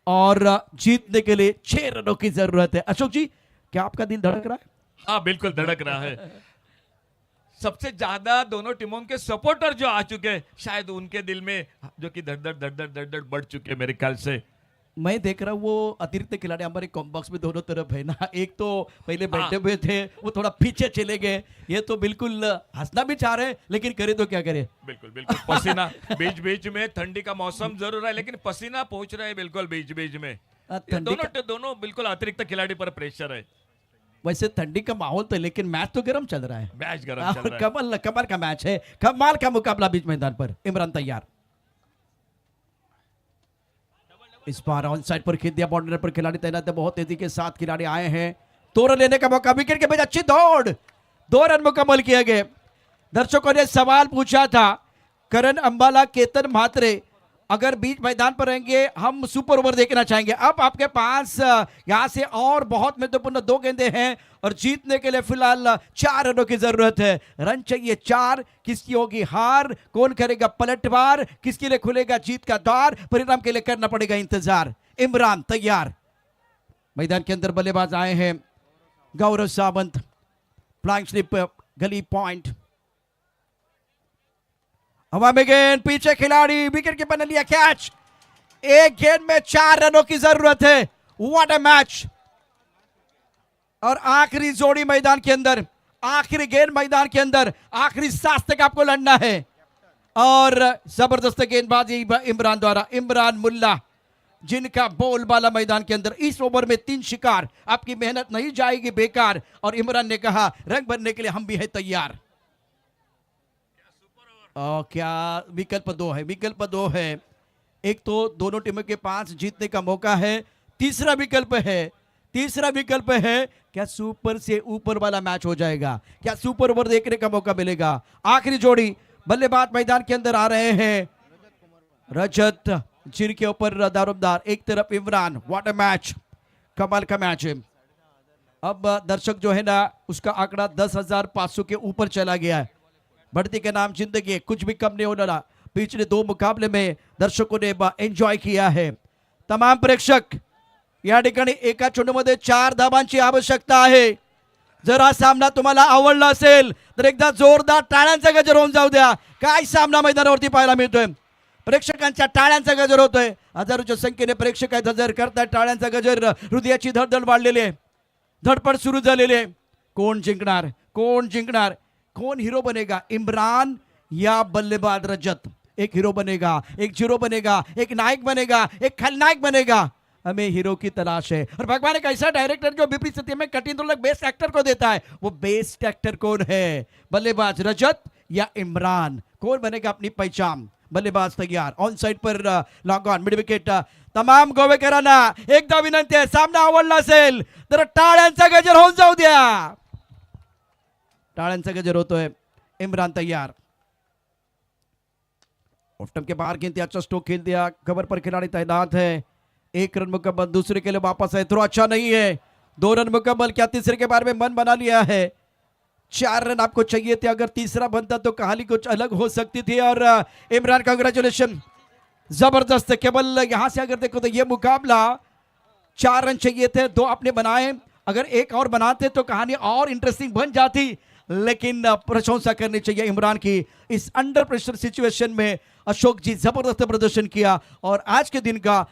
S2: और जीतने के लिए 6 रनों की जरूरत है। अशोक जी, क्या आपका दिल धड़क रहा है?
S4: हाँ बिल्कुल धड़क रहा है। सबसे ज्यादा दोनों टीमों के सपोर्टर जो आ चुके हैं, शायद उनके दिल में जो कि धड़ बढ़ चुके हैं मेरे ख्याल से।
S2: मैं देख रहा हूँ वो अतिरिक्त खिलाड़ी हमारे कॉम्बॉक्स में दोनों तरफ है ना। एक तो पहले बैठे हुए थे, वो थोड़ा पीछे चले गए। ये तो बिल्कुल हंसना भी चाह रहे हैं, लेकिन करे तो क्या करे।
S4: बिल्कुल पसीना बीच बीच में, ठंडी का मौसम जरूर है, लेकिन पसीना पहुंच रहा है बिल्कुल बीच बीच में। दोनों बिल्कुल अतिरिक्त खिलाड़ी पर प्रेशर है।
S2: वैसे ठंडी का माहौल तो, लेकिन मैच तो गर्म चल रहा है।
S4: मैच गर्म चल रहा है।
S2: कमाल का मैच है, कमाल का मुकाबला बीच मैदान पर। इमरान तैयार, इस बार ऑन साइड पर खेल दिया। बाउंड्री पर खिलाड़ी तैनात है, बहुत तेजी के साथ खिलाड़ी आए हैं। 2 रन लेने का मौका, विकेट के बीच अच्छी दौड़, 2 रन मुकम्मल किए गए। दर्शकों ने सवाल पूछा था, करण अंबाला, केतन म्हात्रे अगर बीच मैदान पर रहेंगे हम सुपर ओवर देखना चाहेंगे। अब आपके पास यहां से और बहुत महत्वपूर्ण 2 गेंदें हैं और जीतने के लिए फिलहाल 4 रनों की जरूरत है। रन चाहिए 4। किसकी होगी हार, कौन करेगा पलटवार, किसके लिए खुलेगा जीत का द्वार, परिणाम के लिए करना पड़ेगा इंतजार। इमरान तैयार, मैदान के अंदर बल्लेबाज आए हैं गौरव Sawant. Flying slip, gully point, हवा में गेंद, पीछे खिलाड़ी, विकेट कीपर ने लिया कैच। एक गेंद में 4 रनों की जरूरत है। What a match. और आखिरी जोड़ी मैदान के अंदर, आखिरी गेंद मैदान के अंदर, आखिरी सांस तक आपको लड़ना है। और जबरदस्त गेंदबाजी इमरान द्वारा। इमरान मुल्ला, जिनका बोलबाला मैदान के अंदर। इस ओवर में 3 शिकार, आपकी मेहनत नहीं जाएगी बेकार। और इमरान ने कहा रंग भरने के लिए हम भी है तैयार। क्या विकल्प 2 है, विकल्प 2 है। एक तो दोनों टीमों के पास जीतने का मौका है, तीसरा विकल्प है क्या सुपर से ऊपर वाला मैच हो जाएगा, क्या सुपर ओवर देखने का मौका मिलेगा। आखिरी जोड़ी बल्लेबाज मैदान के अंदर आ रहे हैं, रजत जिनके ऊपर दारोमदार, एक तरफ इमरान। व्हाट अ मैच, कमाल का मैच है। अब दर्शक जो है ना, उसका आंकड़ा 10,500 के ऊपर चला गया है। बढ़ती के नाम जिंदगी, कुछ भी कम नहीं होना। पिछले 2 मुकाबले में दर्शकों ने एंजॉय किया है। तमाम प्रेक्षक या ठिकाणी एका चेंडूमध्ये 4 धावांची आवश्यकता आहे। जर हा सामना तुम्हाला आवडला असेल तर एकदा जोरदार टाळ्यांचा गजर होऊन जाऊ द्या। काय सामना मैदानावरती पाहायला मिळतोय, प्रेक्षकांच्या टाळ्यांचा गजर होतोय। हजारोच्या संख्येने प्रेक्षक आहेत, हजर करतायत टाळ्यांचा गजर। हृदयाची धडधड वाढलेली आहे, धडपड सुरू झालेली आहे। कोण जिंकणार, कौन हीरो बनेगा, इमरान या बल्लेबाज रजत। एक हीरो बनेगा, एक जीरो बनेगा, एक नायक बनेगा, एक खलनायक बनेगा। हमें हीरो की तलाश है। और भगवान एक ऐसा डायरेक्टर जो विपरीत स्थिति में कठिन तो बेस्ट एक्टर को देता है। वो बेस्ट एक्टर कौन है, बल्लेबाज रजत या इमरान, कौन बनेगा अपनी पहचान। बल्लेबाज तैयार, ऑन साइड पर लॉग ऑन, मिड विकेट। तमाम गोवेकरांना एकदा विनंती आहे, सामना आवडला असेल तर टाळ्यांचा गजर होऊन जाऊ द्या। टाळ्यांचा गजर होतोय। इमरान तैयार, ऑफ्टम के बाहर गेंद, अच्छा स्ट्रोक खेल दिया। कवर पर खिलाड़ी तैनात है। 1 रन मुकम्मल, दूसरे के लिए वापस है, थ्रो अच्छा नहीं है। 2 रन मुकम्मल, क्या तीसरे के बारे में मन बना लिया है। 4 रन आपको चाहिए थे, अगर तीसरा बनता तो कहानी कुछ अलग हो सकती थी। और इमरान कांग्रेचुलेशन, जबरदस्त। केवल यहां से अगर देखो तो यह मुकाबला 4 रन चाहिए थे, 2 आपने बनाए। अगर एक और बनाते तो कहानी और इंटरेस्टिंग बन जाती, लेकिन प्रशंसा करनी चाहिए इमरान की। इस अंडर प्रेशर सिचुएशन में अशोक जी जबरदस्त प्रदर्शन किया और आज के दिन का